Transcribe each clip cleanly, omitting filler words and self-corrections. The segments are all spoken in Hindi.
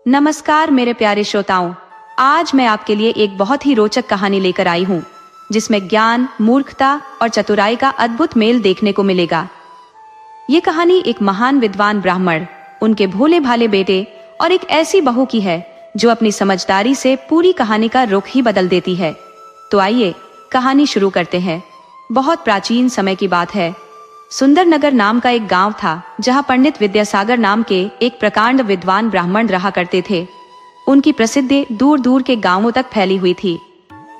नमस्कार मेरे प्यारे श्रोताओं, आज मैं आपके लिए एक बहुत ही रोचक कहानी लेकर आई हूँ जिसमें ज्ञान, मूर्खता और चतुराई का अद्भुत मेल देखने को मिलेगा। ये कहानी एक महान विद्वान ब्राह्मण, उनके भोले भाले बेटे और एक ऐसी बहू की है जो अपनी समझदारी से पूरी कहानी का रुख ही बदल देती है। तो आइए कहानी शुरू करते हैं। बहुत प्राचीन समय की बात है। सुंदरनगर नाम का एक गांव था जहां पंडित विद्यासागर नाम के एक प्रकांड विद्वान ब्राह्मण रहा करते थे। उनकी प्रसिद्धि दूर दूर के गांवों तक फैली हुई थी।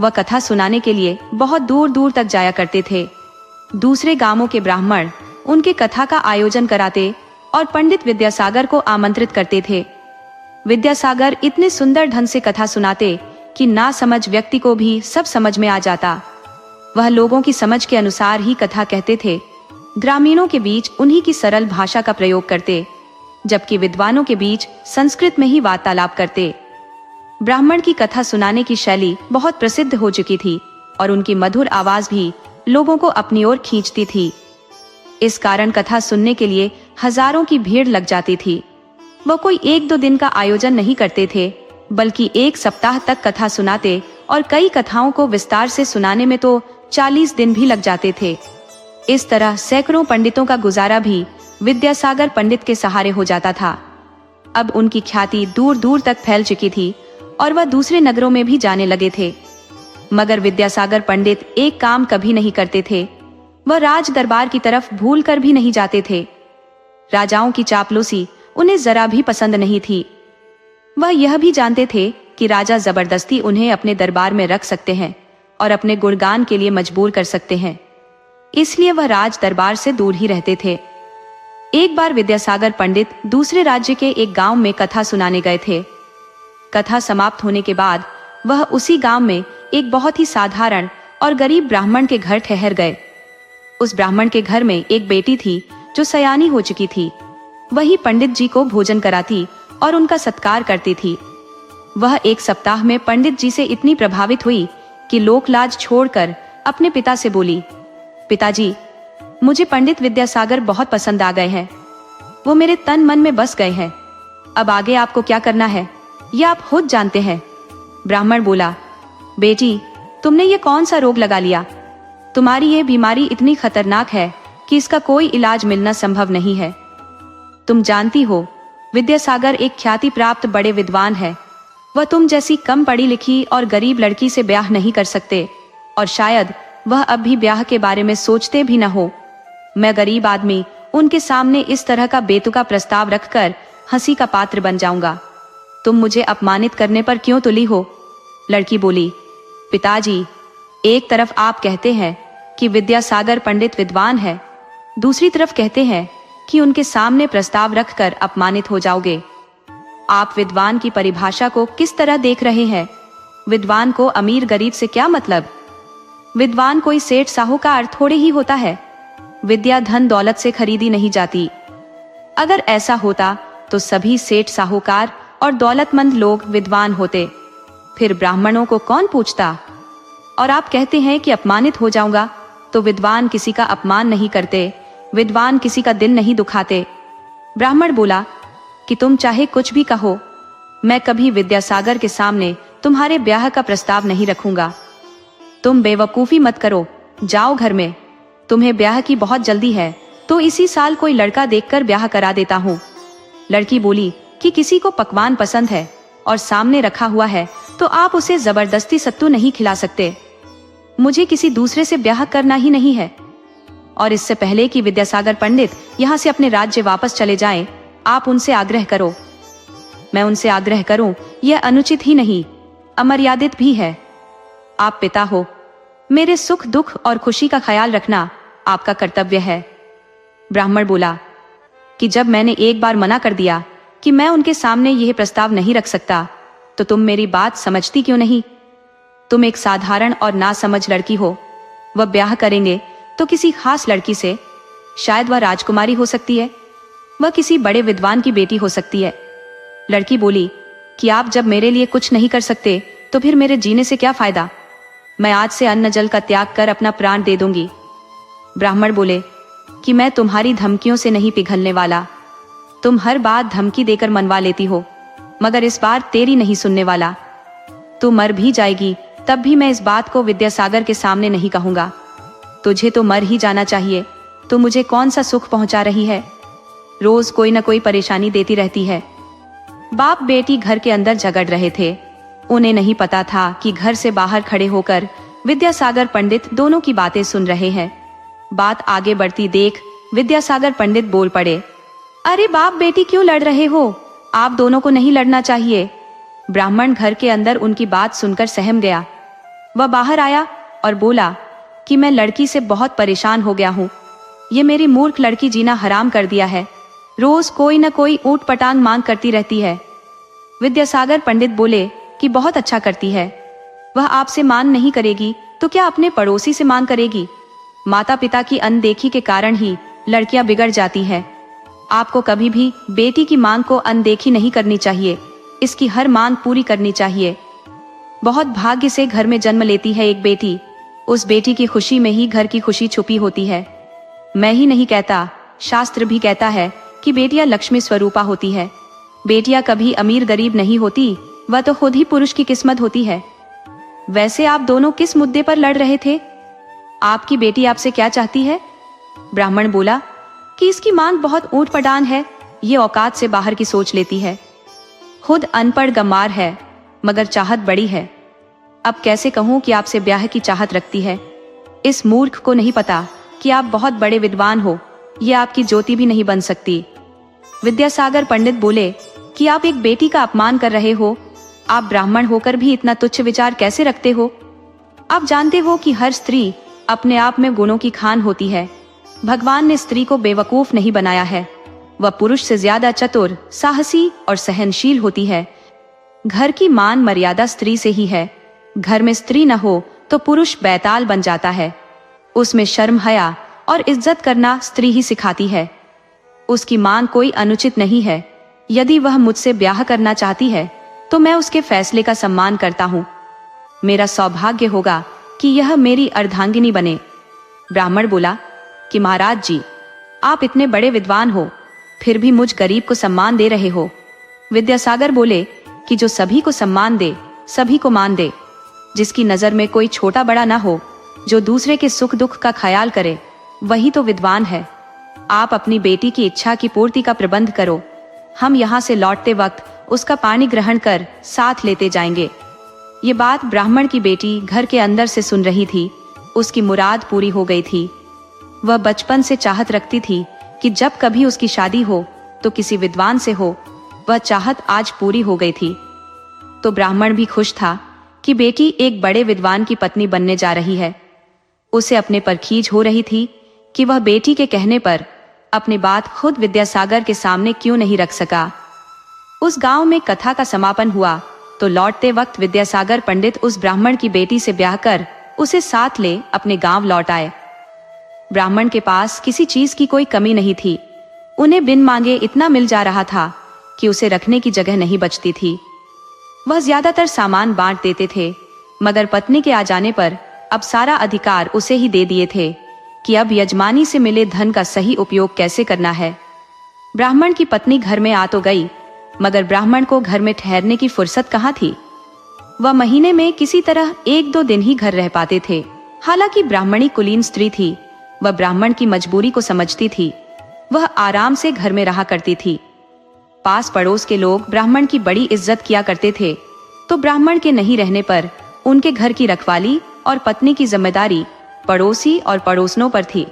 वह कथा सुनाने के लिए बहुत दूर दूर तक जाया करते थे। दूसरे गांवों के ब्राह्मण उनके कथा का आयोजन कराते और पंडित विद्यासागर को आमंत्रित करते थे। विद्यासागर इतने सुंदर ढंग से कथा सुनाते कि ना समझ व्यक्ति को भी सब समझ में आ जाता। वह लोगों की समझ के अनुसार ही कथा कहते थे। ग्रामीणों के बीच उन्हीं की सरल भाषा का प्रयोग करते, जबकि विद्वानों के बीच संस्कृत में ही वार्तालाप करते। ब्राह्मण की कथा सुनाने की शैली बहुत प्रसिद्ध हो चुकी थी और उनकी मधुर आवाज भी लोगों को अपनी ओर खींचती थी। इस कारण कथा सुनने के लिए हजारों की भीड़ लग जाती थी। वह कोई एक दो दिन का आयोजन नहीं करते थे, बल्कि एक सप्ताह तक कथा सुनाते और कई कथाओं को विस्तार से सुनाने में तो 40 दिन भी लग जाते थे। इस तरह सैकड़ों पंडितों का गुजारा भी विद्यासागर पंडित के सहारे हो जाता था। अब उनकी ख्याति दूर दूर तक फैल चुकी थी और वह दूसरे नगरों में भी जाने लगे थे। मगर विद्यासागर पंडित एक काम कभी नहीं करते थे। वह राज दरबार की तरफ भूल कर भी नहीं जाते थे। राजाओं की चापलूसी उन्हें जरा भी पसंद नहीं थी। वह यह भी जानते थे कि राजा जबरदस्ती उन्हें अपने दरबार में रख सकते हैं और अपने गुणगान के लिए मजबूर कर सकते हैं। इसलिए वह राज दरबार से दूर ही रहते थे। एक बार विद्यासागर पंडित दूसरे राज्य के एक गांव में कथा सुनाने गए थे। कथा समाप्त होने के बाद वह उसी गांव में एक बहुत ही साधारण और गरीब ब्राह्मण के घर ठहर गए। उस ब्राह्मण के घर में एक बेटी थी जो सयानी हो चुकी थी। वही पंडित जी को भोजन कराती और उनका सत्कार करती थी। वह एक सप्ताह में पंडित जी से इतनी प्रभावित हुई कि लोकलाज छोड़कर अपने पिता से बोली, पिताजी, मुझे पंडित विद्यासागर बहुत पसंद आ गए हैं। वो मेरे तन मन में बस गए हैं। अब आगे आपको क्या करना है ये आप खुद जानते हैं। ब्राह्मण बोला, बेटी, तुमने ये कौन सा रोग लगा लिया? तुम्हारी ये बीमारी इतनी खतरनाक है कि इसका कोई इलाज मिलना संभव नहीं है। तुम जानती हो, विद्यासागर एक ख्याति प्राप्त बड़े विद्वान है। वह तुम जैसी कम पढ़ी लिखी और गरीब लड़की से ब्याह नहीं कर सकते और शायद वह अब भी ब्याह के बारे में सोचते भी न हो। मैं गरीब आदमी उनके सामने इस तरह का बेतुका प्रस्ताव रखकर हंसी का पात्र बन जाऊंगा। तुम मुझे अपमानित करने पर क्यों तुली हो? लड़की बोली, पिताजी, एक तरफ आप कहते हैं कि विद्यासागर पंडित विद्वान है, दूसरी तरफ कहते हैं कि उनके सामने प्रस्ताव रखकर अपमानित हो जाओगे। आप विद्वान की परिभाषा को किस तरह देख रहे हैं? विद्वान को अमीर गरीब से क्या मतलब? विद्वान कोई सेठ साहूकार थोड़े ही होता है। विद्या धन दौलत से खरीदी नहीं जाती। अगर ऐसा होता तो सभी सेठ साहूकार और दौलतमंद लोग विद्वान होते, फिर ब्राह्मणों को कौन पूछता? और आप कहते हैं कि अपमानित हो जाऊंगा, तो विद्वान किसी का अपमान नहीं करते, विद्वान किसी का दिल नहीं दुखाते। ब्राह्मण बोला कि तुम चाहे कुछ भी कहो, मैं कभी विद्यासागर के सामने तुम्हारे ब्याह का प्रस्ताव नहीं रखूंगा। तुम बेवकूफी मत करो, जाओ घर में। तुम्हें ब्याह की बहुत जल्दी है तो इसी साल कोई लड़का देखकर ब्याह करा देता हूँ। लड़की बोली कि किसी को पकवान पसंद है और सामने रखा हुआ है तो आप उसे जबरदस्ती सत्तू नहीं खिला सकते। मुझे किसी दूसरे से ब्याह करना ही नहीं है। और इससे पहले कि विद्यासागर पंडित यहाँ से अपने राज्य वापस चले जाएं, आप उनसे आग्रह करो। मैं उनसे आग्रह करूं यह अनुचित ही नहीं, अमर्यादित भी है। आप पिता हो, मेरे सुख दुख और खुशी का ख्याल रखना आपका कर्तव्य है। ब्राह्मण बोला कि जब मैंने एक बार मना कर दिया कि मैं उनके सामने यह प्रस्ताव नहीं रख सकता, तो तुम मेरी बात समझती क्यों नहीं? तुम एक साधारण और नासमझ लड़की हो। वह ब्याह करेंगे तो किसी खास लड़की से, शायद वह राजकुमारी हो सकती है, वह किसी बड़े विद्वान की बेटी हो सकती है। लड़की बोली कि आप जब मेरे लिए कुछ नहीं कर सकते तो फिर मेरे जीने से क्या फायदा? मैं आज से अन्न जल का त्याग कर अपना प्राण दे दूंगी। ब्राह्मण बोले कि मैं तुम्हारी धमकियों से नहीं पिघलने वाला। तुम हर बात धमकी देकर मनवा लेती हो। मगर इस बार तेरी नहीं सुनने वाला। तू मर भी जाएगी तब भी मैं इस बात को विद्यासागर के सामने नहीं कहूंगा। तुझे तो मर ही जाना चाहिए। तू मुझे कौन सा सुख पहुंचा रही है, रोज कोई न कोई परेशानी देती रहती है। बाप बेटी घर के अंदर झगड़ रहे थे। उन्हें नहीं पता था कि घर से बाहर खड़े होकर विद्यासागर पंडित दोनों की बातें सुन रहे हैं। बात आगे बढ़ती देख विद्यासागर पंडित बोल पड़े, अरे बाप बेटी क्यों लड़ रहे हो? आप दोनों को नहीं लड़ना चाहिए। ब्राह्मण घर के अंदर उनकी बात सुनकर सहम गया। वह बाहर आया और बोला कि मैं लड़की से बहुत परेशान हो गया हूँ। ये मेरी मूर्ख लड़की जीना हराम कर दिया है। रोज कोई न कोई ऊट पटांग मांग करती रहती है। विद्यासागर पंडित बोले कि बहुत अच्छा करती है। वह आपसे मांग नहीं करेगी तो क्या अपने पड़ोसी से मांग करेगी? माता पिता की अनदेखी के कारण ही लड़कियां बिगड़ जाती है। आपको कभी भी बेटी की मांग को अनदेखी नहीं करनी चाहिए। इसकी हर मांग पूरी करनी चाहिए। बहुत भाग्य से घर में जन्म लेती है एक बेटी। उस बेटी की खुशी में ही घर की खुशी छुपी होती है। मैं ही नहीं कहता, शास्त्र भी कहता है कि बेटियां लक्ष्मी स्वरूपा होती है। बेटियां कभी अमीर गरीब नहीं होती, वह तो खुद ही पुरुष की किस्मत होती है। वैसे आप दोनों किस मुद्दे पर लड़ रहे थे? आपकी बेटी आपसे क्या चाहती है? ब्राह्मण बोला कि इसकी मांग बहुत ऊंट पटांग है। ये औकात से बाहर की सोच लेती है। खुद अनपढ़ गंवार है मगर चाहत बड़ी है। अब कैसे कहूं कि आपसे ब्याह की चाहत रखती है। इस मूर्ख को नहीं पता कि आप बहुत बड़े विद्वान हो। ये आपकी ज्योति भी नहीं बन सकती। विद्यासागर पंडित बोले कि आप एक बेटी का अपमान कर रहे हो। आप ब्राह्मण होकर भी इतना तुच्छ विचार कैसे रखते हो? आप जानते हो कि हर स्त्री अपने आप में गुणों की खान होती है। भगवान ने स्त्री को बेवकूफ नहीं बनाया है। वह पुरुष से ज्यादा चतुर, साहसी और सहनशील होती है। घर की मान मर्यादा स्त्री से ही है। घर में स्त्री न हो तो पुरुष बैताल बन जाता है। उसमें शर्म, हया और इज्जत करना स्त्री ही सिखाती है। उसकी मांग कोई अनुचित नहीं है। यदि वह मुझसे ब्याह करना चाहती है तो मैं उसके फैसले का सम्मान करता हूँ। मेरा सौभाग्य होगा कि यह मेरी अर्धांगिनी बने। ब्राह्मण बोला कि महाराज जी, आप इतने बड़े विद्वान हो फिर भी मुझ गरीब को सम्मान दे रहे हो। विद्यासागर बोले कि जो सभी को सम्मान दे सभी को मान दे। जिसकी नजर में कोई छोटा बड़ा ना हो, जो दूसरे के सुख दुख का ख्याल करे, वही तो विद्वान है। आप अपनी बेटी की इच्छा की पूर्ति का प्रबंध करो। हम यहाँ से लौटते वक्त उसका पानी ग्रहण कर साथ लेते जाएंगे। ये बात ब्राह्मण की बेटी घर के अंदर से सुन रही थी। उसकी मुराद पूरी हो गई थी। वह बचपन से चाहत रखती थी कि जब कभी उसकी शादी हो तो किसी विद्वान से हो। वह चाहत आज पूरी हो गई थी। तो ब्राह्मण भी खुश था कि बेटी एक बड़े विद्वान की पत्नी बनने जा रही है। उसे अपने पर खींच हो रही थी कि वह बेटी के कहने पर अपनी बात खुद विद्यासागर के सामने क्यों नहीं रख सका। उस गांव में कथा का समापन हुआ तो लौटते वक्त विद्यासागर पंडित उस ब्राह्मण की बेटी से ब्याह कर उसे साथ ले अपने गांव लौट आए। ब्राह्मण के पास किसी चीज की कोई कमी नहीं थी। उन्हें बिन मांगे इतना मिल जा रहा था कि उसे रखने की जगह नहीं बचती थी। वह ज्यादातर सामान बांट देते थे, मगर पत्नी के आ जाने पर अब सारा अधिकार उसे ही दे दिए थे कि अब यजमानी से मिले धन का सही उपयोग कैसे करना है। ब्राह्मण की पत्नी घर में आ तो गई, मगर ब्राह्मण को घर में ठहरने की फुर्सत कहाँ थी। वह महीने में किसी तरह 1-2 दिन ही घर रह पाते थे। हालांकि ब्राह्मणी कुलीन स्त्री थी। वह ब्राह्मण की मजबूरी को समझती थी। वह आराम से घर में रहा करती थी। पास पड़ोस के लोग ब्राह्मण की बड़ी इज्जत किया करते थे। तो ब्राह्मण के नहीं रहने पर उनके घर की रखवाली और पत्नी की जिम्मेदारी पड़ोसी और पड़ोसनों पर थी।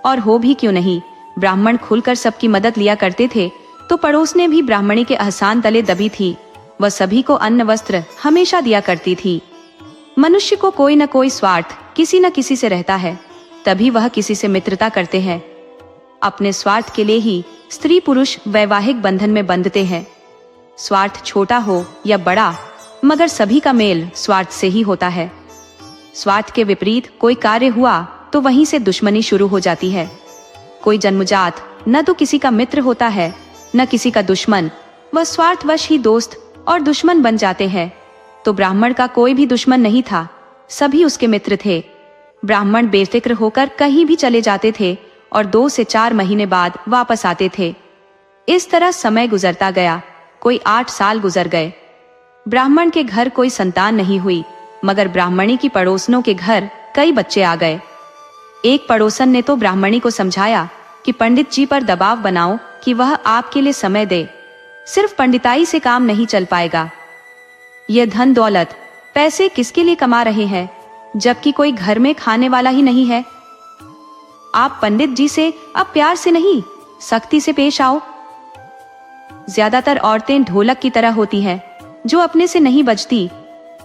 और हो भी क्यों नहीं, ब्राह्मण खुलकर सबकी मदद लिया करते थे। तो पड़ोस ने भी ब्राह्मणी के एहसान तले दबी थी। वह सभी को अन्न वस्त्र हमेशा दिया करती थी। मनुष्य को कोई न कोई स्वार्थ किसी न किसी से रहता है, तभी वह किसी से मित्रता करते हैं। अपने स्वार्थ के लिए ही स्त्री पुरुष वैवाहिक बंधन में बंधते हैं। स्वार्थ छोटा हो या बड़ा, मगर सभी का मेल स्वार्थ से ही होता है। स्वार्थ के विपरीत कोई कार्य हुआ तो वहीं से दुश्मनी शुरू हो जाती है। कोई जन्मजात न तो किसी का मित्र होता है न किसी का दुश्मन। वह स्वार्थवश ही दोस्त और दुश्मन बन जाते हैं। तो ब्राह्मण का कोई भी दुश्मन नहीं था, सभी उसके मित्र थे। ब्राह्मण बेफिक्र होकर कहीं भी चले जाते थे और 2 से 4 महीने बाद वापस आते थे। इस तरह समय गुजरता गया। कोई 8 साल गुजर गए। ब्राह्मण के घर कोई संतान नहीं हुई, मगर ब्राह्मणी की पड़ोसनों के घर कई बच्चे आ गए। एक पड़ोसन ने तो ब्राह्मणी को समझाया कि पंडित जी पर दबाव बनाओ कि वह आपके लिए समय दे, सिर्फ पंडिताई से काम नहीं चल पाएगा। यह धन दौलत पैसे किसके लिए कमा रहे हैं, जबकि कोई घर में खाने वाला ही नहीं है। आप पंडित जी से अब प्यार से नहीं, सख्ती से पेश आओ। ज्यादातर औरतें ढोलक की तरह होती हैं, जो अपने से नहीं बजती।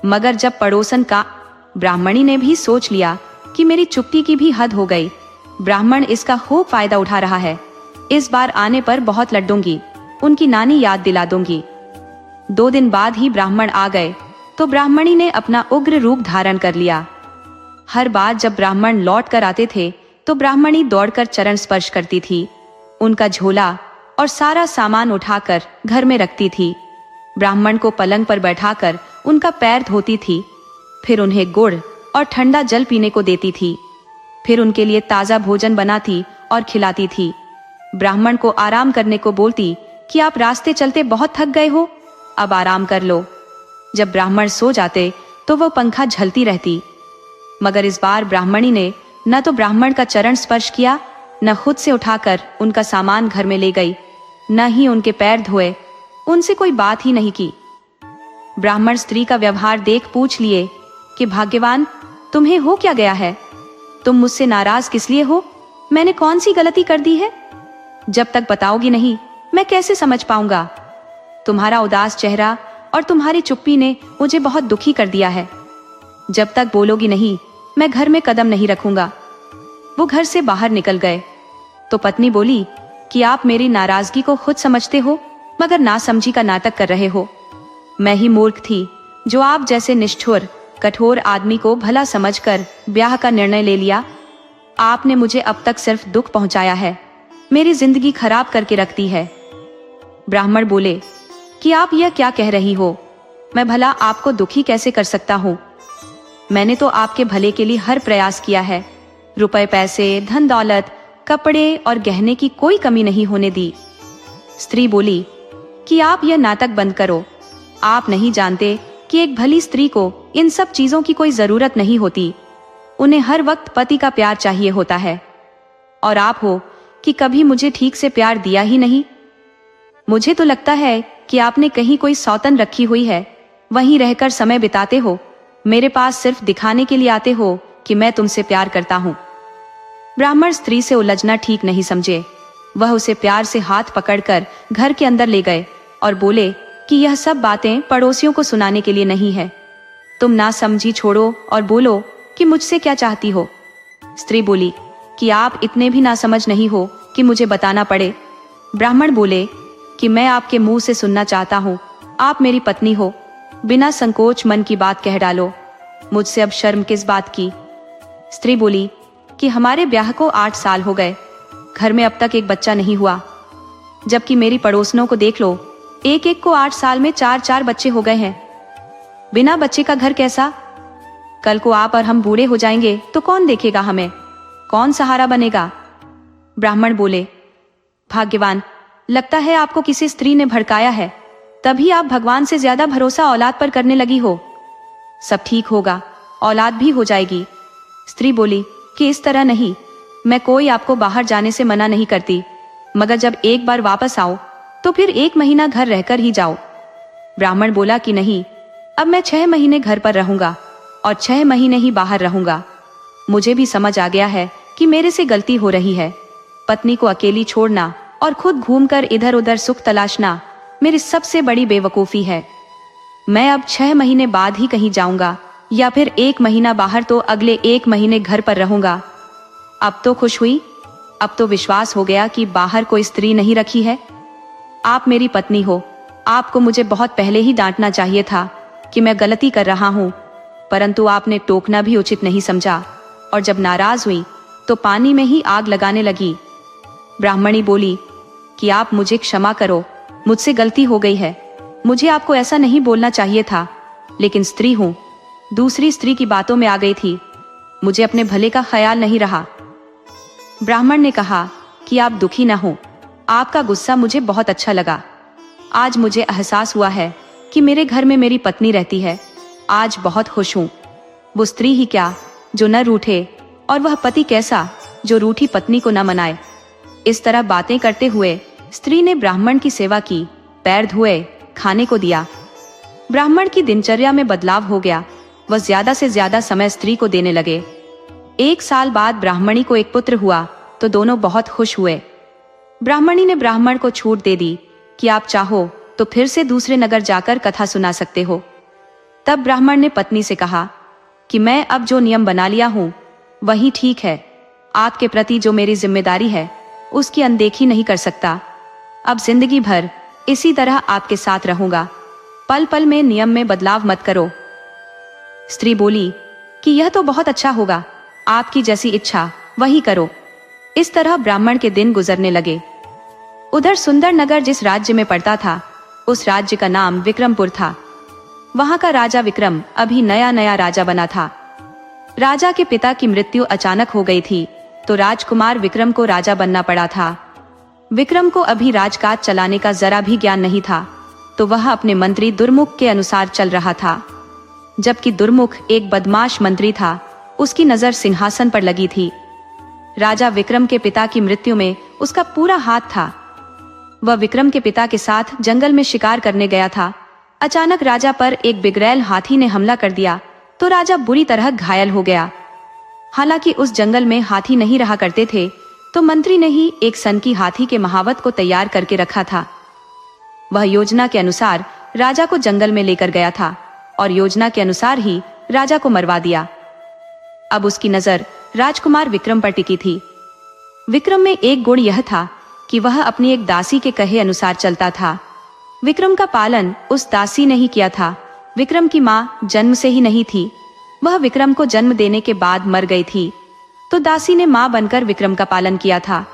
मगर जब पड़ोसन का, ब्राह्मणी ने भी सोच लिया कि मेरी चुप्पी की भी हद हो गई, ब्राह्मण इसका खूब फायदा उठा रहा है। इस बार आने पर बहुत लड्डूंगी, उनकी नानी याद दिला दूंगी। 2 दिन बाद ही ब्राह्मण आ गए तो ब्राह्मणी ने अपना उग्र रूप धारण कर लिया। हर बार जब ब्राह्मण लौट कर आते थे तो ब्राह्मणी दौड़कर चरण स्पर्श करती थी, उनका झोला और सारा सामान उठाकर घर में रखती थी। ब्राह्मण को पलंग पर बैठाकर उनका पैर धोती थी, फिर उन्हें गुड़ और ठंडा जल पीने को देती थी, फिर उनके लिए ताजा भोजन बनाती और खिलाती थी। ब्राह्मण को आराम करने को बोलती कि आप रास्ते चलते बहुत थक गए हो, अब आराम कर लो। जब ब्राह्मण सो जाते तो वह पंखा झलती रहती। मगर इस बार ब्राह्मणी ने न तो ब्राह्मण का चरण स्पर्श किया, न खुद से उठाकर उनका सामान घर में ले गई, न ही उनके पैर धोए, उनसे कोई बात ही नहीं की। ब्राह्मण स्त्री का व्यवहार देख पूछ लिए कि भाग्यवान, तुम्हें हो क्या गया है? तुम मुझसे नाराज किस लिए हो? मैंने कौन सी गलती कर दी है? जब तक बताओगी नहीं मैं कैसे समझ पाऊंगा? तुम्हारा उदास चेहरा और तुम्हारी चुप्पी ने मुझे बहुत दुखी कर दिया है। जब तक बोलोगी नहीं मैं घर में कदम नहीं रखूंगा। वो घर से बाहर निकल गए तो पत्नी बोली कि आप मेरी नाराजगी को खुद समझते हो, मगर नासमझी का नाटक कर रहे हो। मैं ही मूर्ख थी जो आप जैसे निष्ठुर कठोर आदमी को भला समझकर ब्याह का निर्णय ले लिया। आपने मुझे अब तक सिर्फ दुख पहुंचाया है, मेरी जिंदगी खराब करके रख दी है। ब्राह्मण बोले कि आप यह क्या कह रही हो? मैं भला आपको दुखी कैसे कर सकता हूँ? मैंने तो आपके भले के लिए हर प्रयास किया है। रुपए पैसे, धन दौलत, कपड़े और गहने की कोई कमी नहीं होने दी। स्त्री बोली कि आप यह नाटक बंद करो। आप नहीं जानते कि एक भली स्त्री को इन सब चीजों की कोई जरूरत नहीं होती। उन्हें हर वक्त पति का प्यार चाहिए होता है। और आप हो कि कभी मुझे ठीक से प्यार दिया ही नहीं। मुझे तो लगता है कि आपने कहीं कोई सौतन रखी हुई है, वहीं रहकर समय बिताते हो। मेरे पास सिर्फ दिखाने के लिए आते हो कि मैं तुमसे प्यार करता हूँ। ब्राह्मण स्त्री से उलझना ठीक नहीं समझे। वह उसे प्यार से हाथ पकड़कर घर के अंदर ले गए और बोले कि यह सब बातें पड़ोसियों को सुनाने के लिए नहीं है। तुम ना समझी छोड़ो और बोलो कि मुझसे क्या चाहती हो। स्त्री बोली कि आप इतने भी ना समझ नहीं हो कि मुझे बताना पड़े। ब्राह्मण बोले कि मैं आपके मुंह से सुनना चाहता हूँ। आप मेरी पत्नी हो, बिना संकोच मन की बात कह डालो। मुझसे अब शर्म किस बात की? स्त्री बोली कि हमारे ब्याह को 8 साल हो गए, घर में अब तक एक बच्चा नहीं हुआ, जबकि मेरी पड़ोसनों को देख लो, एक एक को 8 साल में 4-4 बच्चे हो गए हैं। बिना बच्चे का घर कैसा? कल को आप और हम बूढ़े हो जाएंगे तो कौन देखेगा हमें? कौन सहारा बनेगा? ब्राह्मण बोले, भाग्यवान, लगता है आपको किसी स्त्री ने भड़काया है, तभी आप भगवान से ज्यादा भरोसा औलाद पर करने लगी हो। सब ठीक होगा, औलाद भी हो जाएगी। स्त्री बोली कि इस तरह नहीं, मैं कोई आपको बाहर जाने से मना नहीं करती, मगर जब एक बार वापस आओ तो फिर 1 महीना घर रहकर ही जाओ। ब्राह्मण बोला कि नहीं, अब मैं 6 महीने घर पर रहूंगा और 6 महीने ही बाहर रहूंगा। मुझे भी समझ आ गया है कि मेरे से गलती हो रही है। पत्नी को अकेली छोड़ना और खुद घूमकर इधर उधर सुख तलाशना मेरी सबसे बड़ी बेवकूफी है। मैं अब 6 महीने बाद ही कहीं जाऊंगा, या फिर 1 महीना बाहर तो अगले 1 महीने घर पर रहूंगा। अब तो खुश हुई, अब तो विश्वास हो गया कि बाहर कोई स्त्री नहीं रखी है। आप मेरी पत्नी हो, आपको मुझे बहुत पहले ही डांटना चाहिए था कि मैं गलती कर रहा हूँ, परंतु आपने टोकना भी उचित नहीं समझा, और जब नाराज हुई तो पानी में ही आग लगाने लगी। ब्राह्मणी बोली कि आप मुझे क्षमा करो, मुझसे गलती हो गई है, मुझे आपको ऐसा नहीं बोलना चाहिए था, लेकिन स्त्री हूँ, दूसरी स्त्री की बातों में आ गई थी, मुझे अपने भले का ख्याल नहीं रहा। ब्राह्मण ने कहा कि आप दुखी न हो, आपका गुस्सा मुझे बहुत अच्छा लगा। आज मुझे एहसास हुआ है कि मेरे घर में मेरी पत्नी रहती है। आज बहुत खुश हूँ। वो स्त्री ही क्या जो न रूठे, और वह पति कैसा जो रूठी पत्नी को न मनाए। इस तरह बातें करते हुए स्त्री ने ब्राह्मण की सेवा की, पैर धोए, खाने को दिया। ब्राह्मण की दिनचर्या में बदलाव हो गया। वह ज्यादा से ज्यादा समय स्त्री को देने लगे। 1 साल बाद ब्राह्मणी को एक पुत्र हुआ तो दोनों बहुत खुश हुए। ब्राह्मणी ने ब्राह्मण को छूट दे दी कि आप चाहो तो फिर से दूसरे नगर जाकर कथा सुना सकते हो। तब ब्राह्मण ने पत्नी से कहा कि मैं अब जो नियम बना लिया हूं वही ठीक है। आपके प्रति जो मेरी जिम्मेदारी है उसकी अनदेखी नहीं कर सकता। अब जिंदगी भर इसी तरह आपके साथ रहूंगा। पल पल में नियम में बदलाव मत करो। स्त्री बोली कि यह तो बहुत अच्छा होगा, आपकी जैसी इच्छा वही करो। इस तरह ब्राह्मण के दिन गुजरने लगे। उधर सुंदर नगर जिस राज्य में पड़ता था उस राज्य का नाम विक्रमपुर था। वहां का राजा विक्रम अभी नया नया राजा बना था। राजा के पिता की मृत्यु अचानक हो गई थी तो राजकुमार विक्रम को राजा बनना पड़ा था। विक्रम को अभी राजकाज चलाने का जरा भी ज्ञान नहीं था तो वह अपने मंत्री दुर्मुख के अनुसार चल रहा था। जबकि दुर्मुख एक बदमाश मंत्री था, उसकी नजर सिंहासन पर लगी थी। राजा विक्रम के पिता की मृत्यु में उसका पूरा हाथ था। वह विक्रम के पिता के साथ जंगल में शिकार करने गया था। अचानक राजा पर एक बिगड़ैल हाथी ने हमला कर दिया तो राजा बुरी तरह घायल हो गया। हालांकि उस जंगल में हाथी नहीं रहा करते थे तो मंत्री ने ही एक सनकी हाथी के महावत को तैयार करके रखा था। वह योजना के अनुसार राजा को जंगल में लेकर गया था और योजना के अनुसार ही राजा को मरवा दिया। अब उसकी नजर राजकुमार विक्रम पर टिकी थी। विक्रम में एक गुण यह था कि वह अपनी एक दासी के कहे अनुसार चलता था। विक्रम का पालन उस दासी ने ही किया था। विक्रम की माँ जन्म से ही नहीं थी, वह विक्रम को जन्म देने के बाद मर गई थी तो दासी ने माँ बनकर विक्रम का पालन किया था।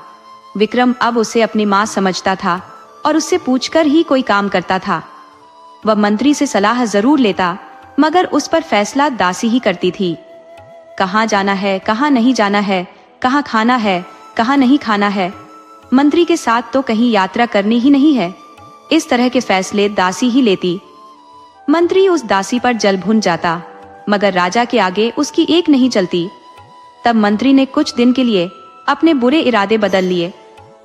विक्रम अब उसे अपनी माँ समझता था और उससे पूछकर ही कोई काम करता था। वह मंत्री से सलाह जरूर लेता मगर उस पर फैसला दासी ही करती थी। कहाँ जाना है, कहाँ नहीं जाना है, कहाँ खाना है, कहाँ नहीं खाना है, मंत्री के साथ तो कहीं यात्रा करनी ही नहीं है। इस तरह के फैसले दासी ही लेती। मंत्री उस दासी पर जल भुन जाता मगर राजा के आगे उसकी एक नहीं चलती। तब मंत्री ने कुछ दिन के लिए अपने बुरे इरादे बदल लिए।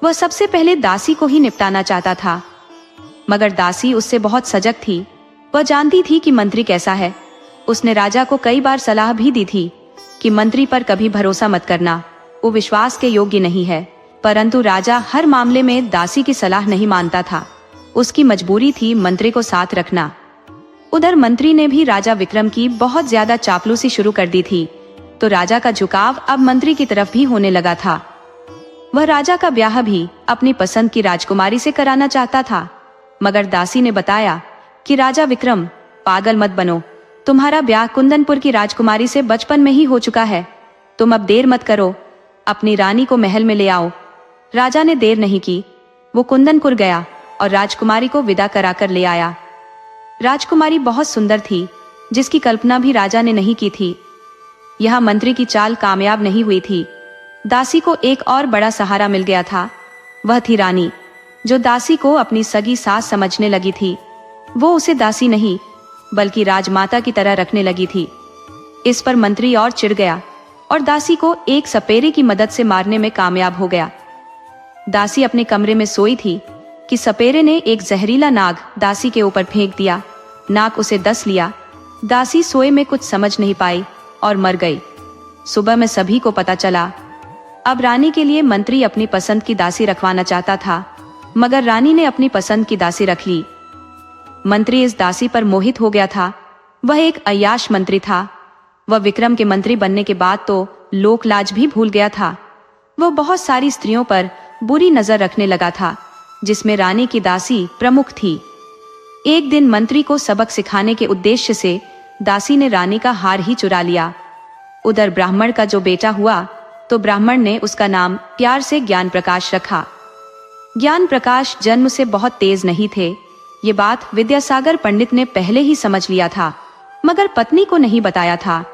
वह सबसे पहले दासी को ही निपटाना चाहता था मगर दासी उससे बहुत सजग थी। वह जानती थी कि मंत्री कैसा है। उसने राजा को कई बार सलाह भी दी थी कि मंत्री पर कभी भरोसा मत करना, वो विश्वास के योग्य नहीं है। परंतु राजा हर मामले में दासी की सलाह नहीं मानता था। उसकी मजबूरी थी मंत्री को साथ रखना। उधर मंत्री ने भी राजा विक्रम की बहुत ज्यादा चापलूसी शुरू कर दी थी तो राजा का झुकाव अब मंत्री की तरफ भी होने लगा था। वह राजा का ब्याह भी अपनी पसंद की राजकुमारी से कराना चाहता था मगर दासी ने बताया कि राजा विक्रम, पागल मत बनो, तुम्हारा ब्याह कुंदनपुर की राजकुमारी से बचपन में ही हो चुका है। तुम अब देर मत करो, अपनी रानी को महल में ले आओ। राजा ने देर नहीं की, वो कुंदनपुर गया और राजकुमारी को विदा कराकर ले आया। राजकुमारी बहुत सुंदर थी जिसकी कल्पना भी राजा ने नहीं की थी। यह मंत्री की चाल कामयाब नहीं हुई थी। दासी को एक और बड़ा सहारा मिल गया था। वह थी रानी, जो दासी को अपनी सगी सास समझने लगी थी। वो उसे दासी नहीं बल्कि राजमाता की तरह रखने लगी थी। इस पर मंत्री और चिढ़ गया और दासी को एक सपेरे की मदद से मारने में कामयाब हो गया। दासी अपने कमरे में सोई थी कि सपेरे ने एक जहरीला नाग दासी के ऊपर फेंक दिया। नाग उसे डस लिया। दासी सोए में कुछ समझ नहीं पाई और मर गई। सुबह में सभी को पता चला। अब रानी के लिए मंत्री अपनी पसंद की दासी रखवाना चाहता था मगर रानी ने अपनी पसंद की दासी रख ली। मंत्री इस दासी पर मोहित हो गया था। वह एक अय्याश मंत्री था। वह विक्रम के मंत्री बनने के बाद तो लोक लाज भी भूल गया था। वह बहुत सारी स्त्रियों पर बुरी नजर रखने लगा था जिसमें रानी की दासी प्रमुख थी। एक दिन मंत्री को सबक सिखाने के उद्देश्य से दासी ने रानी का हार ही चुरा लिया। उधर ब्राह्मण का जो बेटा हुआ तो ब्राह्मण ने उसका नाम प्यार से ज्ञान प्रकाश रखा। ज्ञान प्रकाश जन्म से बहुत तेज नहीं थे। ये बात विद्यासागर पंडित ने पहले ही समझ लिया था मगर पत्नी को नहीं बताया था।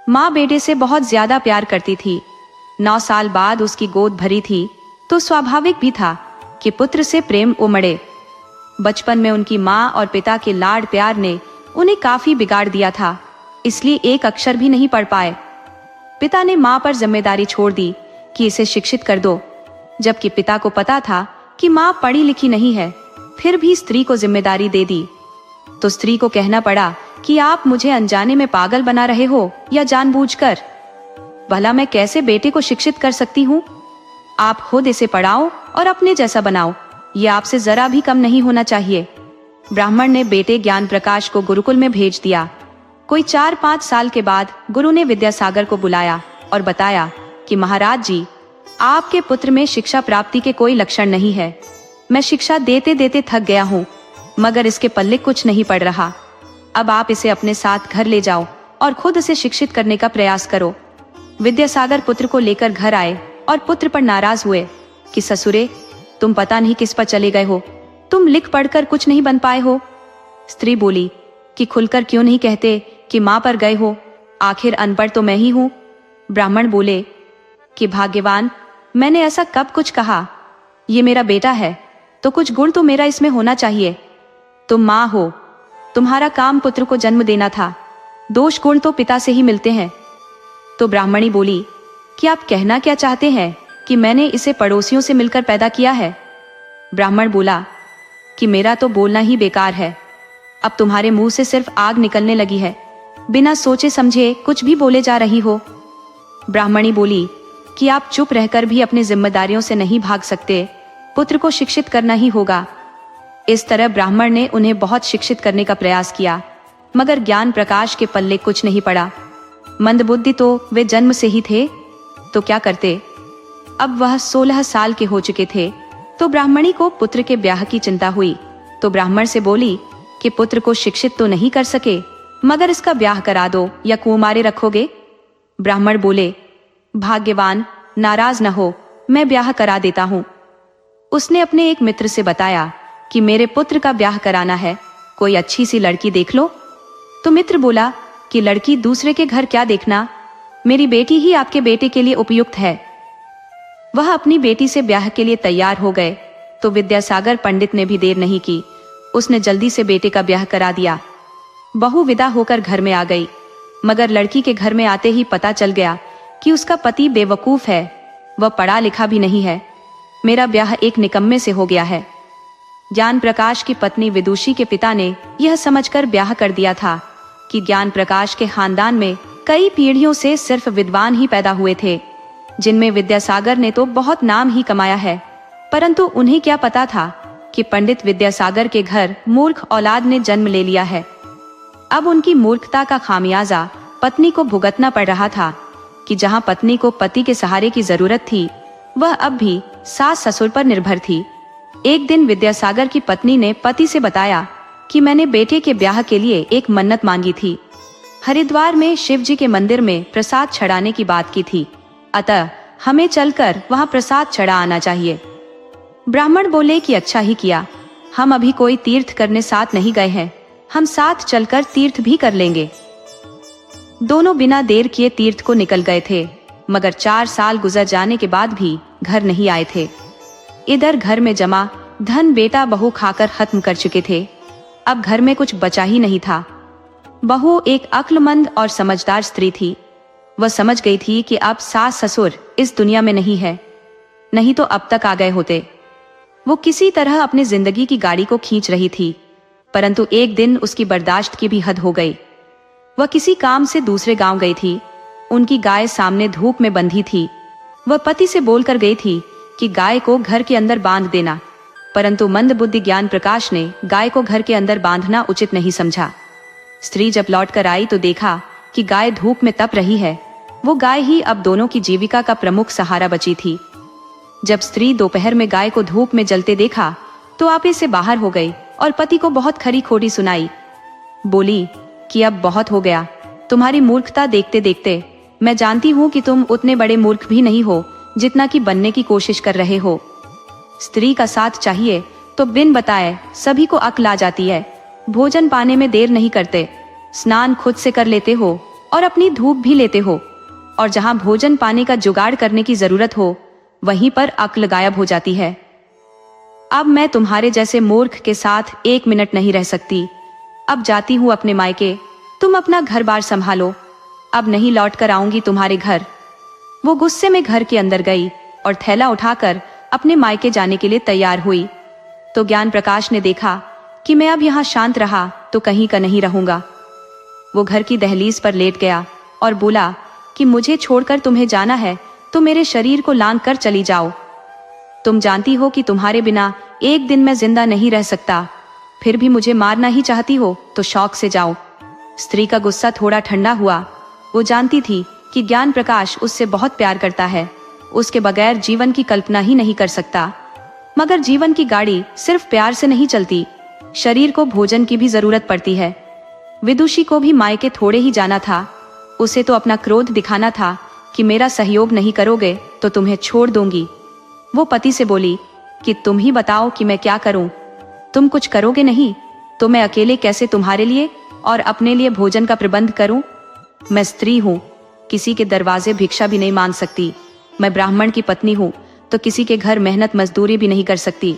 माँ बेटे से बहुत ज्यादा प्यार करती थी। 9 साल बाद उसकी गोद भरी थी तो स्वाभाविक भी था कि पुत्र से प्रेम उमड़े। बचपन में उनकी माँ और पिता के लाड प्यार ने उन्हें काफी बिगाड़ दिया था, इसलिए एक अक्षर भी नहीं पढ़ पाए। पिता ने माँ पर जिम्मेदारी छोड़ दी कि इसे शिक्षित कर दो, जबकि पिता को पता था कि माँ पढ़ी लिखी नहीं है, फिर भी स्त्री को जिम्मेदारी दे दी। तो स्त्री को कहना पड़ा कि आप मुझे अनजाने में पागल बना रहे हो या जानबूझकर। भला मैं कैसे बेटे को शिक्षित कर सकती हूँ? आप खुद इसे पढ़ाओ और अपने जैसा बनाओ, ये आपसे जरा भी कम नहीं होना चाहिए। ब्राह्मण ने बेटे ज्ञान प्रकाश को गुरुकुल में भेज दिया। कोई 4-5 साल के बाद गुरु ने विद्यासागर को बुलाया और बताया कि महाराज जी, आपके पुत्र में शिक्षा प्राप्ति के कोई लक्षण नहीं है। मैं शिक्षा देते देते थक गया हूँ, मगर इसके पल्ले कुछ नहीं पड़ रहा। अब आप इसे अपने साथ घर ले जाओ और खुद इसे शिक्षित करने का प्रयास करो। विद्यासागर पुत्र को लेकर घर आए और पुत्र पर नाराज हुए कि ससुरे, तुम पता नहीं किस पर चले गए हो, तुम लिख पढ़कर कुछ नहीं बन पाए हो। स्त्री बोली कि खुलकर क्यों नहीं कहते कि माँ पर गए हो, आखिर अनपढ़ तो मैं ही हूँ। ब्राह्मण बोले कि भाग्यवान, मैंने ऐसा कब कुछ कहा? ये मेरा बेटा है तो कुछ गुण तो मेरा इसमें होना चाहिए। तुम माँ हो, तुम्हारा काम पुत्र को जन्म देना था, दोष गुण तो पिता से ही मिलते हैं। तो ब्राह्मणी बोली कि आप कहना क्या चाहते हैं कि मैंने इसे पड़ोसियों से मिलकर पैदा किया है? ब्राह्मण बोला कि मेरा तो बोलना ही बेकार है, अब तुम्हारे मुंह से सिर्फ आग निकलने लगी है, बिना सोचे समझे कुछ भी बोले जा रही हो। ब्राह्मणी बोली कि आप चुप रहकर भी अपनी जिम्मेदारियों से नहीं भाग सकते, पुत्र को शिक्षित करना ही होगा। इस तरह ब्राह्मण ने उन्हें बहुत शिक्षित करने का प्रयास किया, मगर ज्ञान प्रकाश के पल्ले कुछ नहीं पड़ा। मंदबुद्धि तो वे जन्म से ही थे, तो क्या करते? अब वह 16 साल के हो चुके थे, तो ब्राह्मणी को पुत्र के ब्याह की चिंता हुई। तो ब्राह्मण से बोली कि पुत्र को शिक्षित तो नहीं कर सके, मगर इसका ब्याह करा दो या कुंवारे रखोगे? ब्राह्मण बोले, भाग्यवान, नाराज न हो, मैं ब्याह करा देता हूँ। उसने अपने एक मित्र से बताया कि मेरे पुत्र का ब्याह कराना है, कोई अच्छी सी लड़की देख लो। तो मित्र बोला कि लड़की दूसरे के घर क्या देखना, मेरी बेटी ही आपके बेटे के लिए उपयुक्त है। वह अपनी बेटी से ब्याह के लिए तैयार हो गए। तो विद्यासागर पंडित ने भी देर नहीं की, उसने जल्दी से बेटे का ब्याह करा दिया। बहू विदा होकर घर में आ गई, मगर लड़की के घर में आते ही पता चल गया कि उसका पति बेवकूफ है, वह पढ़ा लिखा भी नहीं है। मेरा ब्याह एक निकम्मे से हो गया है। ज्ञान प्रकाश की पत्नी विदुषी के पिता ने यह समझकर ब्याह कर दिया था कि ज्ञान प्रकाश के खानदान में कई पीढ़ियों से सिर्फ विद्वान ही पैदा हुए थे, जिनमें विद्यासागर ने तो बहुत नाम ही कमाया है। परंतु उन्हें क्या पता था कि पंडित विद्यासागर के घर मूर्ख औलाद ने जन्म ले लिया है। अब उनकी मूर्खता का खामियाजा पत्नी को भुगतना पड़ रहा था कि जहां पत्नी को पति के सहारे की जरूरत थी, वह अब भी सास ससुर पर निर्भर थी। एक दिन विद्यासागर की पत्नी ने पति से बताया कि मैंने बेटे के ब्याह के लिए एक मन्नत मांगी थी। हरिद्वार में शिव जी के मंदिर में प्रसाद चढ़ाने की बात की थी, अतः हमें चलकर वहां प्रसाद चढ़ा आना चाहिए। ब्राह्मण बोले कि अच्छा ही किया, हम अभी कोई तीर्थ करने साथ नहीं गए हैं, हम साथ चलकर तीर्थ भी कर लेंगे। दोनों बिना देर किए तीर्थ को निकल गए थे, मगर 4 साल गुजर जाने के बाद भी घर नहीं आए थे। इधर घर में जमा धन बेटा बहू खाकर खत्म कर चुके थे, अब घर में कुछ बचा ही नहीं था। बहू एक अक्लमंद और समझदार स्त्री थी। वह समझ गई थी कि अब सास ससुर इस दुनिया में नहीं है, नहीं तो अब तक आ गए होते। वो किसी तरह अपनी जिंदगी की गाड़ी को खींच रही थी, परंतु एक दिन उसकी बर्दाश्त की भी हद हो गई। वह किसी काम से दूसरे गांव गई थी। उनकी गाय सामने धूप में बंधी थी। वह पति से बोलकर गई थी कि गाय को घर के अंदर बांध देना, परंतु मंदबुद्धि ज्ञान प्रकाश ने गाय को घर के अंदर बांधना उचित नहीं समझा। स्त्री जब लौट कर आई तो देखा कि गाय धूप में तप रही है। वो गाय ही अब दोनों की जीविका का प्रमुख सहारा बची थी। जब स्त्री दोपहर में गाय को धूप में जलते देखा तो आपे से बाहर हो गई और पति को बहुत खरी खोटी सुनाई। बोली कि अब बहुत हो गया, तुम्हारी मूर्खता देखते देखते मैं जानती हूँ कि तुम उतने बड़े मूर्ख भी नहीं हो जितना कि बनने की कोशिश कर रहे हो। स्त्री का साथ चाहिए तो बिन बताए सभी को अक्ल आ जाती है। भोजन पाने में देर नहीं करते, स्नान खुद से कर लेते हो और अपनी धूप भी लेते हो, और जहाँ भोजन पाने का जुगाड़ करने की जरूरत हो वहीं पर अक्ल गायब हो जाती है। अब मैं तुम्हारे जैसे मूर्ख के साथ 1 मिनट नहीं रह सकती। अब जाती हूँ अपने मायके, तुम अपना घर बार संभालो, अब नहीं लौट कर आऊंगी तुम्हारे घर। वो गुस्से में घर के अंदर गई और थैला उठाकर अपने मायके जाने के लिए तैयार हुई। तो ज्ञान प्रकाश ने देखा कि मैं अब यहाँ शांत रहा तो कहीं का नहीं रहूंगा। वो घर की दहलीज पर लेट गया और बोला कि मुझे छोड़कर तुम्हें जाना है तो मेरे शरीर को लांघ कर चली जाओ। तुम जानती हो कि तुम्हारे बिना एक दिन मैं जिंदा नहीं रह सकता, फिर भी मुझे मारना ही चाहती हो तो शौक से जाओ। स्त्री का गुस्सा थोड़ा ठंडा हुआ। वो जानती थी कि ज्ञान प्रकाश उससे बहुत प्यार करता है, उसके बगैर जीवन की कल्पना ही नहीं कर सकता। मगर जीवन की गाड़ी सिर्फ प्यार से नहीं चलती, शरीर को भोजन की भी जरूरत पड़ती है। विदुषी को भी मायके थोड़े ही जाना था। उसे तो अपना क्रोध दिखाना था कि मेरा सहयोग नहीं करोगे तो तुम्हें छोड़ दूंगी। वो पति से बोली कि तुम ही बताओ कि मैं क्या करूं। तुम कुछ करोगे नहीं तो मैं अकेले कैसे तुम्हारे लिए और अपने लिए भोजन का प्रबंध करूं? मैं स्त्री हूं, किसी के दरवाजे भिक्षा भी नहीं मांग सकती। मैं ब्राह्मण की पत्नी हूं तो किसी के घर मेहनत मजदूरी भी नहीं कर सकती।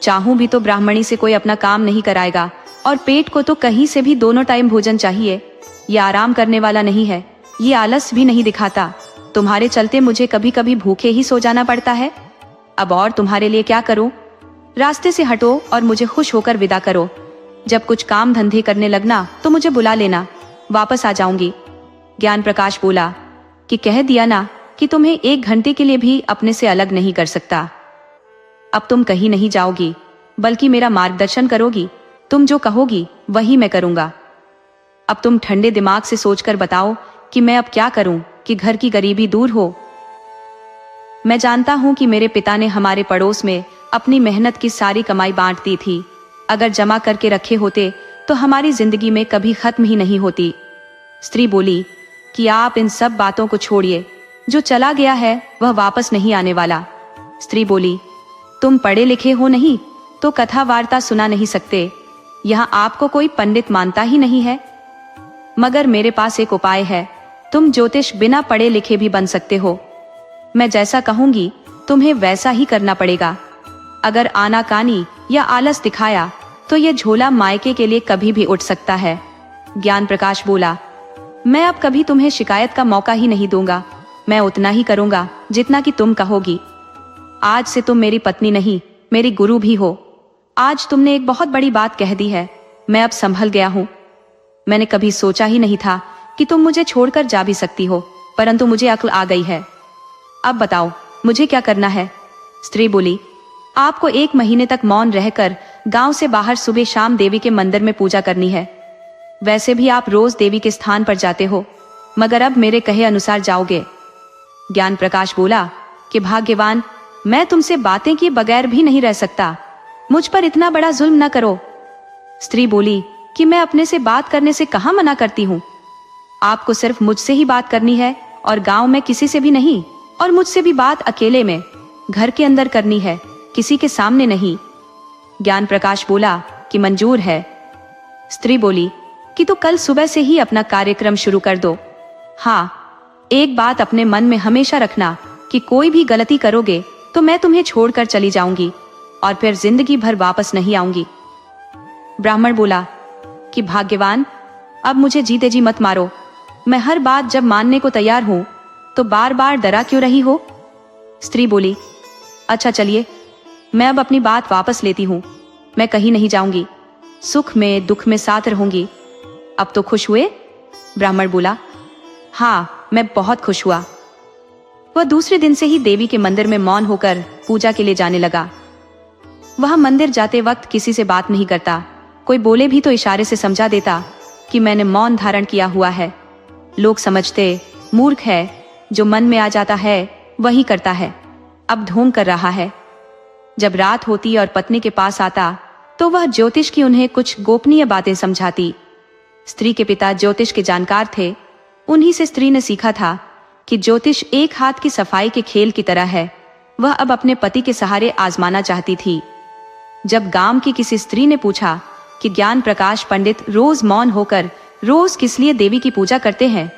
चाहूं भी तो ब्राह्मणी से कोई अपना काम नहीं कराएगा, और पेट को तो कहीं से भी दोनों टाइम भोजन चाहिए। ये आराम करने वाला नहीं है, ये आलस भी नहीं दिखाता। तुम्हारे चलते मुझे कभी कभी भूखे ही सो जाना पड़ता है। अब और तुम्हारे लिए क्या करूं? रास्ते से हटो और मुझे खुश होकर विदा करो। जब कुछ काम धंधे करने लगना तो मुझे बुला लेना, वापस आ जाऊंगी। ज्ञान प्रकाश बोला कि कह दिया ना कि तुम्हें 1 घंटे के लिए भी अपने से अलग नहीं कर सकता। अब तुम कहीं नहीं जाओगी, बल्कि मेरा मार्गदर्शन करोगी। तुम जो कहोगी वही मैं करूंगा। अब तुम ठंडे दिमाग से सोचकर बताओ कि मैं अब क्या करूं कि घर की गरीबी दूर हो। मैं जानता हूं कि मेरे पिता ने हमारे पड़ोस में अपनी मेहनत की सारी कमाई बांट दी थी। अगर जमा करके रखे होते तो हमारी जिंदगी में कभी खत्म ही नहीं होती। स्त्री बोली कि आप इन सब बातों को छोड़िए, जो चला गया है वह वापस नहीं आने वाला। स्त्री बोली, तुम पढ़े लिखे हो नहीं तो कथा वार्ता सुना नहीं सकते। यहाँ आपको कोई पंडित मानता ही नहीं है। मगर मेरे पास एक उपाय है, तुम ज्योतिष बिना पढ़े लिखे भी बन सकते हो। मैं जैसा कहूंगी तुम्हें वैसा ही करना पड़ेगा। अगर आनाकानी या आलस दिखाया तो ये झोला मायके के लिए कभी भी उठ सकता है। ज्ञान प्रकाश बोला, मैं अब कभी तुम्हें शिकायत का मौका ही नहीं दूंगा। मैं उतना ही करूंगा जितना कि तुम कहोगी। आज से तुम मेरी पत्नी नहीं, मेरी गुरु भी हो। आज तुमने एक बहुत बड़ी बात कह दी है, मैं अब संभल गया हूं। मैंने कभी सोचा ही नहीं था कि तुम मुझे छोड़कर जा भी सकती हो, परंतु मुझे अक्ल आ गई है। अब बताओ मुझे क्या करना है? स्त्री बोली, आपको 1 महीने तक मौन रहकर गांव से बाहर सुबह शाम देवी के मंदिर में पूजा करनी है। वैसे भी आप रोज देवी के स्थान पर जाते हो, मगर अब मेरे कहे अनुसार जाओगे। ज्ञान प्रकाश बोला कि भाग्यवान, मैं तुमसे बातें किए बगैर भी नहीं रह सकता। मुझ पर इतना बड़ा जुल्म न करो। स्त्री बोली कि मैं अपने से बात करने से कहां मना करती हूँ। आपको सिर्फ मुझसे ही बात करनी है और गांव में किसी से भी नहीं, और मुझसे भी बात अकेले में घर के अंदर करनी है, किसी के सामने नहीं। ज्ञान प्रकाश बोला कि मंजूर है। स्त्री बोली कि तो कल सुबह से ही अपना कार्यक्रम शुरू कर दो। हाँ, एक बात अपने मन में हमेशा रखना कि कोई भी गलती करोगे तो मैं तुम्हें छोड़कर चली जाऊंगी और फिर जिंदगी भर वापस नहीं आऊंगी। ब्राह्मण बोला कि भाग्यवान, अब मुझे जीते जी मत मारो। मैं हर बात जब मानने को तैयार हूं तो बार बार डरा क्यों रही हो? स्त्री बोली, अच्छा चलिए, मैं अब अपनी बात वापस लेती हूँ। मैं कहीं नहीं जाऊंगी, सुख में दुख में साथ रहूंगी। अब तो खुश हुए? ब्राह्मण बोला, हाँ, मैं बहुत खुश हुआ। वह दूसरे दिन से ही देवी के मंदिर में मौन होकर पूजा के लिए जाने लगा। वह मंदिर जाते वक्त किसी से बात नहीं करता। कोई बोले भी तो इशारे से समझा देता कि मैंने मौन धारण किया हुआ है। लोग समझते मूर्ख है, जो मन में आ जाता है वही करता है। अब ढोंग कर रहा है। जब रात होती और पत्नी के पास आता तो वह ज्योतिष की उन्हें कुछ गोपनीय बातें समझाती। स्त्री के पिता ज्योतिष के जानकार थे। उन्हीं से स्त्री ने सीखा था कि ज्योतिष एक हाथ की सफाई के खेल की तरह है। वह अब अपने पति के सहारे आजमाना चाहती थी। जब गांव की किसी स्त्री ने पूछा कि ज्ञान प्रकाश पंडित रोज मौन होकर रोज किस लिए देवी की पूजा करते हैं,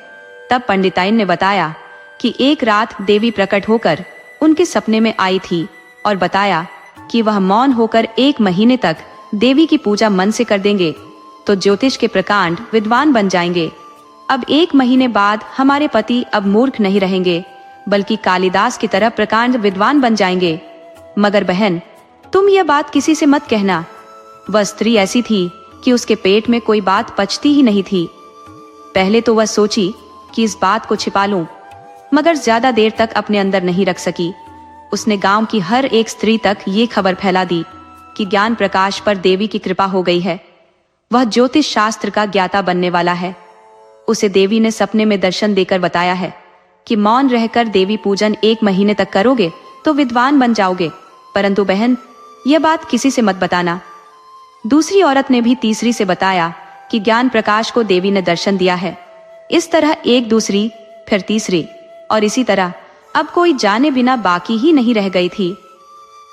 तब पंडिताइन ने बताया कि एक रात देवी प्रकट होकर उनके सपने में आई थी और बताया कि वह मौन होकर 1 महीने तक देवी की पूजा मन से कर देंगे तो ज्योतिष के प्रकांड विद्वान बन जाएंगे। अब 1 महीने बाद हमारे पति अब मूर्ख नहीं रहेंगे, बल्कि कालिदास की तरह प्रकांड विद्वान बन जाएंगे। मगर बहन, तुम यह बात किसी से मत कहना। वह स्त्री ऐसी थी कि उसके पेट में कोई बात पचती ही नहीं थी। पहले तो वह सोची कि इस बात को छिपा लूं, मगर ज्यादा देर तक अपने अंदर नहीं रख सकी। उसने गांव की हर एक स्त्री तक ये खबर फैला दी कि ज्ञान प्रकाश पर देवी की कृपा हो गई है, वह ज्योतिष शास्त्र का ज्ञाता बनने वाला है। उसे देवी ने सपने में दर्शन देकर बताया है कि मौन रहकर देवी पूजन 1 महीने तक करोगे तो विद्वान बन जाओगे, परंतु बहन, यह बात किसी से मत बताना। दूसरी औरत ने भी तीसरी से बताया कि ज्ञान प्रकाश को देवी ने दर्शन दिया है। इस तरह एक दूसरी, फिर तीसरी, और इसी तरह अब कोई जाने बिना बाकी ही नहीं रह गई थी।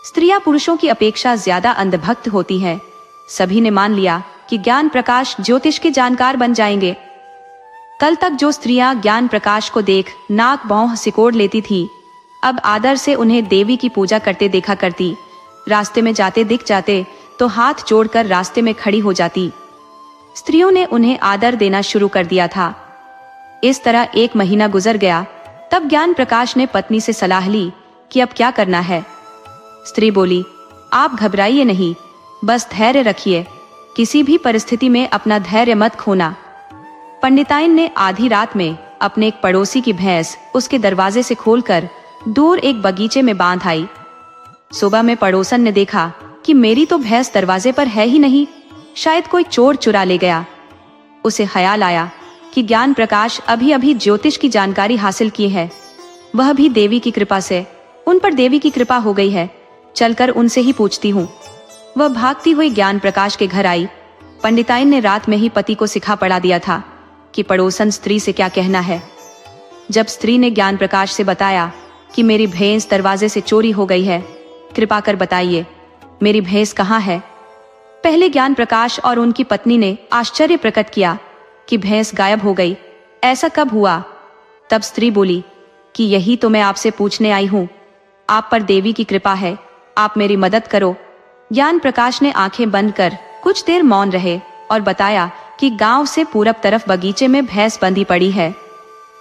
स्त्रियां पुरुषों की अपेक्षा ज्यादा अंधभक्त होती हैं। सभी ने मान लिया कि ज्ञान प्रकाश ज्योतिष के जानकार बन जाएंगे। कल तक जो स्त्रियां ज्ञान प्रकाश को देख नाक भौं सिकोड़ लेती थी, अब आदर से उन्हें देवी की पूजा करते देखा करती। रास्ते में जाते दिख जाते तो हाथ जोड़कर रास्ते में खड़ी हो जाती। स्त्रियों ने उन्हें आदर देना शुरू कर दिया था। इस तरह 1 महीना गुजर गया। तब ज्ञान प्रकाश ने पत्नी से सलाह ली कि अब क्या करना है। स्त्री बोली, आप घबराइए नहीं, बस धैर्य रखिए, किसी भी परिस्थिति में अपना धैर्य मत खोना। पंडिताइन ने आधी रात में अपने एक पड़ोसी की भैंस उसके दरवाजे से खोलकर दूर एक बगीचे में बांध आई। सुबह में पड़ोसन ने देखा कि मेरी तो भैंस दरवाजे पर है ही नहीं, शायद कोई चोर चुरा ले गया। उसे ख्याल आया कि ज्ञान प्रकाश अभी अभी ज्योतिष की जानकारी हासिल की है, वह भी देवी की कृपा से। उन पर देवी की कृपा हो गई है, चलकर उनसे ही पूछती हूँ। वह भागती हुई ज्ञान प्रकाश के घर आई। पंडिताइन ने रात में ही पति को सिखा पढ़ा दिया था कि पड़ोसन स्त्री से क्या कहना है। जब स्त्री ने ज्ञान प्रकाश से बताया कि मेरी भैंस दरवाजे से चोरी हो गई है, कृपा कर बताइए मेरी भैंस कहाँ है। पहले ज्ञान प्रकाश और उनकी पत्नी ने आश्चर्य प्रकट किया कि भैंस गायब हो गई, ऐसा कब हुआ। तब स्त्री बोली कि यही तो मैं आपसे पूछने आई हूँ, आप पर देवी की कृपा है, आप मेरी मदद करो। ज्ञान प्रकाश ने आंखें बंद कर कुछ देर मौन रहे और बताया कि गांव से पूरब तरफ बगीचे में भैंस बंधी पड़ी है।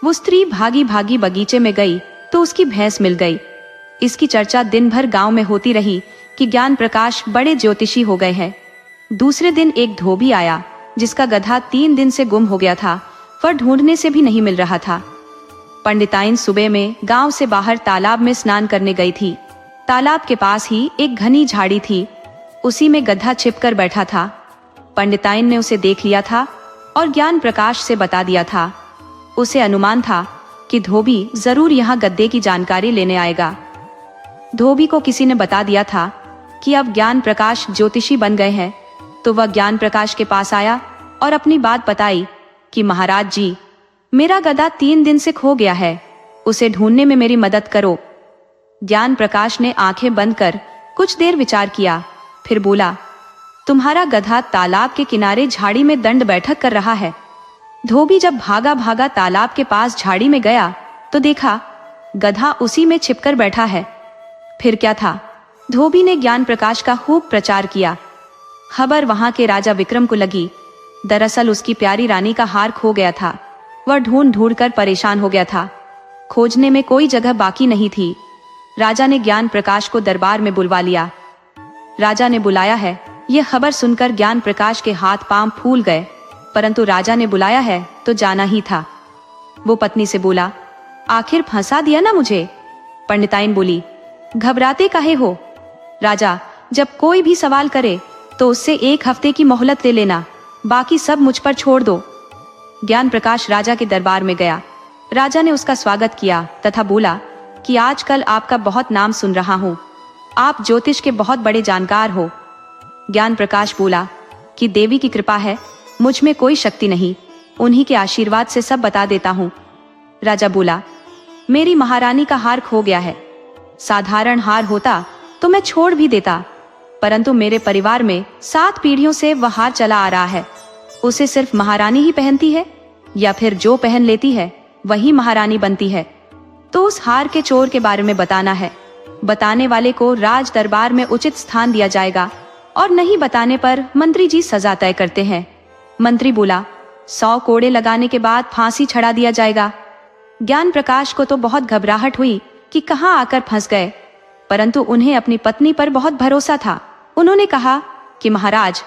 वो स्त्री भागी भागी बगीचे में गई तो उसकी भैंस मिल गई। इसकी चर्चा दिन भर गांव में होती रही कि ज्ञान प्रकाश बड़े ज्योतिषी हो गए हैं। दूसरे दिन एक धोबी आया जिसका गधा 3 दिन से गुम हो गया था, पर ढूंढने से भी नहीं मिल रहा था। पंडिताइन सुबह में गांव से बाहर तालाब में स्नान करने गई थी। तालाब के पास ही एक घनी झाड़ी थी, उसी में गधा छिपकर बैठा था। पंडिताइन ने उसे देख लिया था और ज्ञान प्रकाश से बता दिया था। उसे अनुमान था कि धोबी जरूर यहाँ गद्दे की जानकारी लेने आएगा। धोबी को किसी ने बता दिया था कि अब ज्ञान प्रकाश ज्योतिषी बन गए हैं, तो वह ज्ञान प्रकाश के पास आया और अपनी बात बताई कि महाराज जी, मेरा गधा 3 दिन से खो गया है, उसे ढूंढने में मेरी मदद करो। ज्ञान प्रकाश ने आंखें बंद कर कुछ देर विचार किया, फिर बोला, तुम्हारा गधा तालाब के किनारे झाड़ी में दंड बैठक कर रहा है। धोबी जब भागा भागा तालाब के पास झाड़ी में गया तो देखा गधा उसी में छिपकर बैठा है। फिर क्या था, धोबी ने ज्ञान प्रकाश का खूब प्रचार किया। खबर वहां के राजा विक्रम को लगी। दरअसल उसकी प्यारी रानी का हार खो गया था। वह ढूंढ ढूंढ कर परेशान हो गया था। खोजने में कोई जगह बाकी नहीं थी। राजा ने ज्ञान प्रकाश को दरबार में बुलवा लिया। राजा ने बुलाया है, यह खबर सुनकर ज्ञान प्रकाश के हाथ पांव फूल गए, परंतु राजा ने बुलाया है तो जाना ही था। वो पत्नी से बोला, आखिर फंसा दिया ना मुझे। पंडिताइन बोली, घबराते काहे हो। राजा, जब कोई भी सवाल करे तो उससे 1 हफ्ते की मोहलत ले लेना, बाकी सब मुझ पर छोड़ दो। ज्ञान प्रकाश राजा के दरबार में गया। राजा ने उसका स्वागत किया तथा बोला कि आजकल आपका बहुत नाम सुन रहा हूँ, आप ज्योतिष के बहुत बड़े जानकार हो। ज्ञान प्रकाश बोला कि देवी की कृपा है, मुझ में कोई शक्ति नहीं, उन्हीं के आशीर्वाद से सब बता देता हूँ। राजा बोला, मेरी महारानी का हार खो गया है। साधारण हार होता तो मैं छोड़ भी देता, परंतु मेरे परिवार में 7 पीढ़ियों से वह हार चला आ रहा है। उसे सिर्फ महारानी ही पहनती है, या फिर जो पहन लेती है वही महारानी बनती है। तो उस हार के चोर के बारे में बताना है। बताने वाले को राज दरबार में उचित स्थान दिया जाएगा और नहीं बताने पर मंत्री जी सजा तय करते हैं। मंत्री बोला, 100 कोड़े लगाने के बाद फांसी चढ़ा दिया जाएगा। ज्ञान प्रकाश को तो बहुत घबराहट हुई कि कहां आकर फंस गए, परंतु उन्हें अपनी पत्नी पर बहुत भरोसा था। उन्होंने कहा कि महाराज,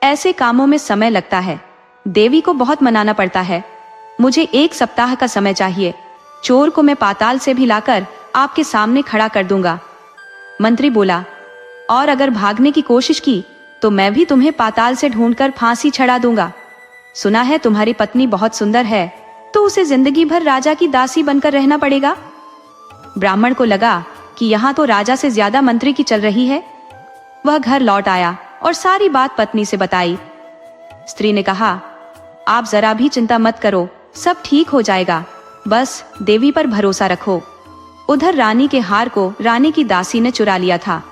ऐसे कामों में समय लगता है, देवी को बहुत मनाना पड़ता है। मुझे 1 सप्ताह का समय चाहिए। चोर को मैं पाताल से भी लाकर आपके सामने खड़ा कर दूंगा। मंत्री बोला, और अगर भागने की कोशिश की तो मैं भी तुम्हें पाताल से ढूंढकर फांसी चढ़ा दूंगा। सुना है तुम्हारी पत्नी बहुत सुंदर है, तो उसे जिंदगी भर राजा की दासी बनकर रहना पड़ेगा। ब्राह्मण को लगा कि यहाँ तो राजा से ज्यादा मंत्री की चल रही है। वह घर लौट आया और सारी बात पत्नी से बताई। स्त्री ने कहा, आप जरा भी चिंता मत करो, सब ठीक हो जाएगा, बस देवी पर भरोसा रखो। उधर रानी के हार को रानी की दासी ने चुरा लिया था।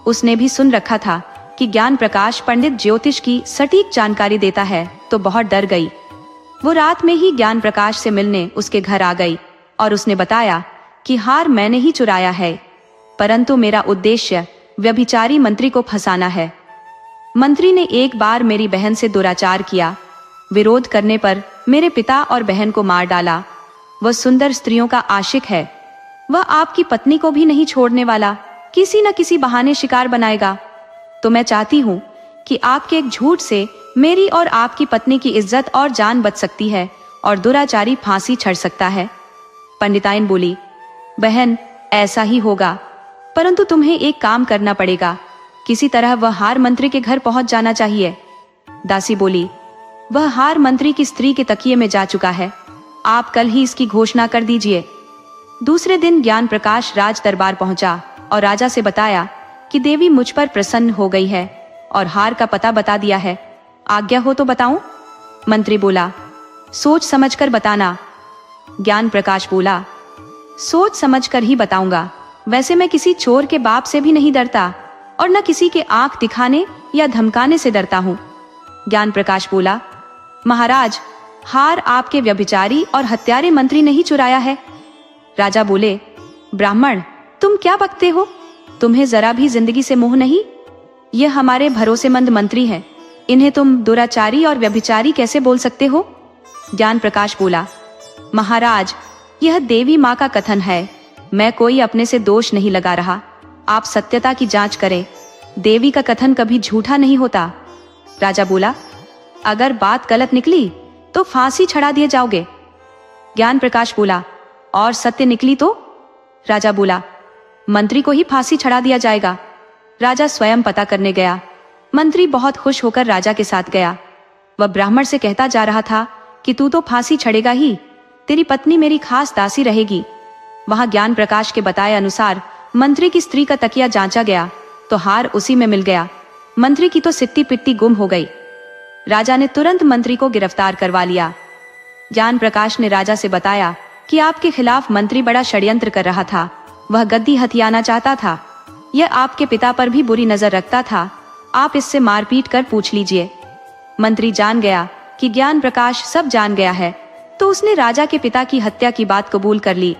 उसने भी सुन रखा था कि ज्ञान प्रकाश पंडित ज्योतिष की सटीक जानकारी देता है, तो बहुत डर गई। वो रात में ही ज्ञान प्रकाश से मिलने उसके घर आ गई और उसने बताया कि हार मैंने ही चुराया है, परंतु मेरा उद्देश्य व्यभिचारी मंत्री को फंसाना है। मंत्री ने एक बार मेरी बहन से दुराचार किया। विरोध करने पर मेरे पिता और बहन को मार डाला। वह सुंदर स्त्रियों का आशिक है। वह आपकी पत्नी को भी नहीं छोड़ने वाला, किसी न किसी बहाने शिकार बनाएगा। तो मैं चाहती हूँ कि आपके एक झूठ से मेरी और आपकी पत्नी की इज्जत और जान बच सकती है और दुराचारी फांसी चढ़ सकता है। पंडिताइन बोली, बहन, ऐसा ही होगा, परंतु तुम्हें एक काम करना पड़ेगा। किसी तरह वह हार मंत्री के घर पहुंच जाना चाहिए। दासी बोली, वह हार मंत्री की स्त्री के तकिए में जा चुका है, आप कल ही इसकी घोषणा कर दीजिए। दूसरे दिन ज्ञान प्रकाश राज दरबार पहुंचा और राजा से बताया कि देवी मुझ पर प्रसन्न हो गई है और हार का पता बता दिया है। आज्ञा हो तो बताऊं? मंत्री बोला, सोच समझकर बताना। ज्ञान प्रकाश बोला, सोच समझकर ही बताऊंगा। वैसे मैं किसी चोर के बाप से भी नहीं डरता और न किसी के आंख दिखाने या धमकाने से डरता हूं। ज्ञान प्रकाश बोला, महाराज, हार आपके व्यभिचारी और हत्यारे मंत्री ने ही चुराया है। राजा बोले, ब्राह्मण, तुम क्या बकते हो? तुम्हें जरा भी जिंदगी से मोह नहीं? यह हमारे भरोसेमंद मंत्री हैं, इन्हें तुम दुराचारी और व्यभिचारी कैसे बोल सकते हो? ज्ञान प्रकाश बोला, महाराज, यह देवी माँ का कथन है, मैं कोई अपने से दोष नहीं लगा रहा। आप सत्यता की जांच करें, देवी का कथन कभी झूठा नहीं होता। राजा बोला, अगर बात गलत निकली तो फांसी चढ़ा दिए जाओगे। ज्ञान प्रकाश बोला, और सत्य निकली तो? राजा बोला, मंत्री को ही फांसी चढ़ा दिया जाएगा। राजा स्वयं पता करने गया। मंत्री बहुत खुश होकर राजा के साथ गया। वह ब्राह्मण से कहता जा रहा था कि तू तो फांसी चढ़ेगा ही, तेरी पत्नी मेरी खास दासी रहेगी। वहां ज्ञान प्रकाश के बताए अनुसार मंत्री की स्त्री का तकिया जांचा गया तो हार उसी में मिल गया। मंत्री की तो सिट्टी पिट्टी गुम हो गई। राजा ने तुरंत मंत्री को गिरफ्तार करवा लिया। ज्ञान प्रकाश ने राजा से बताया कि आपके खिलाफ मंत्री बड़ा षड्यंत्र कर रहा था। वह गद्दी हथियाना चाहता था। यह आपके पिता पर भी बुरी नजर रखता था। आप इससे मारपीट कर पूछ लीजिए। मंत्री जान गया कि ज्ञान प्रकाश सब जान गया है, तो उसने राजा के पिता की हत्या की बात कबूल कर ली।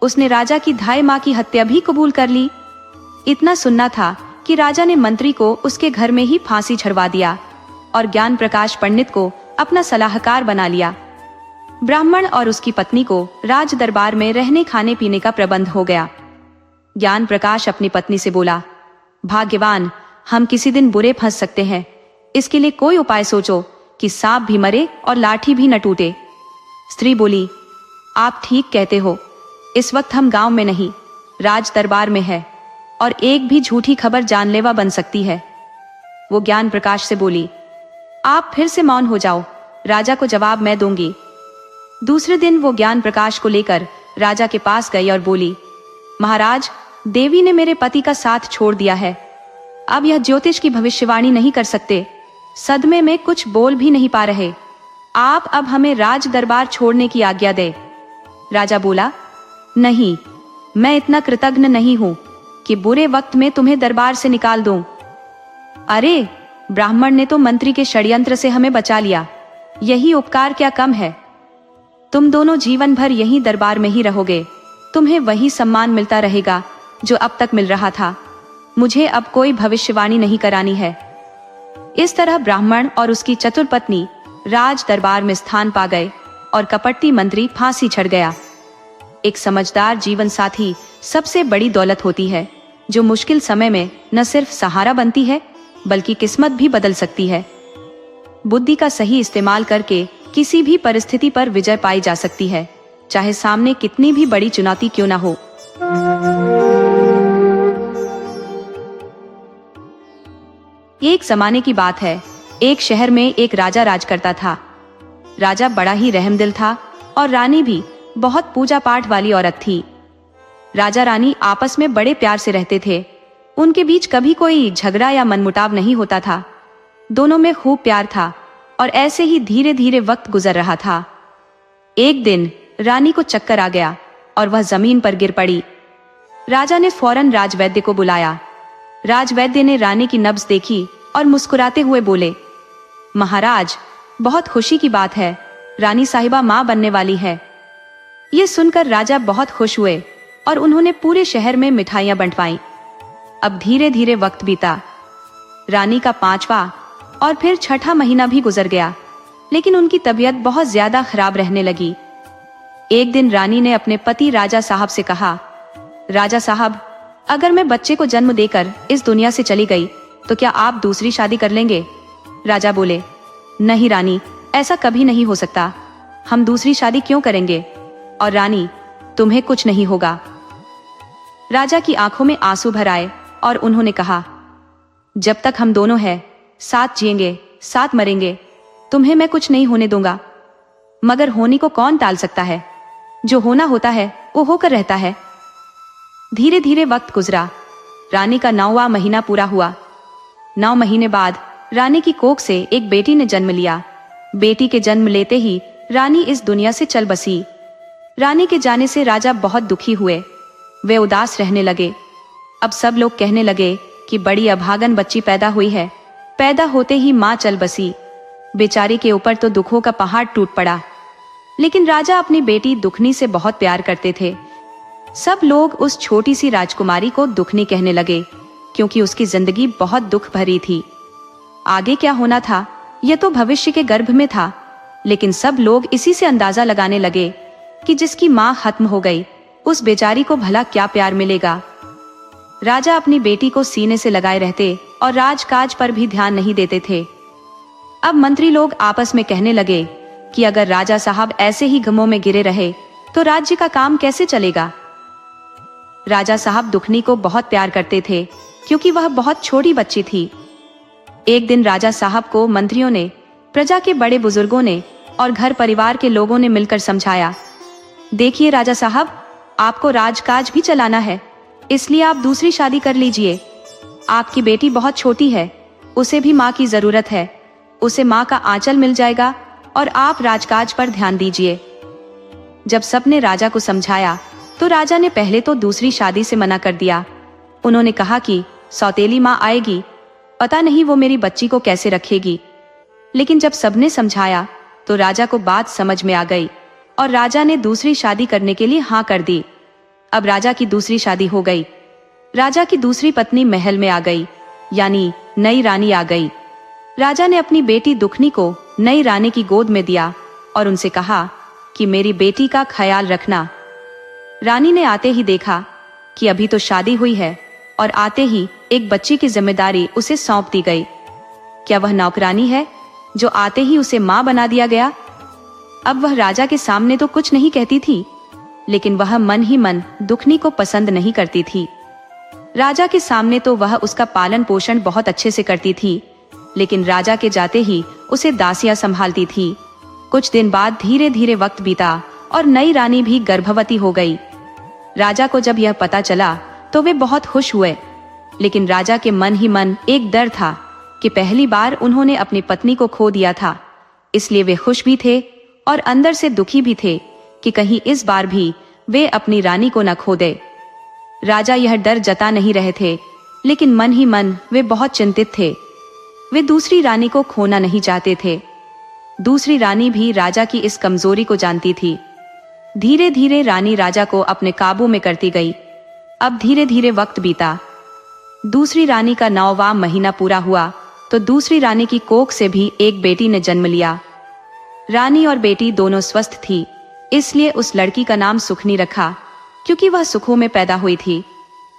उसने राजा की धाई माँ की हत्या भी कबूल कर ली। इतना सुनना था कि राजा ने मंत्री को उसके घर में ही फांसी चढ़वा दिया और ज्ञान प्रकाश पंडित को अपना सलाहकार बना लिया। ब्राह्मण और उसकी पत्नी को राज दरबार में रहने खाने पीने का प्रबंध हो गया। ज्ञान प्रकाश अपनी पत्नी से बोला, भाग्यवान, हम किसी दिन बुरे फंस सकते हैं। इसके लिए कोई उपाय सोचो कि सांप भी मरे और लाठी भी न टूटे। स्त्री बोली, आप ठीक कहते हो। इस वक्त हम गांव में नहीं, राज दरबार में है और एक भी झूठी खबर जानलेवा बन सकती है। वो ज्ञान प्रकाश से बोली, आप फिर से मौन हो जाओ, राजा को जवाब मैं दूंगी। दूसरे दिन वो ज्ञान प्रकाश को लेकर राजा के पास गई और बोली, महाराज, देवी ने मेरे पति का साथ छोड़ दिया है। अब यह ज्योतिष की भविष्यवाणी नहीं कर सकते। सदमे में कुछ बोल भी नहीं पा रहे। आप अब हमें राज दरबार छोड़ने की आज्ञा दे। राजा बोला, नहीं, मैं इतना कृतज्ञ नहीं हूं कि बुरे वक्त में तुम्हें दरबार से निकाल दूं। अरे, ब्राह्मण ने तो मंत्री के षड्यंत्र से हमें बचा लिया, यही उपकार क्या कम है। तुम दोनों जीवन भर यहीं दरबार में ही रहोगे, तुम्हें वही सम्मान मिलता रहेगा जो अब तक मिल रहा था। मुझे अब कोई भविष्यवाणी नहीं करानी है। इस तरह ब्राह्मण और उसकी चतुर पत्नी राज दरबार में स्थान पा गए और कपटी मंत्री फांसी चढ़ गया। एक समझदार जीवन साथी सबसे बड़ी दौलत होती है, जो मुश्किल समय में न सिर्फ सहारा बनती है बल्कि किस्मत भी बदल सकती है। बुद्धि का सही इस्तेमाल करके किसी भी परिस्थिति पर विजय पाई जा सकती है, चाहे सामने कितनी भी बड़ी चुनौती क्यों न हो। एक जमाने की बात है, एक शहर में एक राजा राज करता था। राजा बड़ा ही रहमदिल था और रानी भी बहुत पूजा पाठ वाली औरत थी। राजा रानी आपस में बड़े प्यार से रहते थे। उनके बीच कभी कोई झगड़ा या मनमुटाव नहीं होता था। दोनों में खूब प्यार था और ऐसे ही धीरे धीरे वक्त गुजर रहा था। एक दिन रानी को चक्कर आ गया और वह जमीन पर गिर पड़ी। राजा ने फौरन राजवैद्य को बुलाया। राजवैद्य ने रानी की नब्ज देखी और मुस्कुराते हुए बोले, महाराज, बहुत खुशी की बात है, रानी साहिबा मां बनने वाली है। ये सुनकर राजा बहुत खुश हुए और उन्होंने पूरे शहर में मिठाइयां बंटवाईं। अब धीरे धीरे वक्त बीता। रानी का 5वां और फिर 6ठा महीना भी गुजर गया, लेकिन उनकी तबीयत बहुत ज्यादा खराब रहने लगी। एक दिन रानी ने अपने पति राजा साहब से कहा, राजा साहब, अगर मैं बच्चे को जन्म देकर इस दुनिया से चली गई तो क्या आप दूसरी शादी कर लेंगे? राजा बोले, नहीं रानी, ऐसा कभी नहीं हो सकता। हम दूसरी शादी क्यों करेंगे? और रानी, तुम्हें कुछ नहीं होगा। राजा की आंखों में आंसू भर आए और उन्होंने कहा, जब तक हम दोनों हैं, साथ जिएंगे, साथ मरेंगे, तुम्हें मैं कुछ नहीं होने दूंगा। मगर होने को कौन टाल सकता है? जो होना होता है वो होकर रहता है। धीरे धीरे वक्त गुजरा। रानी का 9वां महीना पूरा हुआ। 9 महीने बाद रानी की कोख से एक बेटी ने जन्म लिया। बेटी के जन्म लेते ही रानी इस दुनिया से चल बसी। रानी के जाने से राजा बहुत दुखी हुए। वे उदास रहने लगे। अब सब लोग कहने लगे कि बड़ी अभागन बच्ची पैदा हुई है। पैदा होते ही माँ चल बसी। बेचारी के ऊपर तो दुखों का पहाड़ टूट पड़ा। लेकिन राजा अपनी बेटी दुखनी से बहुत प्यार करते थे। सब लोग उस छोटी सी राजकुमारी को दुखनी कहने लगे, क्योंकि उसकी जिंदगी बहुत दुख भरी थी। आगे क्या होना था यह तो भविष्य के गर्भ में था, लेकिन सब लोग इसी से अंदाजा लगाने लगे कि जिसकी माँ खत्म हो गई, उस बेचारी को भला क्या प्यार मिलेगा। राजा अपनी बेटी को सीने से लगाए रहते और राजकाज पर भी ध्यान नहीं देते थे। अब मंत्री लोग आपस में कहने लगे कि अगर राजा साहब ऐसे ही गमों में गिरे रहे तो राज्य का काम कैसे चलेगा। राजा साहब दुखनी को बहुत प्यार करते थे, क्योंकि वह बहुत छोटी बच्ची थी। एक दिन राजा साहब को मंत्रियों ने, प्रजा के बड़े बुजुर्गों ने और घर परिवार के लोगों ने मिलकर समझाया, देखिए राजा साहब, आपको राजकाज भी चलाना है, इसलिए आप दूसरी शादी कर लीजिए। आपकी बेटी बहुत छोटी है, उसे भी माँ की जरूरत है। उसे माँ का आंचल मिल जाएगा और आप राजकाज पर ध्यान दीजिए। जब सबने राजा को समझाया तो राजा ने पहले तो दूसरी शादी से मना कर दिया। उन्होंने कहा कि सौतेली माँ आएगी, पता नहीं वो मेरी बच्ची को कैसे रखेगी। लेकिन जब सबने समझाया तो राजा को बात समझ में आ गई और राजा ने दूसरी शादी करने के लिए हाँ कर दी। अब राजा की दूसरी शादी हो गई। राजा की दूसरी पत्नी महल में आ गई, यानी नई रानी आ गई। राजा ने अपनी बेटी दुखनी को नई रानी की गोद में दिया और उनसे कहा कि मेरी बेटी का ख्याल रखना। रानी ने आते ही देखा कि अभी तो शादी हुई है और आते ही एक बच्ची की जिम्मेदारी उसे सौंप दी गई। क्या वह नौकरानी है जो आते ही उसे मां बना दिया गया? अब वह राजा के सामने तो कुछ नहीं कहती थी, लेकिन वह मन ही मन दुखनी को पसंद नहीं करती थी। राजा के सामने तो वह उसका पालन पोषण बहुत अच्छे से करती थी, लेकिन राजा के जाते ही उसे दासियां संभालती थी। कुछ दिन बाद धीरे धीरे वक्त बीता और नई रानी भी गर्भवती हो गई। राजा को जब यह पता चला तो वे बहुत खुश हुए, लेकिन राजा के मन ही मन एक डर था कि पहली बार उन्होंने अपनी पत्नी को खो दिया था। इसलिए वे खुश भी थे और अंदर से दुखी भी थे कि कहीं इस बार भी वे अपनी रानी को न खो दे। राजा यह डर जता नहीं रहे थे, लेकिन मन ही मन वे बहुत चिंतित थे। वे दूसरी रानी को खोना नहीं चाहते थे। दूसरी रानी भी राजा की इस कमजोरी को जानती थी। धीरे धीरे रानी राजा को अपने काबू में करती गई। अब धीरे धीरे वक्त बीता। दूसरी रानी का 9वां महीना पूरा हुआ तो दूसरी रानी की कोख से भी एक बेटी ने जन्म लिया। रानी और बेटी दोनों स्वस्थ थी, इसलिए उस लड़की का नाम सुखनी रखा, क्योंकि वह सुखों में पैदा हुई थी।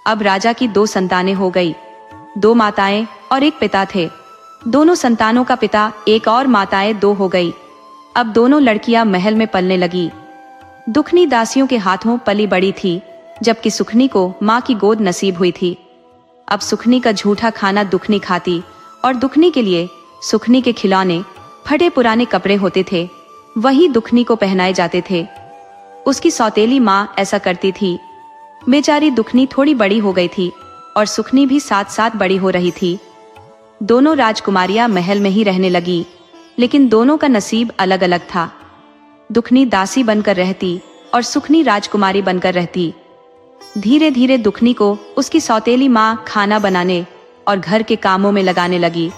अब राजा की 2 संतानें हो गई, 2 माताएं और एक पिता थे। दोनों संतानों का पिता एक और माताएं 2 हो गई। अब दोनों लड़कियां महल में पलने लगी। दुखनी दासियों के हाथों पली बड़ी थी, जबकि सुखनी को माँ की गोद नसीब हुई थी। अब सुखनी का झूठा खाना दुखनी खाती और दुखनी के लिए सुखनी के खिलौने, फटे पुराने कपड़े होते थे, वही दुखनी को पहनाए जाते थे। उसकी सौतेली माँ ऐसा करती थी। बेचारी दुखनी थोड़ी बड़ी हो गई थी और सुखनी भी साथ साथ बड़ी हो रही थी। दोनों राजकुमारियां महल में ही रहने लगी, लेकिन दोनों का नसीब अलग अलग था। दुखनी दासी बनकर रहती और सुखनी राजकुमारी बनकर रहती। धीरे धीरे दुखनी को उसकी सौतेली माँ खाना बनाने और घर के कामों में लगाने लगी।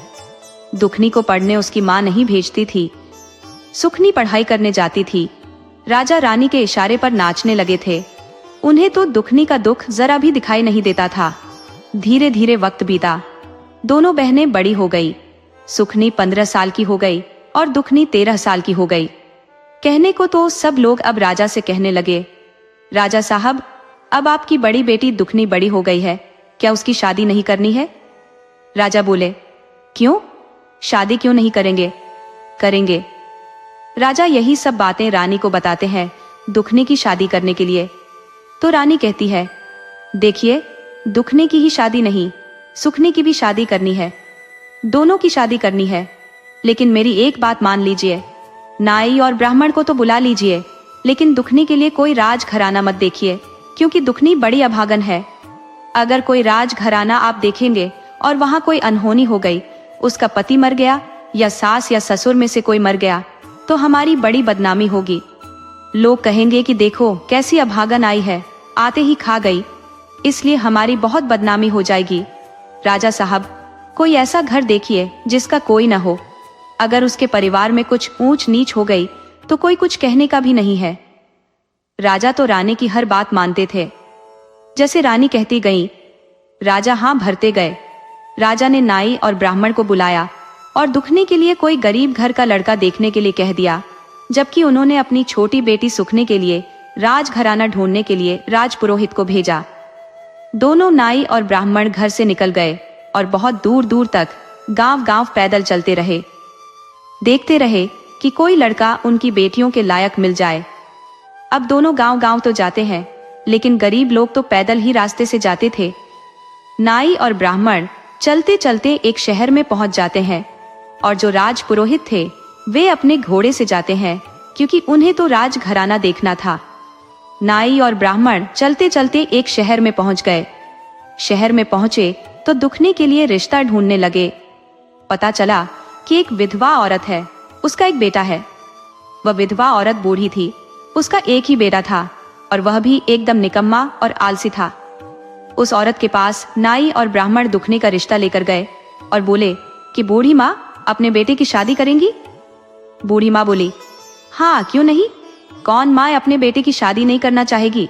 दुखनी को पढ़ने उसकी माँ नहीं भेजती थी। सुखनी पढ़ाई करने जाती थी। राजा रानी के इशारे पर नाचने लगे थे। उन्हें तो दुखनी का दुख जरा भी दिखाई नहीं देता था। धीरे धीरे वक्त बीता। दोनों बहनें बड़ी हो गई। सुखनी 15 साल की हो गई और दुखनी 13 साल की हो गई। कहने को तो सब लोग अब राजा से कहने लगे, राजा साहब, अब आपकी बड़ी बेटी दुखनी बड़ी हो गई है, क्या उसकी शादी नहीं करनी है? राजा बोले, क्यों? शादी क्यों नहीं करेंगे? करेंगे। राजा यही सब बातें रानी को बताते हैं दुखनी की शादी करने के लिए। तो रानी कहती है, देखिए, दुखनी की ही शादी नहीं, सुखनी की भी शादी करनी है। दोनों की शादी करनी है, लेकिन मेरी एक बात मान लीजिए। नाई और ब्राह्मण को तो बुला लीजिए, लेकिन दुखनी के लिए कोई राज घराना मत देखिए, क्योंकि दुखनी बड़ी अभागन है। अगर कोई राज घराना आप देखेंगे और वहां कोई अनहोनी हो गई, उसका पति मर गया या सास या ससुर में से कोई मर गया, तो हमारी बड़ी बदनामी होगी। लोग कहेंगे कि देखो कैसी अभागन आई है, आते ही खा गई, इसलिए हमारी बहुत बदनामी हो जाएगी। राजा साहब, कोई ऐसा घर देखिए जिसका कोई न हो। अगर उसके परिवार में कुछ ऊंच नीच हो गई तो कोई कुछ कहने का भी नहीं है। राजा तो रानी की हर बात मानते थे। जैसे रानी कहती गई, राजा हां भरते गए। राजा ने नाई और ब्राह्मण को बुलाया और दुखनी के लिए कोई गरीब घर का लड़का देखने के लिए कह दिया, जबकि उन्होंने अपनी छोटी बेटी सुखने के लिए राजघराना ढूंढने के लिए राजपुरोहित को भेजा। दोनों नाई और ब्राह्मण घर से निकल गए और बहुत दूर दूर तक गांव-गांव पैदल चलते रहे। देखते रहे कि कोई लड़का उनकी बेटियों के लायक मिल जाए। अब दोनों गांव-गांव तो जाते हैं, लेकिन गरीब लोग तो पैदल ही रास्ते से जाते थे। नाई और ब्राह्मण चलते चलते एक शहर में पहुंच जाते हैं और जो राजपुरोहित थे वे अपने घोड़े से जाते हैं, क्योंकि उन्हें तो राजघराना देखना था। नाई और ब्राह्मण चलते चलते एक शहर में पहुंच गए। शहर में पहुंचे तो दुखनी के लिए रिश्ता ढूंढने लगे। पता चला कि एक विधवा औरत है, उसका एक बेटा है। वह विधवा औरत बूढ़ी थी, उसका एक ही बेटा था और वह भी एकदम निकम्मा और आलसी था। उस औरत के पास नाई और ब्राह्मण दुखनी का रिश्ता लेकर गए और बोले कि बूढ़ी माँ अपने बेटे की शादी करेंगी? बूढ़ी माँ बोली, हाँ, क्यों नहीं। कौन माँ अपने बेटे की शादी नहीं करना चाहेगी?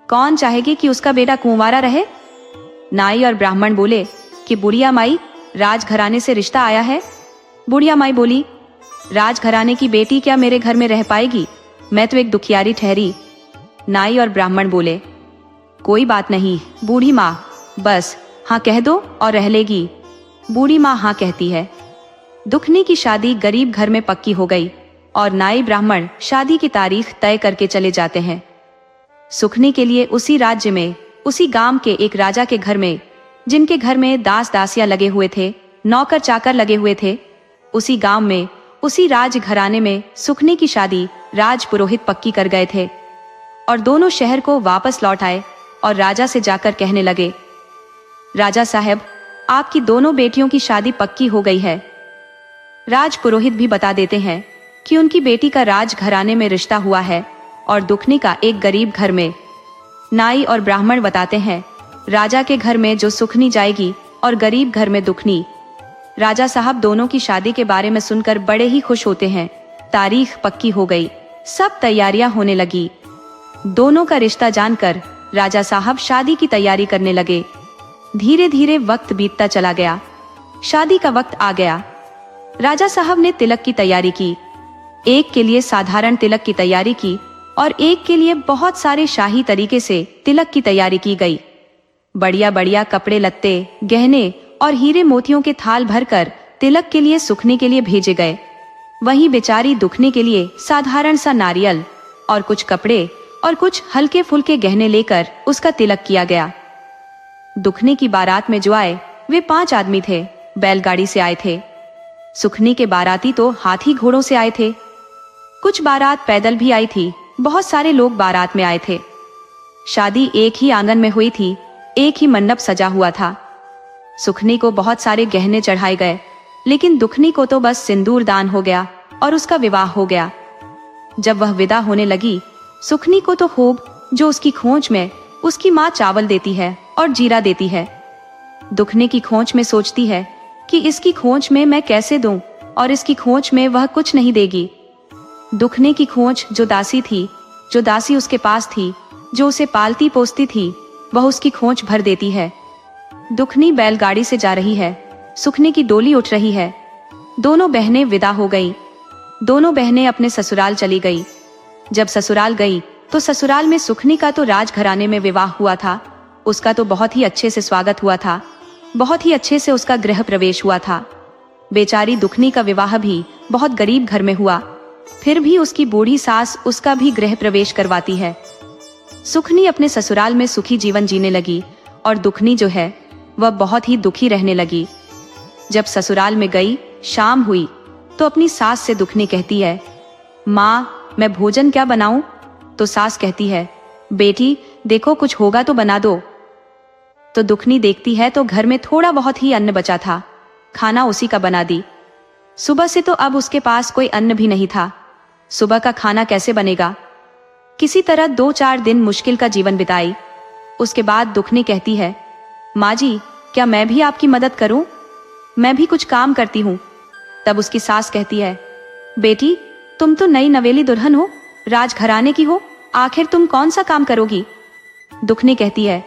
कौन चाहेगी कि उसका बेटा कुंवारा रहे? नाई और ब्राह्मण बोले कि बुढ़िया माई, राजघराने से रिश्ता आया है। बुढ़िया माई बोली, राजघराने की बेटी क्या मेरे घर में रह पाएगी? मैं तो एक दुखियारी ठहरी। नाई और ब्राह्मण बोले, कोई बात नहीं बूढ़ी माँ, बस हाँ कह दो और रह लेगी। बूढ़ी माँ हाँ कहती है। दुखनी की शादी गरीब घर में पक्की हो गई और नाई ब्राह्मण शादी की तारीख तय करके चले जाते हैं। सुखनी के लिए उसी राज्य में, उसी गांव के एक राजा के घर में, जिनके घर में दास दासियां लगे हुए थे, नौकर चाकर लगे हुए थे, उसी गांव में, उसी राज घराने में सुखनी की शादी राजपुरोहित पक्की कर गए थे। और दोनों शहर को वापस लौट आए और राजा से जाकर कहने लगे, राजा साहब, आपकी दोनों बेटियों की शादी पक्की हो गई है। राजपुरोहित भी बता देते हैं कि उनकी बेटी का राजघराने में रिश्ता हुआ है और दुखनी का एक गरीब घर में। नाई और ब्राह्मण बताते हैं, राजा के घर में जो सुखनी जाएगी और गरीब घर में दुखनी। राजा साहब दोनों की शादी के बारे में सुनकर बड़े ही खुश होते हैं। तारीख पक्की हो गई, सब तैयारियां होने लगी। दोनों का रिश्ता जानकर राजा साहब शादी की तैयारी करने लगे। धीरे धीरे वक्त बीतता चला गया। शादी का वक्त आ गया। राजा साहब ने तिलक की तैयारी की। एक के लिए साधारण तिलक की तैयारी की और एक के लिए बहुत सारे शाही तरीके से तिलक की तैयारी की गई। बढ़िया बढ़िया कपड़े लत्ते, गहने और हीरे मोतियों के थाल भरकर तिलक के लिए सुखनी के लिए भेजे गए। वहीं बेचारी दुखने के लिए साधारण सा नारियल और कुछ कपड़े और कुछ हल्के फुल्के गहने लेकर उसका तिलक किया गया। दुखने की बारात में जो आए वे 5 आदमी थे, बैलगाड़ी से आए थे। सुखनी के बाराती तो हाथी घोड़ों से आए थे। कुछ बारात पैदल भी आई थी। बहुत सारे लोग बारात में आए थे। शादी एक ही आंगन में हुई थी। एक ही मंडप सजा हुआ था। सुखनी को बहुत सारे गहने चढ़ाए गए, लेकिन दुखनी को तो बस सिंदूर दान हो गया और उसका विवाह हो गया। जब वह विदा होने लगी, सुखनी को तो खूब जो उसकी खोंच में उसकी माँ चावल देती है और जीरा देती है। दुखने की खोंच में सोचती है कि इसकी खोंच में मैं कैसे दूं, और इसकी खोंच में वह कुछ नहीं देगी। दुखने की खोंच जो दासी उसके पास थी, जो उसे पालती पोसती थी, वह उसकी खोंच भर देती है। दुखनी बैलगाड़ी से जा रही है। सुखने की डोली उठ रही है। दोनों बहनें विदा हो गई। दोनों बहनें अपने ससुराल चली गई। जब ससुराल गई तो ससुराल में सुखनी का तो राजघराने में विवाह हुआ था। उसका तो बहुत ही अच्छे से स्वागत हुआ था। बहुत ही अच्छे से उसका गृह प्रवेश हुआ था। बेचारी दुखनी का विवाह भी बहुत गरीब घर में हुआ। फिर भी उसकी बूढ़ी सास उसका भी गृह प्रवेश करवाती है। सुखनी अपने ससुराल में सुखी जीवन जीने लगी और दुखनी जो है वह बहुत ही दुखी रहने लगी। जब ससुराल में गई, शाम हुई तो अपनी सास से दुखनी कहती है, माँ मैं भोजन क्या बनाऊं? तो सास कहती है, बेटी देखो कुछ होगा तो बना दो। तो दुखनी देखती है तो घर में थोड़ा बहुत ही अन्न बचा था। खाना उसी का बना दी। सुबह से तो अब उसके पास कोई अन्न भी नहीं था। सुबह का खाना कैसे बनेगा? किसी तरह 2-4 दिन मुश्किल का जीवन बिताई। उसके बाद दुखनी कहती है, माँ जी क्या मैं भी आपकी मदद करूं? मैं भी कुछ काम करती हूँ। तब उसकी सास कहती है, बेटी तुम तो नई नवेली दुल्हन हो, राजघराने की हो, आखिर तुम कौन सा काम करोगी? दुखनी कहती है,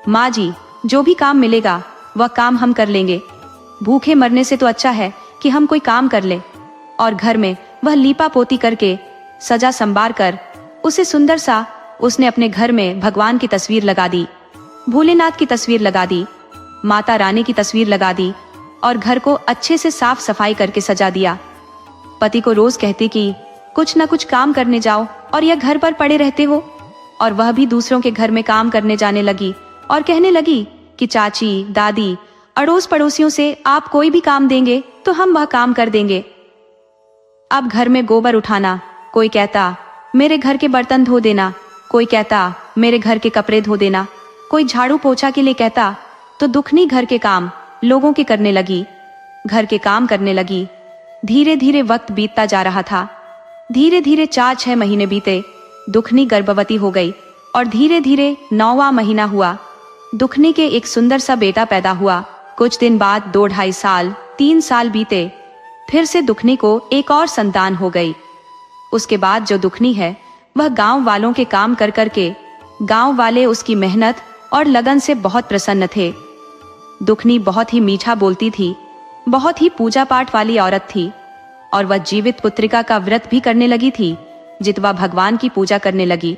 माँ जी जो भी काम मिलेगा वह काम हम कर लेंगे। भूखे मरने से तो अच्छा है कि हम कोई काम कर ले। और घर में वह लीपा पोती करके सजा संवार कर उसे सुंदर सा उसने अपने घर में भगवान की तस्वीर लगा दी, भोलेनाथ की तस्वीर लगा दी, माता रानी की तस्वीर लगा दी और घर को अच्छे से साफ सफाई करके सजा दिया। पति को रोज कहती कि कुछ न कुछ काम करने जाओ और यह घर पर पड़े रहते हो। और वह भी दूसरों के घर में काम करने जाने लगी और कहने लगी कि चाची, दादी, अड़ोस पड़ोसियों से आप कोई भी काम देंगे तो हम वह काम कर देंगे। अब घर में गोबर उठाना, कोई कहता मेरे घर के बर्तन धो देना, कोई कहता मेरे घर के कपड़े धो देना, कोई झाड़ू पोछा के लिए कहता। तो दुखनी घर के काम लोगों के करने लगी, घर के काम करने लगी। धीरे धीरे वक्त बीतता जा रहा था। धीरे धीरे 4-6 महीने बीते। दुखनी गर्भवती हो गई और धीरे धीरे 9वां महीना हुआ। दुखनी के एक सुंदर सा बेटा पैदा हुआ। कुछ दिन बाद 2-2.5 साल, 3 साल बीते। फिर से दुखनी को एक और संतान हो गई। उसके बाद जो दुखनी है वह गांव वालों के काम कर करके, गांव वाले उसकी मेहनत और लगन से बहुत प्रसन्न थे। दुखनी बहुत ही मीठा बोलती थी, बहुत ही पूजा पाठ वाली औरत थी और वह जीवित पुत्रिका का व्रत भी करने लगी थी। जितवा भगवान की पूजा करने लगी।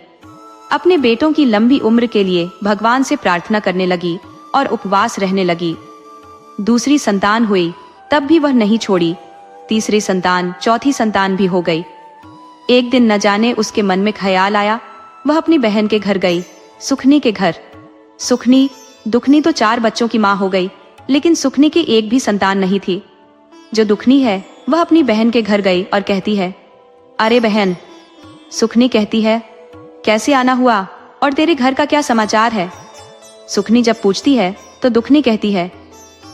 अपने बेटों की लंबी उम्र के लिए भगवान से प्रार्थना करने लगी और उपवास रहने लगी। दूसरी संतान हुई तब भी वह नहीं छोड़ी। तीसरी संतान, चौथी संतान भी हो गई। एक दिन न जाने उसके मन में ख्याल आया, वह अपनी बहन के घर गई, सुखनी के घर। दुखनी तो 4 बच्चों की माँ हो गई, लेकिन सुखनी की एक भी संतान नहीं थी। जो दुखनी है वह अपनी बहन के घर गई और कहती है, अरे बहन। सुखनी कहती है, कैसे आना हुआ और तेरे घर का क्या समाचार है? सुखनी जब पूछती है तो दुखनी कहती है,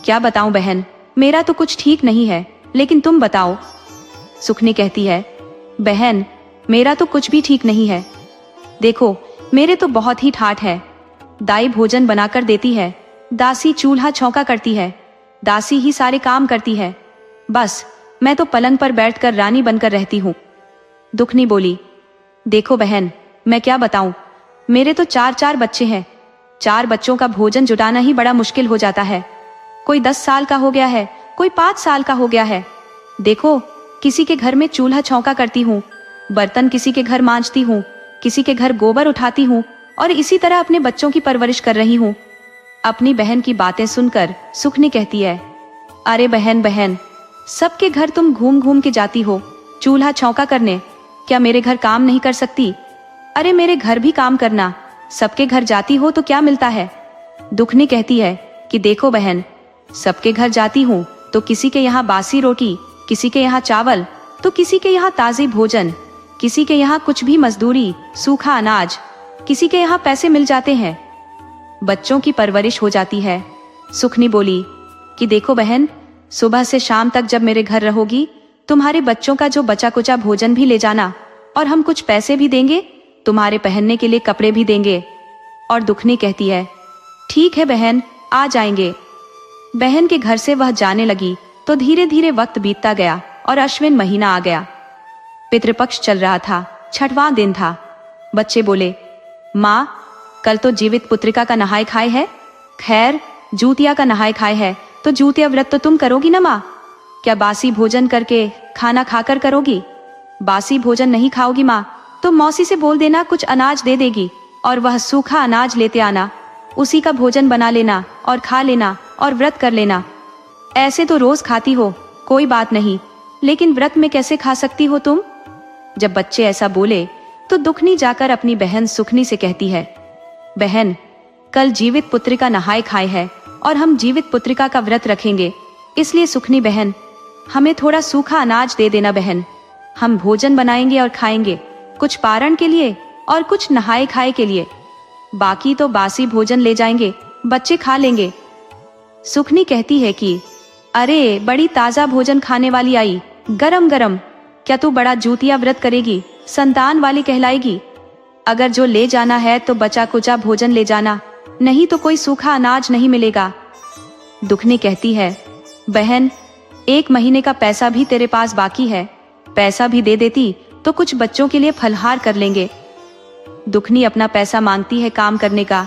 क्या बताऊं बहन, मेरा तो कुछ ठीक नहीं है, लेकिन तुम बताओ। सुखनी कहती है, बहन मेरा तो कुछ भी ठीक नहीं है। देखो मेरे तो बहुत ही ठाठ है। दाई भोजन बनाकर देती है, दासी चूल्हा चौका करती है, दासी ही सारे काम करती है। बस मैं तो पलंग पर बैठकर रानी बनकर रहती हूँ। दुखनी बोली, देखो बहन मैं क्या बताऊं, मेरे तो 4 बच्चे हैं। 4 बच्चों का भोजन जुटाना ही बड़ा मुश्किल हो जाता है। कोई 10 साल का हो गया है, कोई 5 साल का हो गया है। देखो, किसी के घर में चूल्हा छौंका करती हूँ, बर्तन किसी के घर मांजती हूँ, किसी के घर गोबर उठाती हूँ और इसी तरह अपने बच्चों की परवरिश कर रही हूँ। अपनी बहन की बातें सुनकर सुखनी कहती है, अरे बहन बहन, सबके घर तुम घूम घूम के जाती हो चूल्हा छौंका करने, क्या मेरे घर काम नहीं कर सकती? अरे मेरे घर भी काम करना, सबके घर जाती हो तो क्या मिलता है? दुखनी कहती है कि देखो बहन, सबके घर जाती हूँ तो किसी के यहाँ बासी रोटी, किसी के यहाँ चावल, तो किसी के यहाँ ताज़ी भोजन, किसी के यहाँ कुछ भी मजदूरी, सूखा अनाज, किसी के यहाँ पैसे मिल जाते हैं, बच्चों की परवरिश हो जाती है। सुखनी बोली कि देखो बहन, सुबह से शाम तक जब मेरे घर रहोगी, तुम्हारे बच्चों का जो बचा कुचा भोजन भी ले जाना और हम कुछ पैसे भी देंगे, तुम्हारे पहनने के लिए कपड़े भी देंगे। और दुखनी कहती है, ठीक है बहन, आ जाएंगे। बहन के घर से वह जाने लगी तो धीरे धीरे वक्त बीतता गया और अश्विन महीना आ गया। पितृपक्ष चल रहा था, 6वां दिन था। बच्चे बोले, माँ, कल तो जीवित पुत्रिका का नहाय खाए है। खैर, जूतिया का नहाय खाए है तो जूतिया व्रत तो तुम करोगी ना माँ? क्या बासी भोजन करके खाना खाकर करोगी? बासी भोजन नहीं खाओगी माँ तो मौसी से बोल देना कुछ अनाज दे देगी और वह सूखा अनाज लेते आना, उसी का भोजन बना लेना और खा लेना और व्रत कर लेना। ऐसे तो रोज खाती हो, कोई बात नहीं, लेकिन व्रत में कैसे खा सकती हो तुम? जब बच्चे ऐसा बोले तो दुखनी जाकर अपनी बहन सुखनी से कहती है, बहन, कल जीवित पुत्रिका नहाय खाए है और हम जीवित पुत्रिका का व्रत रखेंगे, इसलिए सुखनी बहन, हमें थोड़ा सूखा अनाज दे देना बहन। हम भोजन बनाएंगे और खाएंगे, कुछ पारण के लिए और कुछ नहाए खाए के लिए। बाकी तो बासी भोजन ले जाएंगे, बच्चे खा लेंगे। सुखनी कहती है कि अरे बड़ी ताजा भोजन खाने वाली आई, गरम गरम। क्या तू बड़ा जूतिया व्रत करेगी, संतान वाली कहलाएगी? अगर जो ले जाना है तो बचा कुचा भोजन ले जाना, नहीं तो कोई सूखा अनाज नहीं मिलेगा। दुखनी कहती है, बहन, 1 महीने का पैसा भी तेरे पास बाकी है, पैसा भी दे देती तो कुछ बच्चों के लिए फलहार कर लेंगे। दुखनी अपना पैसा मांगती है काम करने का,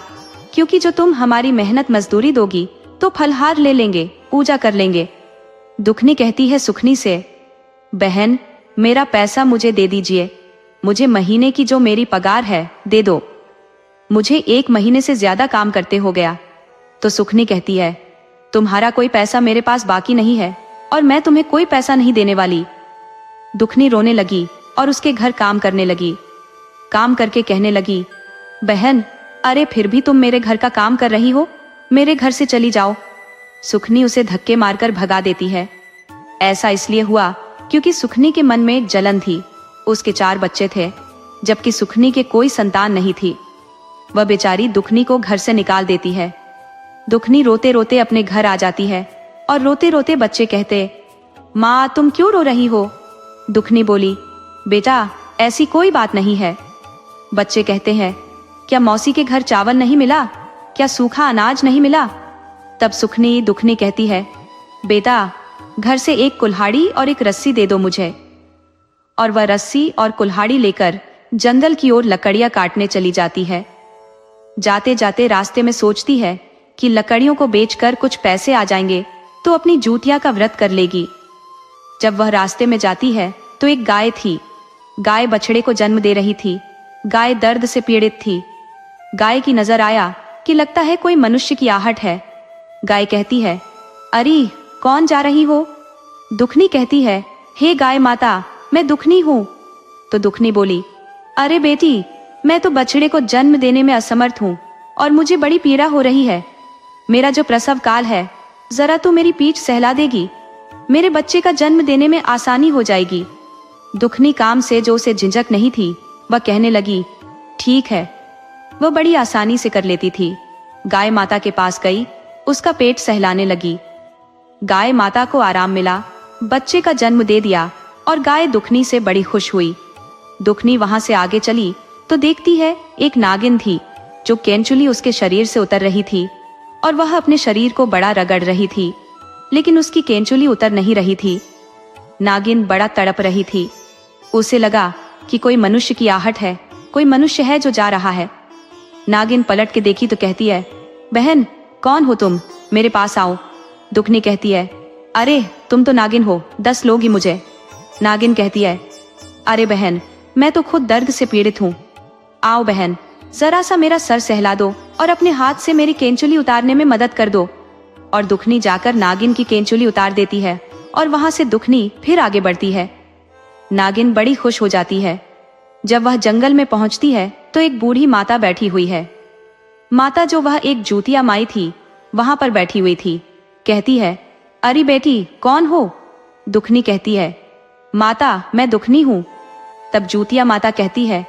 क्योंकि जो तुम हमारी मेहनत मजदूरी दोगी तो फलहार ले लेंगे, पूजा कर लेंगे। दुखनी कहती है सुखनी से, बहन, मेरा पैसा मुझे दे दीजिए, मुझे महीने की जो मेरी पगार है दे दो, मुझे 1 महीने से ज्यादा काम करते हो गया। तो सुखनी कहती है, तुम्हारा कोई पैसा मेरे पास बाकी नहीं है और मैं तुम्हें कोई पैसा नहीं देने वाली। दुखनी रोने लगी और उसके घर काम करने लगी। काम करके कहने लगी, बहन, अरे फिर भी तुम मेरे घर का काम कर रही हो, मेरे घर से चली जाओ। सुखनी उसे धक्के मारकर भगा देती है। ऐसा इसलिए हुआ क्योंकि सुखनी के मन में जलन थी। उसके 4 बच्चे थे, जबकि सुखनी के कोई संतान नहीं थी। वह बेचारी दुखनी को घर से निकाल देती है। दुखनी रोते रोते अपने घर आ जाती है और रोते रोते बच्चे कहते, माँ, तुम क्यों रो रही हो? दुखनी बोली, बेटा, ऐसी कोई बात नहीं है। बच्चे कहते हैं, क्या मौसी के घर चावल नहीं मिला? क्या सूखा अनाज नहीं मिला? तब सुखनी दुखनी कहती है, बेटा, घर से एक कुल्हाड़ी और एक रस्सी दे दो मुझे। और वह रस्सी और कुल्हाड़ी लेकर जंगल की ओर लकड़ियां काटने चली जाती है। जाते जाते रास्ते में सोचती है कि लकड़ियों को बेचकर कुछ पैसे आ जाएंगे तो अपनी जूतिया का व्रत कर लेगी। जब वह रास्ते में जाती है तो एक गाय थी। गाय बछड़े को जन्म दे रही थी। गाय दर्द से पीड़ित थी। गाय की नजर आया कि लगता है कोई मनुष्य की आहट है। गाय कहती है, अरे कौन जा रही हो? दुखनी कहती है, हे गाय माता, मैं दुखनी हूँ। तो दुखनी बोली, अरे बेटी, मैं तो बछड़े को जन्म देने में असमर्थ हूँ और मुझे बड़ी पीड़ा हो रही है। मेरा जो प्रसव काल है, जरा तू मेरी पीठ सहला देगी, मेरे बच्चे का जन्म देने में आसानी हो जाएगी। दुखनी काम से जो उसे झिझक नहीं थी, वह कहने लगी, ठीक है। वह बड़ी आसानी से कर लेती थी। गाय माता के पास गई, उसका पेट सहलाने लगी। गाय माता को आराम मिला, बच्चे का जन्म दे दिया और गाय दुखनी से बड़ी खुश हुई। दुखनी वहां से आगे चली तो देखती है एक नागिन थी जो केंचुली उसके शरीर से उतर रही थी और वह अपने शरीर को बड़ा रगड़ रही थी, लेकिन उसकी केंचुली उतर नहीं रही थी। नागिन बड़ा तड़प रही थी। उसे लगा कि कोई मनुष्य की आहट है, कोई मनुष्य है जो जा रहा है। नागिन पलट के देखी तो कहती है, बहन कौन हो तुम, मेरे पास आओ। दुखनी कहती है, अरे तुम तो नागिन हो, 10 लोगी मुझे। नागिन कहती है, अरे बहन मैं तो खुद दर्द से पीड़ित हूँ, आओ बहन जरा सा मेरा सर सहला दो और अपने हाथ से मेरी केंचुली उतारने में मदद कर दो। और दुखनी जाकर नागिन की केंचुली उतार देती है और वहां से दुखनी फिर आगे बढ़ती है। नागिन बड़ी खुश हो जाती है। जब वह जंगल में पहुंचती है तो एक बूढ़ी माता बैठी हुई है। माता जो वह एक जूतिया माई थी वहां पर बैठी हुई थी। कहती है, अरे बेटी कौन हो? दुखनी कहती है, माता मैं दुखनी हूँ। तब जूतिया माता कहती है,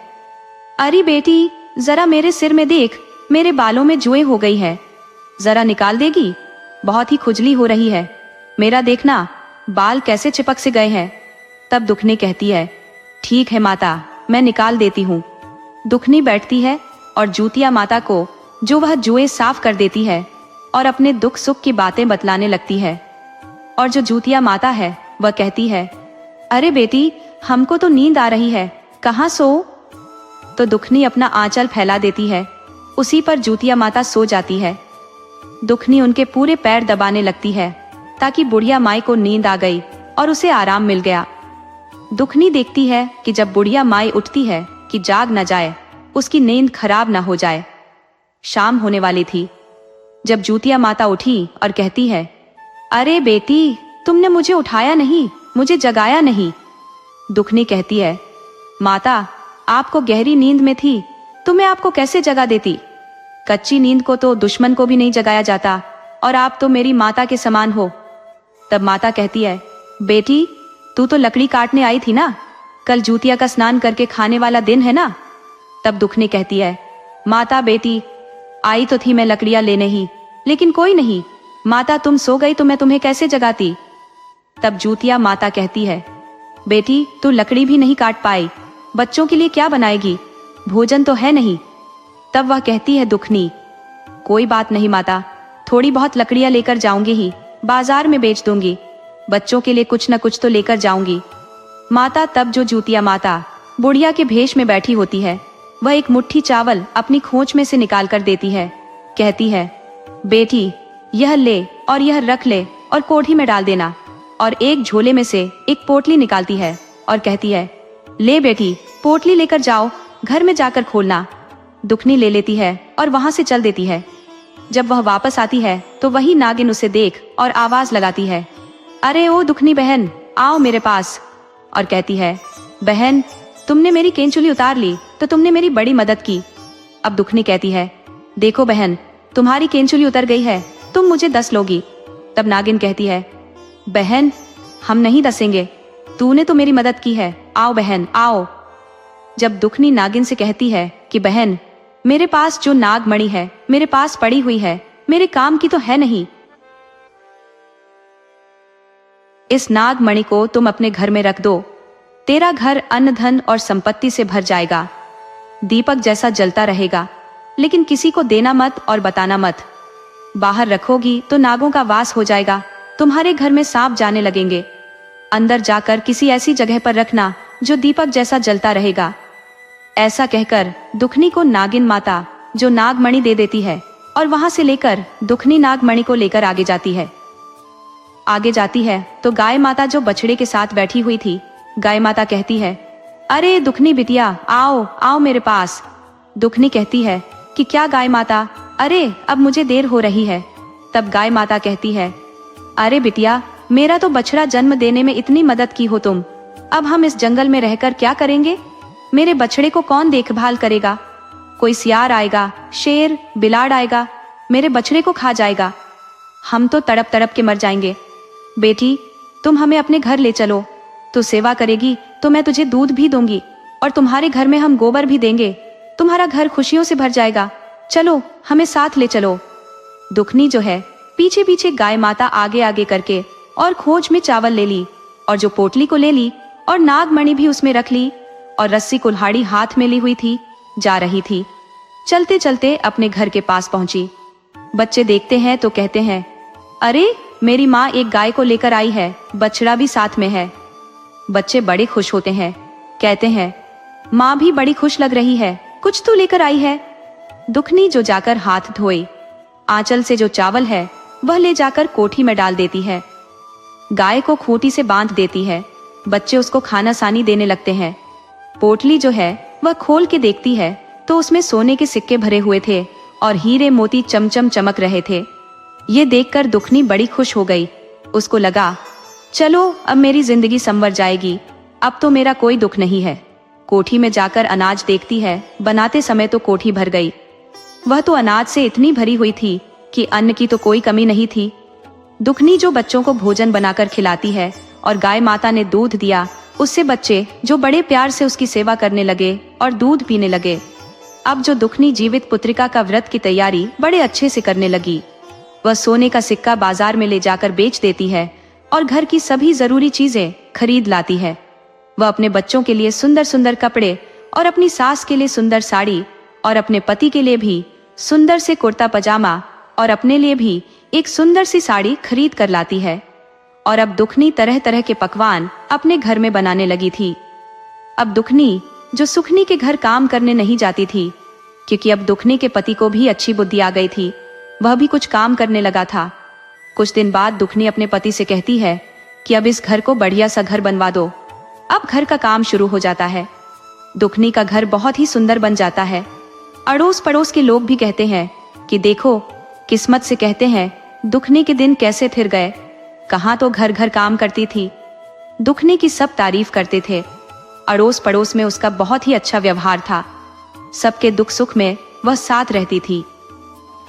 अरे बेटी जरा मेरे सिर में देख, मेरे बालों में जुएं हो गई है, जरा निकाल देगी? बहुत ही खुजली हो रही है, मेरा देखना बाल कैसे चिपक से गए हैं। तब दुखनी कहती है, ठीक है माता मैं निकाल देती हूँ। दुखनी बैठती है और जूतिया माता को जो वह जुएं साफ कर देती है और अपने दुख सुख की बातें बतलाने लगती है। और जो जूतिया माता है वह कहती है, अरे बेटी हमको तो नींद आ रही है, कहाँ सो? तो दुखनी अपना आंचल फैला देती है, उसी पर जूतिया माता सो जाती है। दुखनी उनके पूरे पैर दबाने लगती है ताकि बुढ़िया माई को नींद आ गई और उसे आराम मिल गया। दुखनी देखती है कि जब बुढ़िया माई उठती है कि जाग न जाए, उसकी नींद खराब न हो जाए। शाम होने वाली थी जब जूतिया माता उठी और कहती है, अरे बेटी तुमने मुझे उठाया नहीं, मुझे जगाया नहीं। दुखनी कहती है, माता आपको गहरी नींद में थी तो मैं आपको कैसे जगा देती? कच्ची नींद को तो दुश्मन को भी नहीं जगाया जाता और आप तो मेरी माता के समान हो। तब माता कहती है, बेटी तू तो लकड़ी काटने आई थी ना, कल जूतिया का स्नान करके खाने वाला दिन है ना? तब दुखनी कहती है, माता बेटी आई तो थी मैं लकड़ियां लेने ही, लेकिन कोई नहीं, माता तुम सो गई तो मैं तुम्हें कैसे जगाती? तब जूतिया माता कहती है, बेटी तू लकड़ी भी नहीं काट पाई, बच्चों के लिए क्या बनाएगी, भोजन तो है नहीं। तब वह कहती है दुखनी, कोई बात नहीं माता, थोड़ी बहुत लकड़ियां लेकर जाऊंगी ही, बाजार में बेच दूंगी, बच्चों के लिए कुछ न कुछ तो लेकर जाऊंगी। माता तब जो जूतिया माता बुढ़िया के भेष में बैठी होती है वह एक मुट्ठी चावल अपनी खोंच में से निकाल कर देती है। कहती है, बेटी यह ले और यह रख ले और कोठी में डाल देना। और एक झोले में से एक पोटली निकालती है और कहती है, ले बेटी पोटली लेकर जाओ, घर में जाकर खोलना। दुखनी ले लेती है और वहां से चल देती है। जब वह वापस आती है तो वही नागिन उसे देख और आवाज लगाती है, अरे ओ दुखनी बहन आओ मेरे पास। और कहती है, बहन तुमने मेरी केंचुली उतार ली तो तुमने मेरी बड़ी मदद की। अब दुखनी कहती है, देखो बहन तुम्हारी केंचुली उतर गई है, तुम मुझे 10 लोगी। तब नागिन कहती है, बहन हम नहीं दसेंगे, तूने तो मेरी मदद की है, आओ बहन आओ। जब दुखनी नागिन से कहती है कि बहन मेरे पास जो नागमणि है मेरे पास पड़ी हुई है, मेरे काम की तो है नहीं, इस नागमणि को तुम अपने घर में रख दो, तेरा घर अन्न धन और संपत्ति से भर जाएगा, दीपक जैसा जलता रहेगा, लेकिन किसी को देना मत और बताना मत। बाहर रखोगी तो नागों का वास हो जाएगा, तुम्हारे घर में सांप जाने लगेंगे। अंदर जाकर किसी ऐसी जगह पर रखना जो दीपक जैसा जलता रहेगा। ऐसा कहकर दुखनी को नागिन माता जो नागमणि दे देती है और वहां से लेकर दुखनी नागमणि को लेकर आगे जाती है। आगे जाती है तो गाय माता जो बछड़े के साथ बैठी हुई थी, गाय माता कहती है, अरे दुखनी बिटिया आओ आओ मेरे पास। दुखनी कहती है कि क्या गाय माता, अरे अब मुझे देर हो रही है। तब गाय माता कहती है, अरे बिटिया मेरा तो बछड़ा जन्म देने में इतनी मदद की हो तुम, अब हम इस जंगल में रहकर क्या करेंगे? मेरे बछड़े को कौन देखभाल करेगा? कोई सियार आएगा, शेर बिलाड़ आएगा, मेरे बछड़े को खा जाएगा, हम तो तड़प तड़प के मर जाएंगे। बेटी तुम हमें अपने घर ले चलो, तू सेवा करेगी तो मैं तुझे दूध भी दूंगी और तुम्हारे घर में हम गोबर भी देंगे, तुम्हारा घर खुशियों से भर जाएगा, चलो हमें साथ ले चलो। दुखनी जो है पीछे पीछे गाय माता आगे आगे करके और खोज में चावल ले ली और जो पोटली को ले ली और नागमणि भी उसमें रख ली और रस्सी कुल्हाड़ी हाथ में ली हुई थी, जा रही थी। चलते चलते अपने घर के पास पहुंची। बच्चे देखते हैं तो कहते हैं, अरे मेरी माँ एक गाय को लेकर आई है, बछड़ा भी साथ में है। बच्चे बड़े खुश होते हैं, कहते हैं, माँ भी बड़ी खुश लग रही है, कुछ तो लेकर आई है। दुखनी जो जाकर हाथ धोए, आंचल से जो चावल है वह ले जाकर कोठी में डाल देती है। गाय को खूंटी से बांध देती है। बच्चे उसको खाना सानी देने लगते हैं। पोटली जो है वह खोल के देखती है तो उसमें सोने के सिक्के भरे हुए थे और हीरे मोती चमचम चमक रहे थे। ये देखकर दुखनी बड़ी खुश हो गई। उसको लगा, चलो अब मेरी जिंदगी संवर जाएगी, अब तो मेरा कोई दुख नहीं है। कोठी में जाकर अनाज देखती है। बनाते समय तो कोठी भर गई। वह तो अनाज से इतनी भरी हुई थी कि अन्न की तो कोई कमी नहीं थी। दुखनी जो बच्चों को भोजन बनाकर खिलाती है और गाय माता ने दूध दिया, उससे बच्चे जो बड़े प्यार से उसकी सेवा करने लगे और दूध पीने लगे। अब जो दुखनी जीवित पुत्रिका का व्रत की तैयारी बड़े अच्छे से करने लगी। वह सोने का सिक्का बाजार में ले जाकर बेच देती है और घर की सभी जरूरी चीजें खरीद लाती है। वह अपने बच्चों के लिए सुंदर सुंदर कपड़े और अपनी सास के लिए सुंदर साड़ी और अपने पति के लिए भी सुंदर से कुर्ता पजामा और अपने लिए भी एक सुंदर सी साड़ी खरीद कर लाती है। और अब दुखनी तरह तरह के पकवान अपने घर में बनाने लगी थी। अब दुखनी जो सुखनी के घर काम करने नहीं जाती थी, क्योंकि अब दुखनी के पति को भी अच्छी बुद्धि आ गई थी। वह भी कुछ काम करने लगा था। कुछ दिन बाद दुखनी अपने पति से कहती है कि अब इस घर को बढ़िया सा घर बनवा दो। अब घर का काम शुरू हो जाता है। दुखनी का घर बहुत ही सुंदर बन जाता है। अड़ोस पड़ोस के लोग भी कहते हैं कि देखो, किस्मत से कहते हैं दुखनी के दिन कैसे फिर गए। कहाँ तो घर घर काम करती थी। दुखनी की सब तारीफ करते थे। अड़ोस पड़ोस में उसका बहुत ही अच्छा व्यवहार था। सबके दुख सुख में वह साथ रहती थी।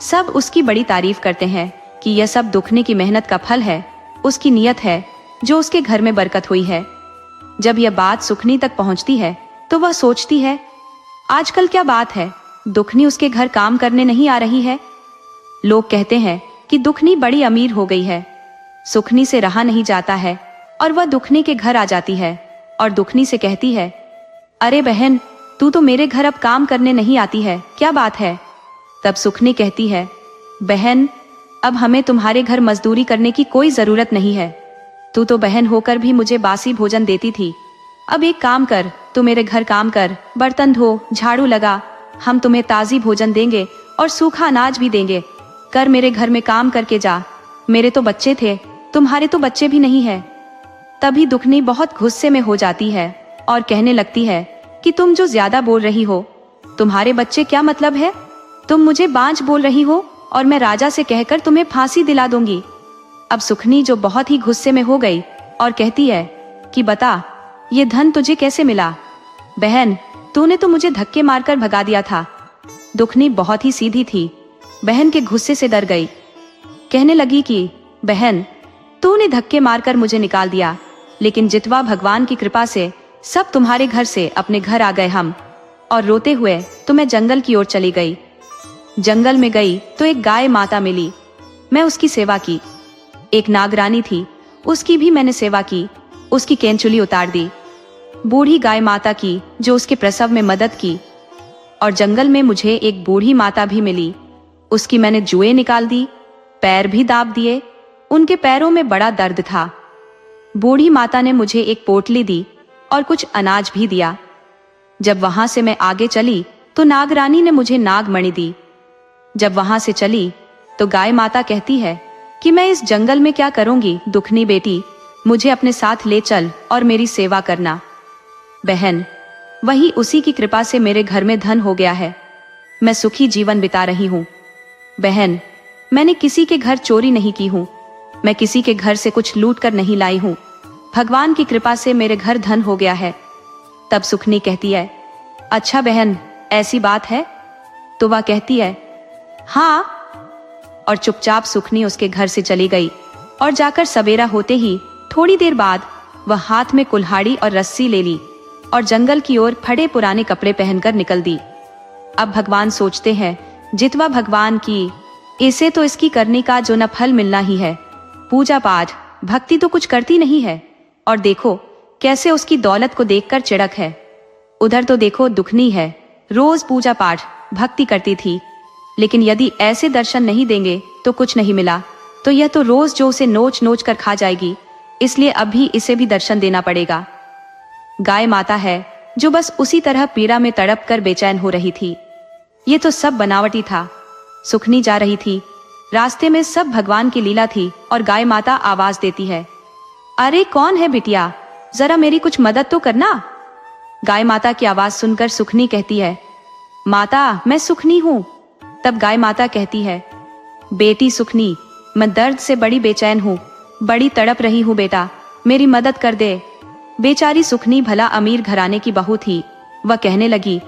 सब उसकी बड़ी तारीफ करते हैं कि यह सब दुखनी की मेहनत का फल है, उसकी नियत है जो उसके घर में बरकत हुई है। जब यह बात सुखनी तक पहुंचती है तो वह सोचती है, आजकल क्या बात है, दुखनी उसके घर काम करने नहीं आ रही है। लोग कहते हैं कि दुखनी बड़ी अमीर हो गई है। सुखनी से रहा नहीं जाता है और वह दुखनी के घर आ जाती है और दुखनी से कहती है, अरे बहन, तू तो मेरे घर अब काम करने नहीं आती है, क्या बात है। तब सुखनी कहती है, बहन, अब हमें तुम्हारे घर मजदूरी करने की कोई जरूरत नहीं है। तू तो बहन होकर भी मुझे बासी भोजन देती थी। अब एक काम कर, तू मेरे घर काम कर, बर्तन धो, झाड़ू लगा, हम तुम्हें ताजी भोजन देंगे और सूखा अनाज भी देंगे। कर मेरे घर में काम करके जा। मेरे तो बच्चे थे, तुम्हारे तो बच्चे भी नहीं है। तभी दुखनी बहुत गुस्से में हो जाती है और कहने लगती है कि तुम जो ज्यादा बोल रही हो, तुम्हारे बच्चे क्या मतलब है। तुम मुझे बांझ बोल रही हो और मैं राजा से कहकर तुम्हें फांसी दिला दूंगी। अब सुखनी जो बहुत ही गुस्से में हो गई और कहती है कि बता, ये धन तुझे कैसे मिला। बहन, तूने तो मुझे धक्के मारकर भगा दिया था। दुखनी बहुत ही सीधी थी। बहन के गुस्से से डर गई। कहने लगी कि बहन, तूने धक्के मारकर मुझे निकाल दिया, लेकिन जितवा भगवान की कृपा से सब तुम्हारे घर से अपने घर आ गए हम। और रोते हुए तो मैं जंगल की ओर चली गई। जंगल में गई तो एक गाय माता मिली। मैं उसकी सेवा की। एक नागरानी थी, उसकी भी मैंने सेवा की। उसकी केंचुली उतार दी। बूढ़ी गाय माता की जो उसके प्रसव में मदद की। और जंगल में मुझे एक बूढ़ी माता भी मिली। उसकी मैंने जुएं निकाल दी, पैर भी दाब दिए। उनके पैरों में बड़ा दर्द था। बूढ़ी माता ने मुझे एक पोटली दी और कुछ अनाज भी दिया। जब वहां से मैं आगे चली तो नागरानी ने मुझे नागमणि दी। जब वहां से चली तो गाय माता कहती है कि मैं इस जंगल में क्या करूंगी, दुखनी बेटी, मुझे अपने साथ ले चल और मेरी सेवा करना। बहन, वही उसी की कृपा से मेरे घर में धन हो गया है। मैं सुखी जीवन बिता रही हूँ। बहन, मैंने किसी के घर चोरी नहीं की हूँ। मैं किसी के घर से कुछ लूट कर नहीं लाई हूँ। भगवान की कृपा से मेरे घर धन हो गया है। तब सुखनी कहती है, अच्छा बहन, ऐसी बात है। तो वह कहती है, हाँ। और चुपचाप सुखनी उसके घर से चली गई और जाकर सवेरा होते ही थोड़ी देर बाद वह हाथ में कुल्हाड़ी और रस्सी ले ली और जंगल की ओर फटे पुराने कपड़े पहनकर निकल दी। अब भगवान सोचते हैं, जितवा भगवान की, इसे तो इसकी करने का जो न फल मिलना ही है। पूजा पाठ भक्ति तो कुछ करती नहीं है, और देखो कैसे उसकी दौलत को देखकर चिढ़क है। उधर तो देखो दुखनी है, रोज पूजा पाठ भक्ति करती थी, लेकिन यदि ऐसे दर्शन नहीं देंगे तो कुछ नहीं मिला, तो यह तो रोज जो उसे नोच नोच कर खा जाएगी, इसलिए अभी इसे भी दर्शन देना पड़ेगा। गाय माता है जो बस उसी तरह पीड़ा में तड़प कर बेचैन हो रही थी। ये तो सब बनावटी था। सुखनी जा रही थी। रास्ते में सब भगवान की लीला थी और गाय माता आवाज देती है, अरे कौन है बिटिया, जरा मेरी कुछ मदद तो करना। गाय माता की आवाज सुनकर सुखनी कहती है, माता मैं सुखनी हूँ। तब गाय माता कहती है, बेटी सुखनी, मैं दर्द से बड़ी बेचैन हूँ, बड़ी तड़प रही हूँ बेटा, मेरी मदद कर दे। बेचारी सुखनी भला अमीर घराने की बहू थी। वह कहने लगी,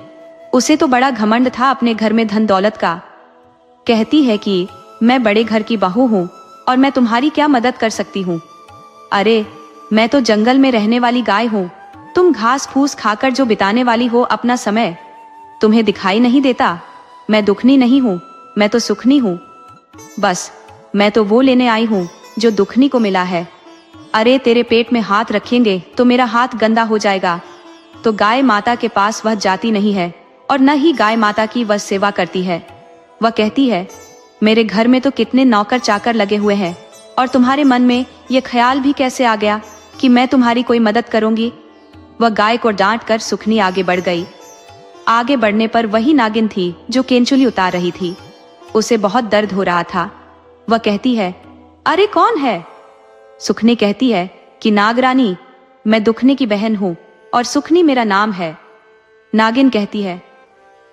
उसे तो बड़ा घमंड था अपने घर में धन दौलत का। कहती है कि मैं बड़े घर की बहू हूँ और मैं तुम्हारी क्या मदद कर सकती हूँ। अरे मैं तो जंगल में रहने वाली गाय हूँ, तुम घास फूस खाकर जो बिताने वाली हो अपना समय, तुम्हें दिखाई नहीं देता। मैं दुखनी नहीं हूँ, मैं तो सुखनी हूँ। बस मैं तो वो लेने आई हूँ जो दुखनी को मिला है। अरे तेरे पेट में हाथ रखेंगे तो मेरा हाथ गंदा हो जाएगा। तो गाय माता के पास वह जाती नहीं है और न ही गाय माता की वह सेवा करती है। वह कहती है, मेरे घर में तो कितने नौकर चाकर लगे हुए हैं और तुम्हारे मन में यह ख्याल भी कैसे आ गया कि मैं तुम्हारी कोई मदद करूंगी। वह गाय को डांट कर सुखनी आगे बढ़ गई। आगे बढ़ने पर वही नागिन थी जो केंचुली उतार रही थी। उसे बहुत दर्द हो रहा था। वह कहती है, अरे कौन है। सुखनी कहती है कि नागरानी, मैं दुखनी की बहन हूँ और सुखनी मेरा नाम है। नागिन कहती है,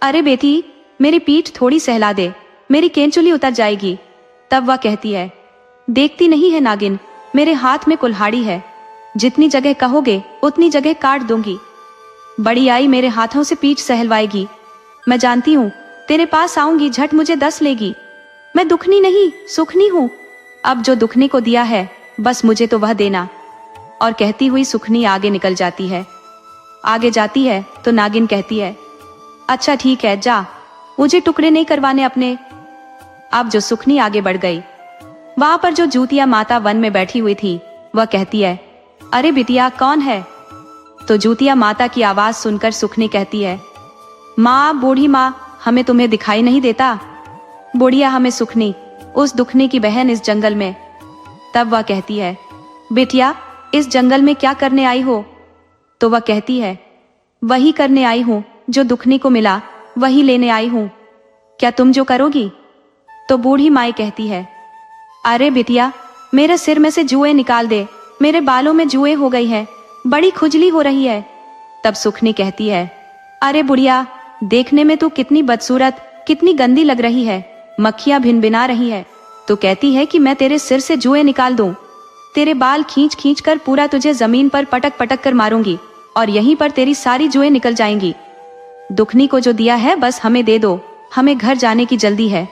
अरे बेटी मेरी पीठ थोड़ी सहला दे, मेरी केंचुली उतर जाएगी। तब वह कहती है, देखती नहीं है नागिन, मेरे हाथ में कुल्हाड़ी है, जितनी जगह कहोगे उतनी जगह काट दूंगी। बड़ी आई मेरे हाथों से पीठ सहलवाएगी। मैं जानती हूँ तेरे पास आऊंगी झट मुझे दस लेगी। मैं दुखनी नहीं सुखनी हूँ, अब जो दुखनी को दिया है बस मुझे तो वह देना। और कहती हुई सुखनी आगे निकल जाती है। आगे जाती है तो नागिन कहती है, अच्छा ठीक है जा, मुझे टुकड़े नहीं करवाने अपने। अब जो सुखनी आगे बढ़ गई, वहां पर जो जूतिया माता वन में बैठी हुई थी, वह कहती है, अरे बिटिया कौन है। तो जूतिया माता की आवाज सुनकर सुखनी कहती है, माँ बूढ़ी माँ, हमें तुम्हें दिखाई नहीं देता। बुढ़िया हमें सुखनी, उस दुखनी की बहन इस जंगल में। तब वह कहती है, बिटिया इस जंगल में क्या करने आई हो। तो वह कहती है, वही करने आई हूँ जो दुखनी को मिला, वही लेने आई हूँ, क्या तुम जो करोगी। तो बूढ़ी माई कहती है, अरे बिटिया मेरे सिर में से जुएं निकाल दे, मेरे बालों में जुएं हो गई है, बड़ी खुजली हो रही है। तब सुखनी कहती है, अरे बुढ़िया देखने में तू कितनी बदसूरत, कितनी गंदी लग रही है, मक्खियां भिनभिना रही है, तो कहती है कि मैं तेरे सिर से जुएं निकाल दूं, तेरे बाल खींच खींच कर पूरा तुझे जमीन पर पटक पटक कर मारूंगी और यहीं पर तेरी सारी जुएं निकल जाएंगी। दुखनी को जो दिया है बस हमें दे दो, हमें घर जाने की जल्दी है।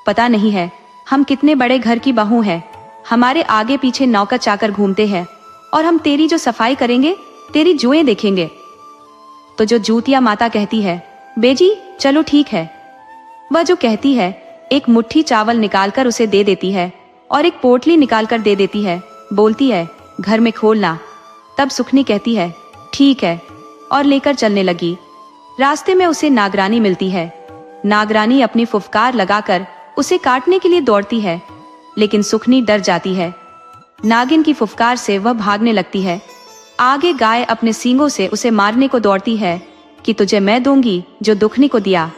पता नहीं है हम कितने बड़े घर की बहू हैं, हमारे आगे पीछे नौकर चाकर घूमते हैं और हम तेरी जो सफाई करेंगे तेरी जुएं देखेंगे। तो जो जूतिया माता कहती है, बेजी चलो ठीक है। वह जो कहती है एक मुट्ठी चावल निकालकर उसे दे देती है और एक पोटली निकालकर दे देती है, बोलती है घर में खोलना। तब सुखनी कहती है ठीक है और लेकर चलने लगी। रास्ते में उसे नागरानी मिलती है। नागरानी अपनी फुफकार लगाकर उसे काटने के लिए दौड़ती है, लेकिन सुखनी डर जाती है। नागिन की फुफकार से वह भागने लगती है। आगे गाय अपने सींगों से उसे मारने को दौड़ती है कि तुझे मैं दूंगी जो दुखनी को दिया।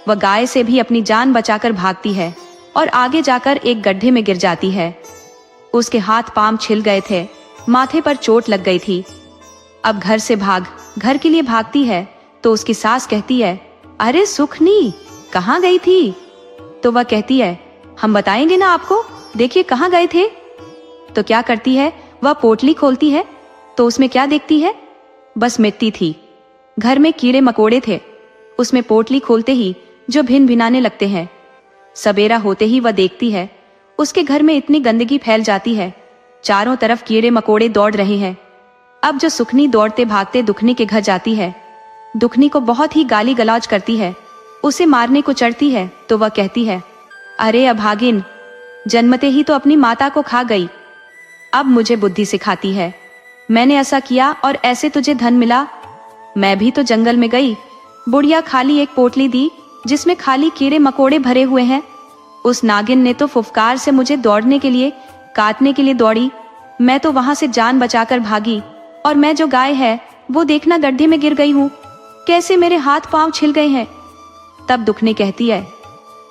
वह गाय से भी अपनी जान बचाकर भागती है और आगे जाकर एक गड्ढे में गिर जाती है। उसके हाथ पांव छिल गए थे, माथे पर चोट लग गई थी। अब घर से भाग, घर के लिए भागती है तो उसकी सास कहती है, अरे सुखनी कहाँ गई थी। तो वह कहती है, हम बताएंगे ना आपको, देखिए कहाँ गए थे। तो क्या करती है, वह पोटली खोलती है तो उसमें क्या देखती है, बस मिट्टी थी। घर में कीड़े मकोड़े थे। उसमें पोटली खोलते ही जो भिन भिनाने लगते हैं। सवेरा होते ही वह देखती है उसके घर में इतनी गंदगी फैल जाती है, चारों तरफ कीड़े मकोड़े दौड़ रहे हैं। अब जो सुखनी दौड़ते भागते दुखनी के घर जाती है, दुखनी को बहुत ही गाली गलौज करती है, उसे मारने को चढ़ती है। तो वह कहती है, अरे अभागिन, जन्मते ही तो अपनी माता को खा गई, अब मुझे बुद्धि सिखाती है। मैंने ऐसा किया और ऐसे तुझे धन मिला। मैं भी तो जंगल में गई, बुढ़िया खाली एक पोटली दी जिसमें खाली कीड़े मकोड़े भरे हुए हैं। उस नागिन ने तो फुफकार से मुझे दौड़ने के लिए, काटने के लिए दौड़ी, मैं तो वहां से जान बचाकर भागी और मैं जो गाय है वो देखना गड्ढे में गिर गई हूँ, कैसे मेरे हाथ पांव छिल गए हैं। तब दुखनी कहती है,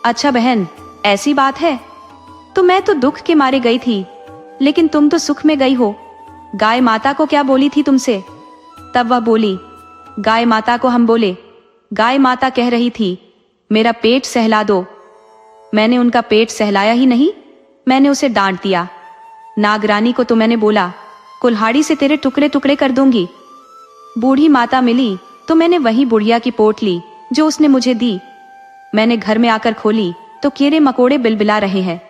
अच्छा बहन, ऐसी बात है? तो मैं तो दुख के मारे गई थी, लेकिन तुम तो सुख में गई हो। गाय माता को क्या बोली थी तुमसे? तब वह बोली, गाय माता को हम बोले, गाय माता कह रही थी मेरा पेट सहला दो। मैंने उनका पेट सहलाया ही नहीं, मैंने उसे डांट दिया। नागरानी को तो मैंने बोला, कुल्हाड़ी से तेरे टुकड़े टुकड़े कर दूंगी। बूढ़ी माता मिली तो मैंने वही बुढ़िया की पोटली जो उसने मुझे दी, मैंने घर में आकर खोली तो कीड़े मकोड़े बिलबिला रहे हैं।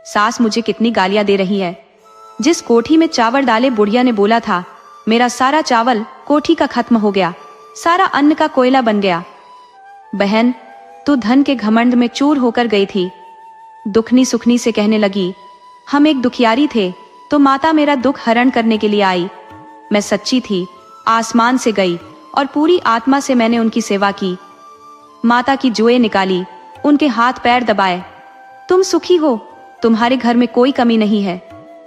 सास मुझे कितनी गालियां दे रही है। जिस कोठी में चावल डाले बुढ़िया ने बोला था, मेरा सारा चावल कोठी का खत्म हो गया, सारा अन्न का कोयला बन गया। बहन, तू धन के घमंड में चूर होकर गई थी। दुखनी सुखनी से कहने लगी, हम एक दुखियारी थे तो माता मेरा दुख हरण करने के लिए आई। मैं सच्ची थी, आसमान से गई और पूरी आत्मा से मैंने उनकी सेवा की। माता की जुएं निकाली, उनके हाथ पैर दबाए। तुम सुखी हो, तुम्हारे घर में कोई कमी नहीं है।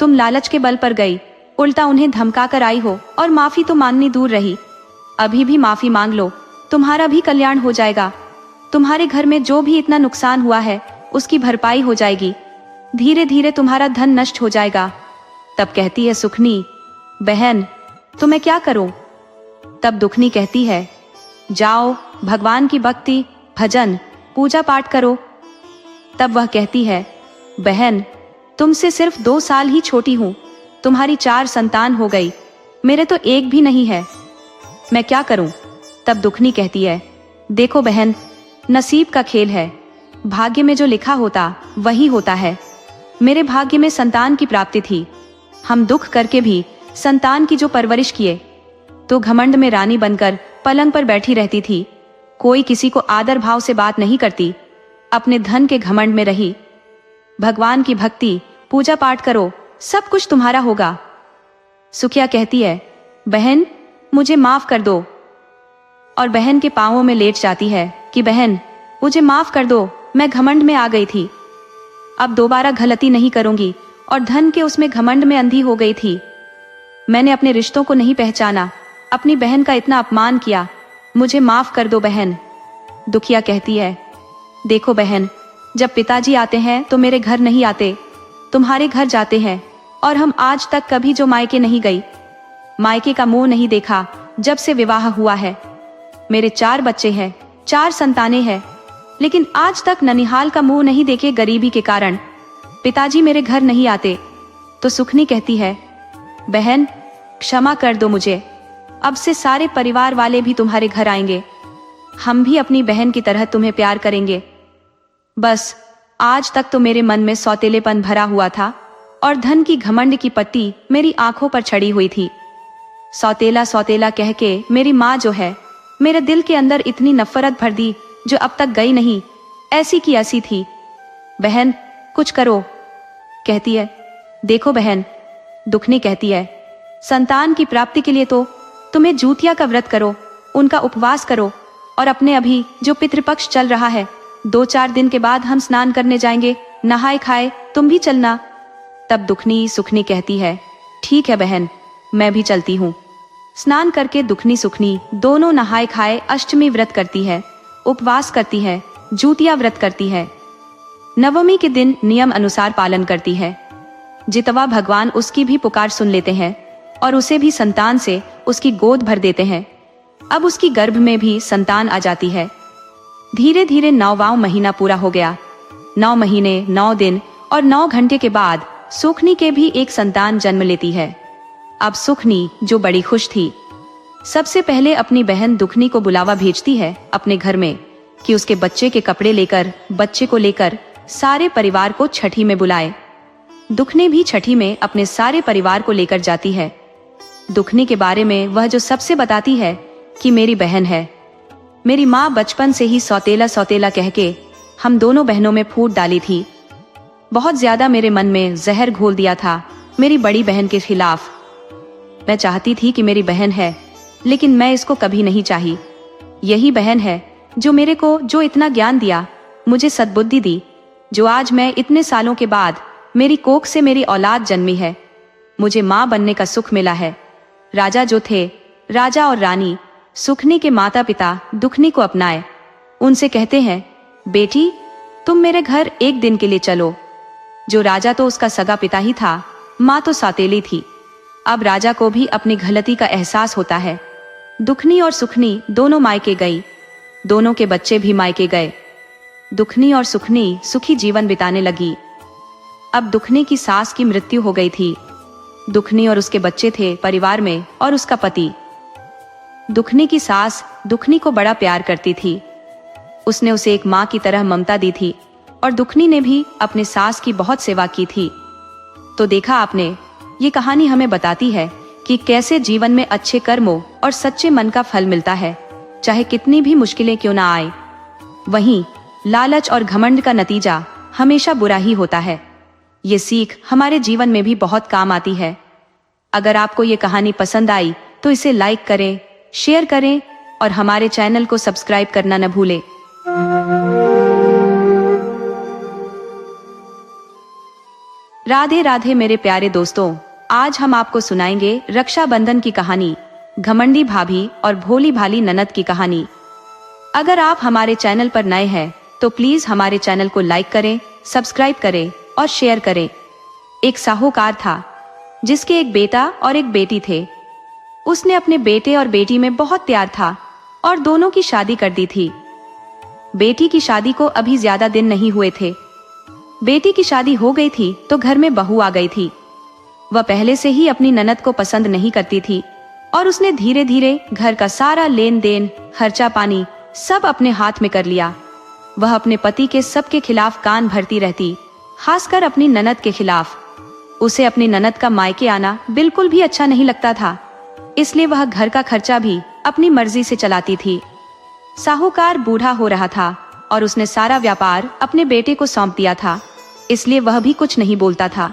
तुम लालच के बल पर गई, उल्टा उन्हें धमका कर आई हो और माफी तो मांगनी दूर रही। अभी भी माफी मांग लो, तुम्हारा भी कल्याण हो जाएगा। तुम्हारे घर में जो भी इतना नुकसान हुआ है उसकी भरपाई हो जाएगी। धीरे धीरे तुम्हारा धन नष्ट हो जाएगा। तब कहती है सुखनी, बहन तो मैं क्या करूं? तब दुखनी कहती है, जाओ भगवान की भक्ति, भजन, पूजा पाठ करो। तब वह कहती है, बहन तुमसे सिर्फ 2 साल ही छोटी हूं, तुम्हारी 4 संतान हो गई, मेरे तो एक भी नहीं है, मैं क्या करूं? तब दुखनी कहती है, देखो बहन, नसीब का खेल है, भाग्य में जो लिखा होता वही होता है। मेरे भाग्य में संतान की प्राप्ति थी। हम दुख करके भी संतान की जो परवरिश किए, तो घमंड में रानी बनकर पलंग पर बैठी रहती थी। कोई किसी को आदर भाव से बात नहीं करती, अपने धन के घमंड में रही। भगवान की भक्ति, पूजा पाठ करो, सब कुछ तुम्हारा होगा। सुखिया कहती है, बहन मुझे माफ कर दो, और बहन के पांवों में लेट जाती है कि बहन मुझे माफ कर दो, मैं घमंड में आ गई थी, अब दोबारा गलती नहीं करूंगी, और धन के उसमें घमंड में अंधी हो गई थी। मैंने अपने रिश्तों को नहीं पहचाना, अपनी बहन का इतना अपमान किया, मुझे माफ कर दो बहन। दुखिया कहती है, देखो बहन, जब पिताजी आते हैं तो मेरे घर नहीं आते, तुम्हारे घर जाते हैं, और हम आज तक कभी जो मायके नहीं गई, मायके का मुंह नहीं देखा जब से विवाह हुआ है। मेरे 4 बच्चे हैं, 4 संतानें हैं, लेकिन आज तक ननिहाल का मुंह नहीं देखे गरीबी के कारण। पिताजी मेरे घर नहीं आते। तो सुखनी कहती है, बहन क्षमा कर दो मुझे, अब से सारे परिवार वाले भी तुम्हारे घर आएंगे, हम भी अपनी बहन की तरह तुम्हें प्यार करेंगे। बस आज तक तो मेरे मन में सौतेलेपन भरा हुआ था और धन की घमंड की पट्टी मेरी आंखों पर चढ़ी हुई थी। सौतेला सौतेला कह के मेरी माँ जो है, मेरे दिल के अंदर इतनी नफरत भर दी जो अब तक गई नहीं, ऐसी की ऐसी थी। बहन कुछ करो। कहती है, देखो बहन, दुखनी कहती है, संतान की प्राप्ति के लिए तो तुम्हें जूतिया का व्रत करो, उनका उपवास करो, और अपने अभी जो पितृपक्ष चल रहा है 2-4 दिन के बाद हम स्नान करने जाएंगे, नहाए खाए तुम भी चलना। तब दुखनी सुखनी कहती है, ठीक है बहन, मैं भी चलती हूँ। स्नान करके दुखनी सुखनी दोनों नहाए खाए अष्टमी व्रत करती है, उपवास करती है, जूतिया व्रत करती है। नवमी के दिन नियम अनुसार पालन करती है। जितवा भगवान उसकी भी पुकार सुन लेते हैं और उसे भी संतान से उसकी गोद भर देते हैं। अब उसकी गर्भ में भी संतान आ जाती है। धीरे धीरे 9वां महीना पूरा हो गया। 9 महीने 9 दिन और 9 घंटे के बाद सुखनी के भी एक संतान जन्म लेती है। अब सुखनी जो बड़ी खुश थी, सबसे पहले अपनी बहन दुखनी को बुलावा भेजती है अपने घर में कि उसके बच्चे के कपड़े लेकर, बच्चे को लेकर सारे परिवार को छठी में बुलाए। दुखनी भी छठी में अपने सारे परिवार को लेकर जाती है। दुखनी के बारे में वह जो सबसे बताती है कि मेरी बहन है, मेरी माँ बचपन से ही सौतेला सौतेला कह के हम दोनों बहनों में फूट डाली थी। बहुत ज्यादा मेरे मन में जहर घोल दिया था मेरी बड़ी बहन के खिलाफ। मैं चाहती थी कि मेरी बहन है, लेकिन मैं इसको कभी नहीं चाही। यही बहन है जो मेरे को जो इतना ज्ञान दिया, मुझे सद्बुद्धि दी, जो आज मैं इतने सालों के बाद मेरी कोख से मेरी औलाद जन्मी है। मुझे माँ बनने का सुख मिला है। राजा जो थे, राजा और रानी सुखनी के माता पिता दुखनी को अपनाए। उनसे कहते हैं, बेटी तुम मेरे घर एक दिन के लिए चलो। जो राजा तो उसका सगा पिता ही था, माँ तो सौतेली थी। अब राजा को भी अपनी गलती का एहसास होता है। दुखनी और सुखनी दोनों मायके गई, दोनों के बच्चे भी मायके गए। दुखनी और सुखनी सुखी जीवन बिताने लगी। अब दुखनी की सास की मृत्यु हो गई थी। दुखनी और उसके बच्चे थे परिवार में और उसका पति। दुखनी की सास दुखनी को बड़ा प्यार करती थी। उसने उसे एक माँ की तरह ममता दी थी और दुखनी ने भी अपने सास की बहुत सेवा की थी। तो देखा आपने, ये कहानी हमें बताती है कि कैसे जीवन में अच्छे कर्मों और सच्चे मन का फल मिलता है, चाहे कितनी भी मुश्किलें क्यों ना आए। वहीं लालच और घमंड का नतीजा हमेशा बुरा ही होता है। ये सीख हमारे जीवन में भी बहुत काम आती है। अगर आपको ये कहानी पसंद आई तो इसे लाइक करें, शेयर करें और हमारे चैनल को सब्सक्राइब करना न भूलें। राधे राधे मेरे प्यारे दोस्तों, आज हम आपको सुनाएंगे रक्षाबंधन की कहानी, घमंडी भाभी और भोली भाली ननद की कहानी। अगर आप हमारे चैनल पर नए हैं तो प्लीज हमारे चैनल को लाइक करें, सब्सक्राइब करें और शेयर करें। एक साहूकार था जिसके एक बेटा और एक बेटी थे। उसने अपने बेटे और बेटी में बहुत प्यार था और दोनों की शादी कर दी थी। बेटी की शादी को अभी ज्यादा दिन नहीं हुए थे। बेटी की शादी हो गई थी तो घर में बहू आ गई थी। वह पहले से ही अपनी ननद को पसंद नहीं करती थी और उसने धीरे धीरे घर का सारा लेन देन, खर्चा पानी सब अपने हाथ में कर लिया। वह अपने पति के सबके खिलाफ कान भरती रहती, खासकर अपनी ननद के खिलाफ। उसे अपनी ननद का मायके आना बिल्कुल भी अच्छा नहीं लगता था, इसलिए वह घर का खर्चा भी अपनी मर्जी से चलाती थी। साहूकार बूढ़ा हो रहा था और उसने सारा व्यापार अपने बेटे को सौंप दिया था, इसलिए वह भी कुछ नहीं बोलता था।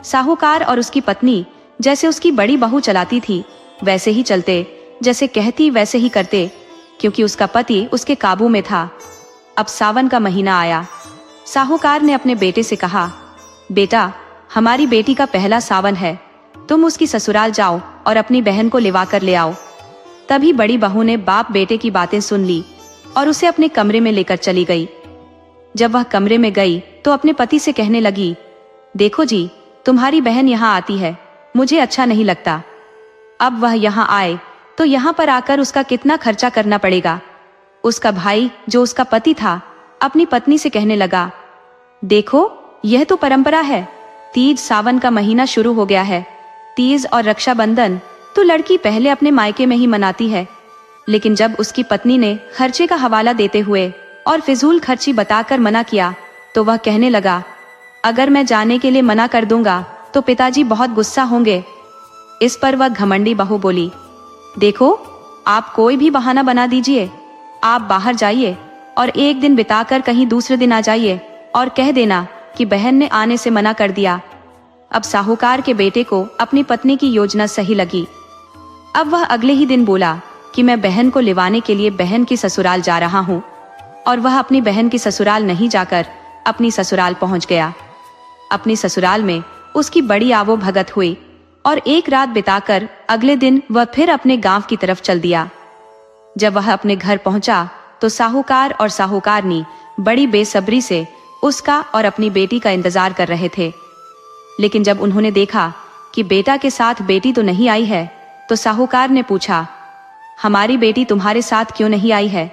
साहूकार और उसकी पत्नी जैसे उसकी बड़ी बहू चलाती थी वैसे ही चलते, जैसे कहती वैसे ही करते, क्योंकि उसका पति उसके काबू में था। अब सावन का महीना आया। साहूकार ने अपने बेटे से कहा, बेटा हमारी बेटी का पहला सावन है, तुम उसकी ससुराल जाओ और अपनी बहन को लिवा कर ले आओ। तभी बड़ी बहू ने बाप बेटे की बातें सुन ली और उसे अपने कमरे में लेकर चली गई। जब वह कमरे में गई तो अपने पति से कहने लगी, देखो जी, तुम्हारी बहन यहाँ आती है, मुझे अच्छा नहीं लगता। अब वह यहाँ आए तो यहाँ पर आकर उसका कितना खर्चा करना पड़ेगा। उसका भाई जो उसका पति था अपनी पत्नी से कहने लगा, देखो यह तो परंपरा है, तीज सावन का महीना शुरू हो गया है। तीज और रक्षाबंधन तो लड़की पहले अपने मायके में ही मनाती है। लेकिन जब उसकी पत्नी ने खर्चे का हवाला देते हुए और फिजूल खर्ची बताकर मना किया तो वह कहने लगा, अगर मैं जाने के लिए मना कर दूंगा तो पिताजी बहुत गुस्सा होंगे। इस पर वह घमंडी बहू बोली, देखो आप कोई भी बहाना बना दीजिए, आप बाहर जाइए और एक दिन बिताकर कहीं दूसरे दिन आ जाइए और कह देना कि बहन ने आने से मना कर दिया। अब साहूकार के बेटे को अपनी पत्नी की योजना सही लगी। अब वह अगले ही दिन बोला कि मैं बहन को लिवाने के लिए बहन की ससुराल जा रहा हूँ, और वह अपनी बहन की ससुराल नहीं जाकर अपनी ससुराल पहुँच गया। अपनी ससुराल में उसकी बड़ी आवो भगत हुई और एक रात बिताकर अगले दिन वह फिर अपने गांव की तरफ चल दिया। जब वह अपने घर पहुंचा तो साहूकार और साहूकारनी बड़ी बेसब्री से उसका और अपनी बेटी का इंतजार कर रहे थे। लेकिन जब उन्होंने देखा कि बेटा के साथ बेटी तो नहीं आई है तो साहूकार ने पूछा, हमारी बेटी तुम्हारे साथ क्यों नहीं आई है?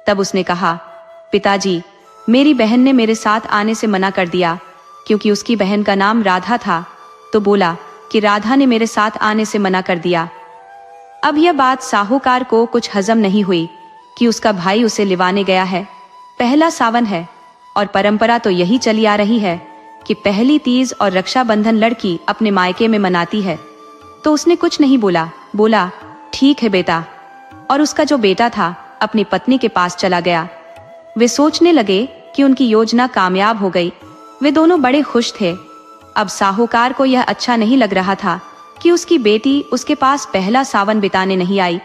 तब उसने कहा, पिताजी मेरी बहन ने मेरे साथ आने से मना कर दिया, क्योंकि उसकी बहन का नाम राधा था, तो बोला कि राधा ने मेरे साथ आने से मना कर दिया। अब यह बात साहूकार को कुछ हजम नहीं हुई कि उसका भाई उसे लिवाने गया है। पहला सावन है और परंपरा तो यही चली आ रही है कि पहली तीज और रक्षाबंधन लड़की अपने मायके में मनाती है। तो उसने कुछ नहीं बोला ठीक है बेटा, और उसका जो बेटा था अपनी पत्नी के पास चला गया। वे सोचने लगे कि उनकी योजना कामयाब हो गई। वे दोनों बड़े खुश थे। अब साहूकार को यह अच्छा नहीं लग रहा था कि उसकी बेटी उसके पास पहला सावन बिताने नहीं आई,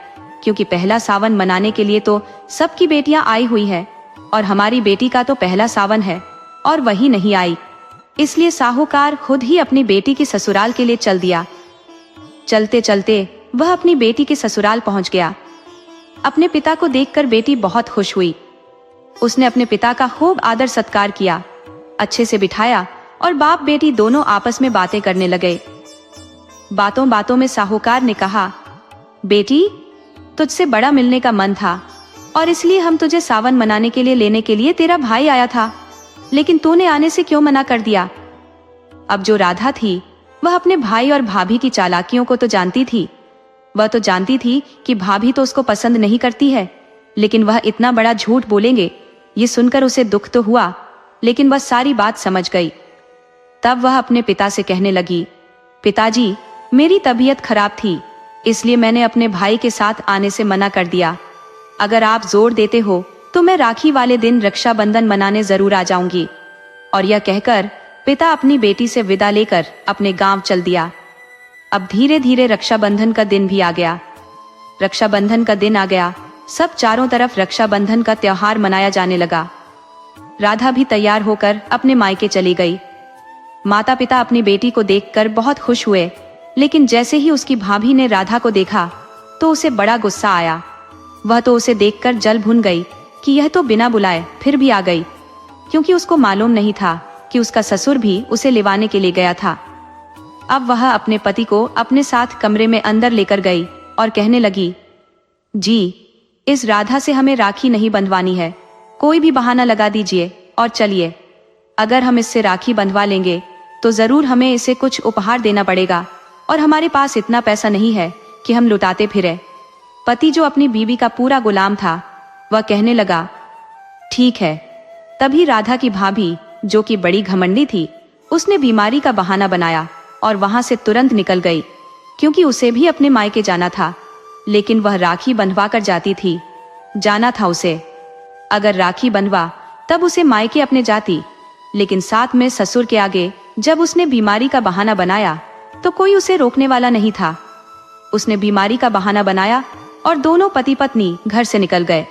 क्योंकि पहला सावन मनाने के लिए तो सबकी बेटियां आई हुई है और हमारी बेटी का तो पहला सावन है और वही नहीं आई। इसलिए साहूकार खुद ही अपनी बेटी की ससुराल के लिए चल दिया। चलते चलते वह अपनी बेटी के ससुराल पहुंच गया। अपने पिता को देखकर बेटी बहुत खुश हुई। उसने अपने पिता का खूब आदर सत्कार किया, अच्छे से बिठाया और बाप बेटी दोनों आपस में बातें करने लगे। बातों बातों में साहूकार ने कहा, बेटी, तुझसे बड़ा मिलने का मन था और इसलिए हम तुझे सावन मनाने के लिए लेने के लिए तेरा भाई आया था, लेकिन तूने आने से क्यों मना कर दिया? अब जो राधा थी वह अपने भाई और भाभी की चालाकियों को तो जानती थी। वह तो जानती थी कि भाभी तो उसको पसंद नहीं करती है, लेकिन वह इतना बड़ा झूठ बोलेंगे ये सुनकर उसे दुख तो हुआ, लेकिन वह सारी बात समझ गई। तब वह अपने पिता से कहने लगी, पिताजी, मेरी तबीयत खराब थी, इसलिए मैंने अपने भाई के साथ आने से मना कर दिया। अगर आप जोर देते हो तो मैं राखी वाले दिन रक्षाबंधन मनाने जरूर आ जाऊंगी। और यह कहकर पिता अपनी बेटी से विदा लेकर अपने गांव चल दिया। अब धीरे धीरे रक्षाबंधन का दिन भी आ गया। रक्षाबंधन का दिन आ गया, सब चारों तरफ रक्षाबंधन का त्योहार मनाया जाने लगा। राधा भी तैयार होकर अपने मायके चली गई। माता पिता अपनी बेटी को देखकर बहुत खुश हुए, लेकिन जैसे ही उसकी भाभी ने राधा को देखा तो उसे बड़ा गुस्सा आया। वह तो उसे देखकर जल भुन गई कि यह तो बिना बुलाए फिर भी आ गई, क्योंकि उसको मालूम नहीं था कि उसका ससुर भी उसे लिवाने के लिए गया था। अब वह अपने पति को अपने साथ कमरे में अंदर लेकर गई और कहने लगी, जी, इस राधा से हमें राखी नहीं बंधवानी है, कोई भी बहाना लगा दीजिए और चलिए। अगर हम इससे राखी बंधवा लेंगे तो जरूर हमें इसे कुछ उपहार देना पड़ेगा और हमारे पास इतना पैसा नहीं है कि हम लुटाते फिरे। पति जो अपनी बीवी का पूरा गुलाम था वह कहने लगा, ठीक है। तभी राधा की भाभी, जो कि बड़ी घमंडी थी, उसने बीमारी का बहाना बनाया और वहां से तुरंत निकल गई, क्योंकि उसे भी अपने मायके जाना था। लेकिन वह राखी बंधवा कर जाती थी, जाना था उसे। अगर राखी बंधवा तब उसे मायके अपने जाती, लेकिन साथ में ससुर के आगे जब उसने बीमारी का बहाना बनाया तो कोई उसे रोकने वाला नहीं था। उसने बीमारी का बहाना बनाया और दोनों पति पत्नी घर से निकल गए।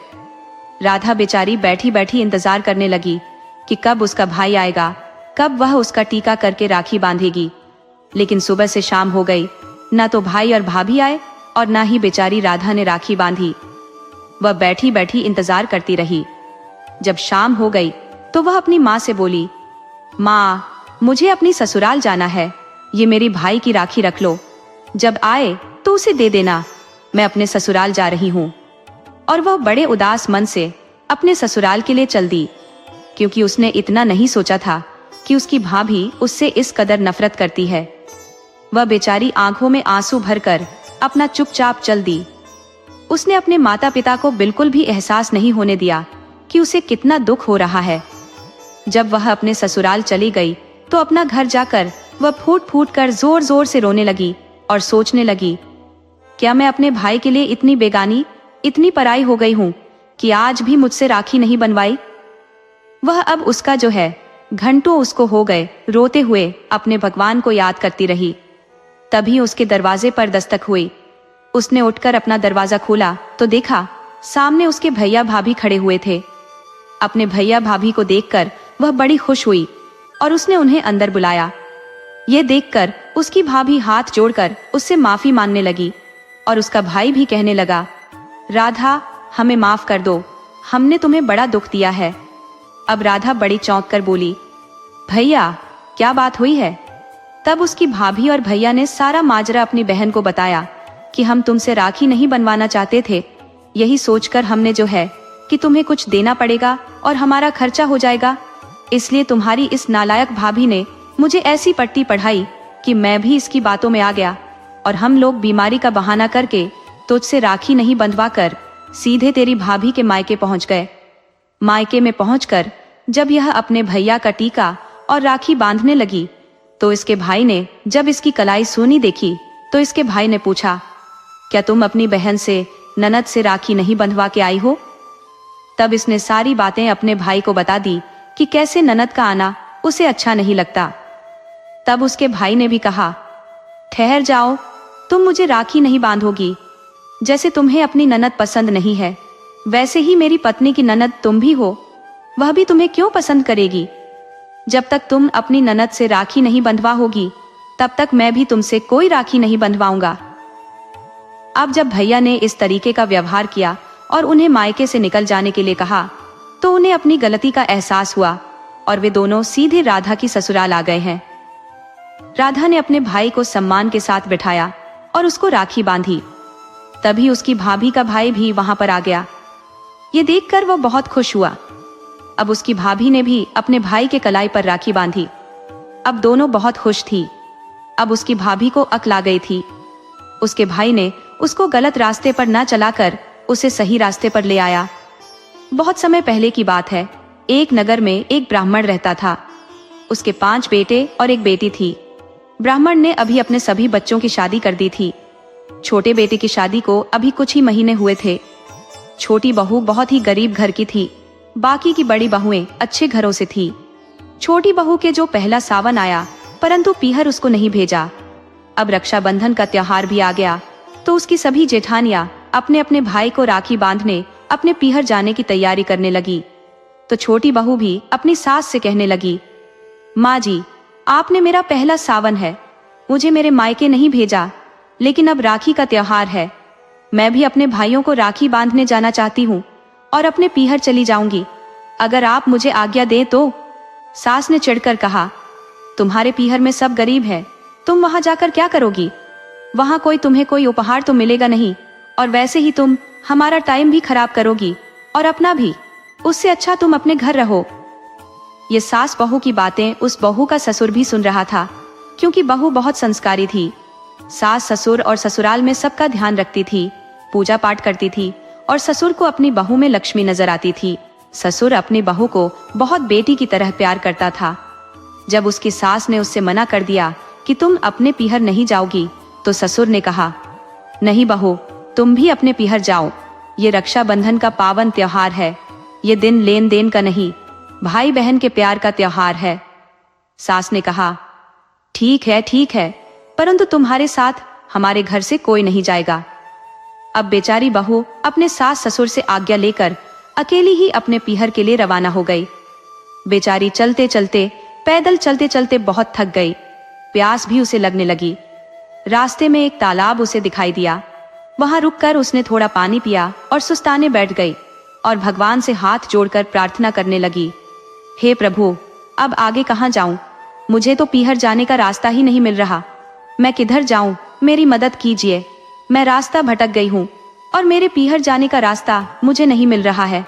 राधा बेचारी बैठी बैठी इंतजार करने लगी कि कब उसका भाई आएगा, कब वह उसका टीका करके राखी बांधेगी। लेकिन सुबह से शाम हो गई, ना तो भाई और भाभी आए और ना ही बेचारी राधा ने राखी बांधी। वह बैठी बैठी इंतजार करती रही। जब शाम हो गई तो वह अपनी माँ से बोली, माँ, मुझे अपनी ससुराल जाना है, ये मेरी भाई की राखी रख लो, जब आए तो उसे दे देना, मैं अपने ससुराल जा रही हूँ। और वह बड़े उदास मन से अपने ससुराल के लिए चल दी, क्योंकि उसने इतना नहीं सोचा था कि उसकी भाभी उससे इस कदर नफरत करती है। वह बेचारी आंखों में आंसू भरकर अपना चुपचाप चल दी। उसने अपने माता पिता को बिल्कुल भी एहसास नहीं होने दिया कि उसे कितना दुख हो रहा है। जब वह अपने ससुराल चली गई तो अपना घर जाकर वह फूट फूट कर जोर जोर से रोने लगी और सोचने लगी, क्या मैं अपने भाई के लिए इतनी बेगानी, इतनी पराई हो गई हूँ कि आज भी मुझसे राखी नहीं बनवाई। वह अब उसका जो है, घंटों उसको हो गए रोते हुए अपने भगवान को याद करती रही। तभी उसके दरवाजे पर दस्तक हुई। उसने उठकर अपना दरवाजा खोला तो देखा सामने उसके भैया भाभी खड़े हुए थे। अपने भैया भाभी को देखकर वह बड़ी खुश हुई और उसने उन्हें अंदर बुलाया। ये देखकर उसकी भाभी हाथ जोड़कर उससे माफी मांगने लगी और उसका भाई भी कहने लगा, राधा, हमें माफ कर दो, हमने तुम्हें बड़ा दुख दिया है। अब राधा बड़ी चौंक कर बोली, भैया, क्या बात हुई है? तब उसकी भाभी और भैया ने सारा माजरा अपनी बहन को बताया कि हम तुमसे राखी नहीं बनवाना चाहते थे, यही सोचकर हमने जो है कि तुम्हें कुछ देना पड़ेगा और हमारा खर्चा हो जाएगा, इसलिए तुम्हारी इस नालायक भाभी ने मुझे ऐसी पट्टी पढ़ाई कि मैं भी इसकी बातों में आ गया और हम लोग बीमारी का बहाना करके तुझसे राखी नहीं बंधवा कर सीधे तेरी भाभी के मायके पहुंच गए। मायके में पहुंचकर जब यह अपने भैया का टीका और राखी बांधने लगी तो इसके भाई ने जब इसकी कलाई सूनी देखी तो इसके भाई ने पूछा, क्या तुम अपनी बहन से, ननद से राखी नहीं बंधवा के आई हो? तब इसने सारी बातें अपने भाई को बता दी कि कैसे ननद का आना उसे अच्छा नहीं लगता। तब उसके भाई ने भी कहा, ठहर जाओ, तुम मुझे राखी नहीं बांधोगी, जैसे तुम्हें अपनी ननद पसंद नहीं है वैसे ही मेरी पत्नी की ननद तुम भी हो, वह भी तुम्हें क्यों पसंद करेगी? जब तक तुम अपनी ननद से राखी नहीं बंधवा होगी तब तक मैं भी तुमसे कोई राखी नहीं बंधवाऊंगा। अब जब भैया ने इस तरीके का व्यवहार किया और उन्हें मायके से निकल जाने के लिए कहा तो उन्हें अपनी गलती का एहसास हुआ और वे दोनों सीधे राधा की ससुराल आ गए हैं। राधा ने अपने भाई को सम्मान के साथ बिठाया और उसको राखी बांधी। तभी उसकी भाभी का भाई भी वहां पर आ गया। ये देखकर वो बहुत खुश हुआ। अब उसकी भाभी ने भी अपने भाई के कलाई पर राखी बांधी। अब दोनों बहुत खुश थी। अब उसकी भाभी को अक्ल आ गई थी। उसके भाई ने उसको गलत रास्ते पर न चलाकर उसे सही रास्ते पर ले आया। बहुत समय पहले की बात है। एक नगर में एक ब्राह्मण रहता था। उसके 5 बेटे और एक बेटी थी। ब्राह्मण ने अभी अपने सभी बच्चों की शादी कर दी थी। छोटे बेटे की शादी को अभी कुछ ही महीने हुए थे। छोटी बहू बहुत ही गरीब घर की थी। बाकी की बड़ी बहुएं अच्छे घरों से थी। छोटी बहू के जो पहला सावन आया, परंतु पीहर उसको नहीं भेजा। अब रक्षाबंधन का त्योहार भी आ गया, तो उसकी सभी जेठानियां अपने अपने भाई को राखी बांधने अपने पीहर जाने की तैयारी करने लगी। तो छोटी बहू भी अपनी सास से कहने लगी, माँ जी, आपने मेरा पहला सावन है, मुझे मेरे मायके नहीं भेजा, लेकिन अब राखी का त्योहार है। मैं भी अपने भाइयों को राखी बांधने जाना चाहती हूँ और अपने पीहर चली जाऊंगी। अगर आप मुझे आज्ञा दें तो। सास ने चिढ़कर कहा, तुम्हारे पीहर में सब गरीब हैं, तुम वहां जाकर क्या करोगी? वहां तुम्हें कोई उपहार तो मिलेगा नहीं, और वैसे ही तुम हमारा टाइम भी खराब करोगी और अपना भी। उससे अच्छा तुम अपने घर रहो। ये सास बहू की बातें उस बहू का ससुर भी सुन रहा था, क्योंकि बहू बहुत संस्कारी थी। सास ससुर और ससुराल में सबका ध्यान रखती थी, पूजा पाठ करती थी, और ससुर को अपनी बहू में लक्ष्मी नजर आती थी। ससुर अपनी बहू को बहुत बेटी की तरह प्यार करता था। जब उसकी सास ने उससे मना कर दिया कि तुम अपने पीहर नहीं जाओगी, तो ससुर ने कहा, नहीं बहू, तुम भी अपने पीहर जाओ। ये रक्षाबंधन का पावन त्योहार है। ये दिन लेन देन का नहीं, भाई बहन के प्यार का त्योहार है। सास ने कहा, ठीक है, परंतु तुम्हारे साथ हमारे घर से कोई नहीं जाएगा। अब बेचारी बहू अपने सास ससुर से आज्ञा लेकर अकेली ही अपने पीहर के लिए रवाना हो गई। बेचारी पैदल चलते चलते बहुत थक गई। प्यास भी उसे लगने लगी। रास्ते में एक तालाब उसे दिखाई दिया। वहां रुककर उसने थोड़ा पानी पिया और सुस्ताने बैठ गई और भगवान से हाथ जोड़कर प्रार्थना करने लगी, हे प्रभु, अब आगे कहाँ जाऊं? मुझे तो पीहर जाने का रास्ता ही नहीं मिल रहा। मैं किधर जाऊं? मेरी मदद कीजिए। मैं रास्ता भटक गई हूं और मेरे पीहर जाने का रास्ता मुझे नहीं मिल रहा है।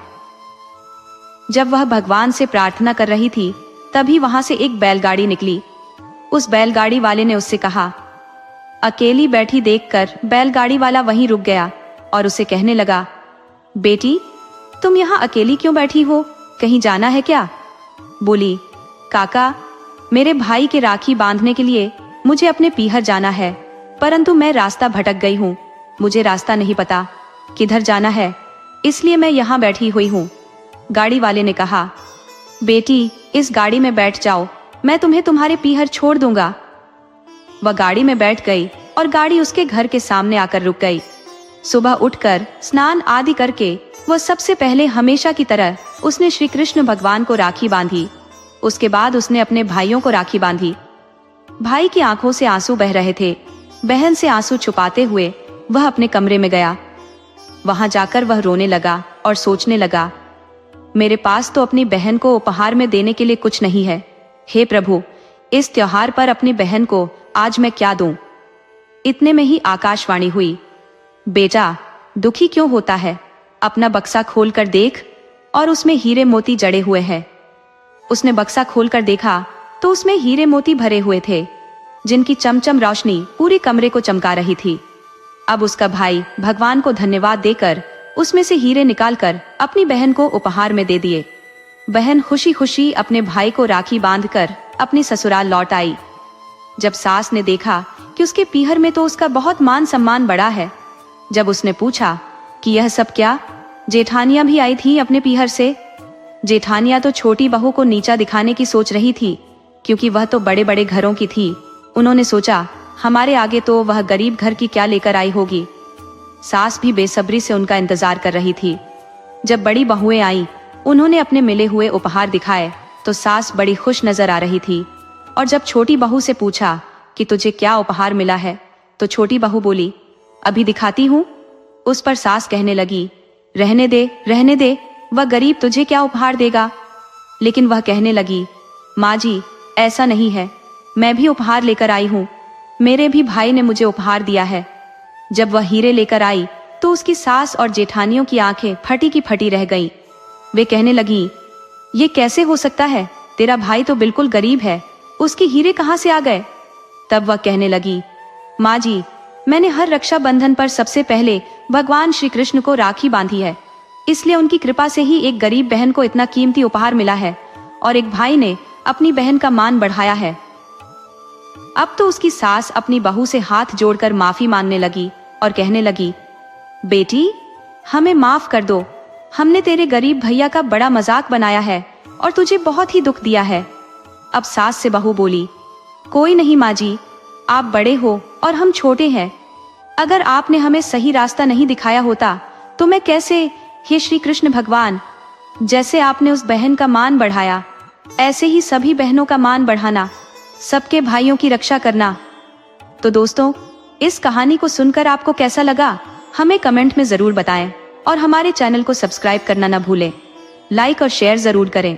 जब वह भगवान से प्रार्थना कर रही थी, तभी वहां से एक बैलगाड़ी निकली। उस बैलगाड़ी वाले ने उससे कहा, अकेली बैठी देखकर बैलगाड़ी वाला वहीं रुक गया और उसे कहने लगा, बेटी, तुम यहाँ अकेली क्यों बैठी हो? कहीं जाना है क्या? बोली, काका, मेरे भाई के राखी बांधने के लिए मुझे अपने पीहर जाना है, परंतु मैं रास्ता भटक गई हूँ। मुझे रास्ता नहीं पता किधर जाना है, इसलिए मैं यहाँ बैठी हुई हूँ। गाड़ी वाले ने कहा, बेटी, इस गाड़ी में बैठ जाओ, मैं तुम्हें तुम्हारे पीहर छोड़ दूंगा। वह गाड़ी में बैठ गई और गाड़ी उसके घर के सामने आकर रुक गई। सुबह उठकर स्नान आदि करके वह सबसे पहले हमेशा की तरह उसने श्री कृष्ण भगवान को राखी बांधी। उसके बाद उसने अपने भाइयों को राखी बांधी। भाई की आंखों से आंसू बह रहे थे। बहन से आंसू छुपाते हुए वह अपने कमरे में गया। वहां जाकर वह रोने लगा और सोचने लगा, मेरे पास तो अपनी बहन को उपहार में देने के लिए कुछ नहीं है। हे प्रभु, इस त्योहार पर अपनी बहन को आज मैं क्या दूं? इतने में ही आकाशवाणी हुई, बेटा, दुखी क्यों होता है? अपना बक्सा खोल कर देख, और उसमें हीरे मोती जड़े हुए हैं। उसने बक्सा खोलकर देखा तो उसमें हीरे मोती भरे हुए थे, जिनकी चमचम रोशनी पूरे कमरे को चमका रही थी। अब उसका भाई भगवान को धन्यवाद देकर उसमें से हीरे निकालकर अपनी बहन को उपहार में दे दिए। बहन खुशी खुशी अपने भाई को राखी बांधकर अपनी ससुराल लौट आई। जब सास ने देखा कि उसके पीहर में तो उसका बहुत मान सम्मान बढ़ा है, जब उसने पूछा कि यह सब क्या? जेठानियां भी आई थी अपने पीहर से। जेठानियां तो छोटी बहू को नीचा दिखाने की सोच रही थी, क्योंकि वह तो बड़े बड़े घरों की थी। उन्होंने सोचा, हमारे आगे तो वह गरीब घर की क्या लेकर आई होगी। सास भी बेसब्री से उनका इंतजार कर रही थी। जब बड़ी बहुएं आई, उन्होंने अपने मिले हुए उपहार दिखाए तो सास बड़ी खुश नजर आ रही थी। और जब छोटी बहू से पूछा कि तुझे क्या उपहार मिला है, तो छोटी बहू बोली, 'अभी दिखाती हूँ।' उस पर सास कहने लगी, रहने दे, रहने दे, अब नहीं। 'क्यों? 'क्योंकि वह गरीब तुझे क्या उपहार देगा। लेकिन वह कहने लगी, माँ जी ऐसा नहीं है, मैं भी उपहार लेकर आई हूँ, मेरे भी भाई ने मुझे उपहार दिया है। जब वह हीरे लेकर आई तो उसकी सास और जेठानियों की आंखें फटी की फटी रह गईं। वे कहने लगी, ये कैसे हो सकता है, तेरा भाई तो बिल्कुल गरीब है, उसके हीरे कहाँ से आ गए। तब वह कहने लगी, माँ जी मैंने हर रक्षाबंधन पर सबसे पहले भगवान श्री कृष्ण को राखी बांधी है, इसलिए उनकी कृपा से ही एक गरीब बहन को इतना कीमती उपहार मिला है और एक भाई ने अपनी बहन का मान बढ़ाया है। अब तो उसकी सास अपनी बहू से हाथ जोड़कर माफी मांगने लगी और कहने लगी, बेटी हमें माफ कर दो, हमने तेरे गरीब भैया का बड़ा मजाक बनाया है और तुझे बहुत ही दुख दिया है। अब सास से बहू बोली, कोई नहीं माँ जी, आप बड़े हो और हम छोटे हैं, अगर आपने हमें सही रास्ता नहीं दिखाया होता तो मैं कैसे, हे श्री कृष्ण भगवान, जैसे आपने उस बहन का मान बढ़ाया ऐसे ही सभी बहनों का मान बढ़ाना, सबके भाइयों की रक्षा करना। तो दोस्तों इस कहानी को सुनकर आपको कैसा लगा हमें कमेंट में जरूर बताएं और हमारे चैनल को सब्सक्राइब करना ना भूलें, लाइक और शेयर जरूर करें।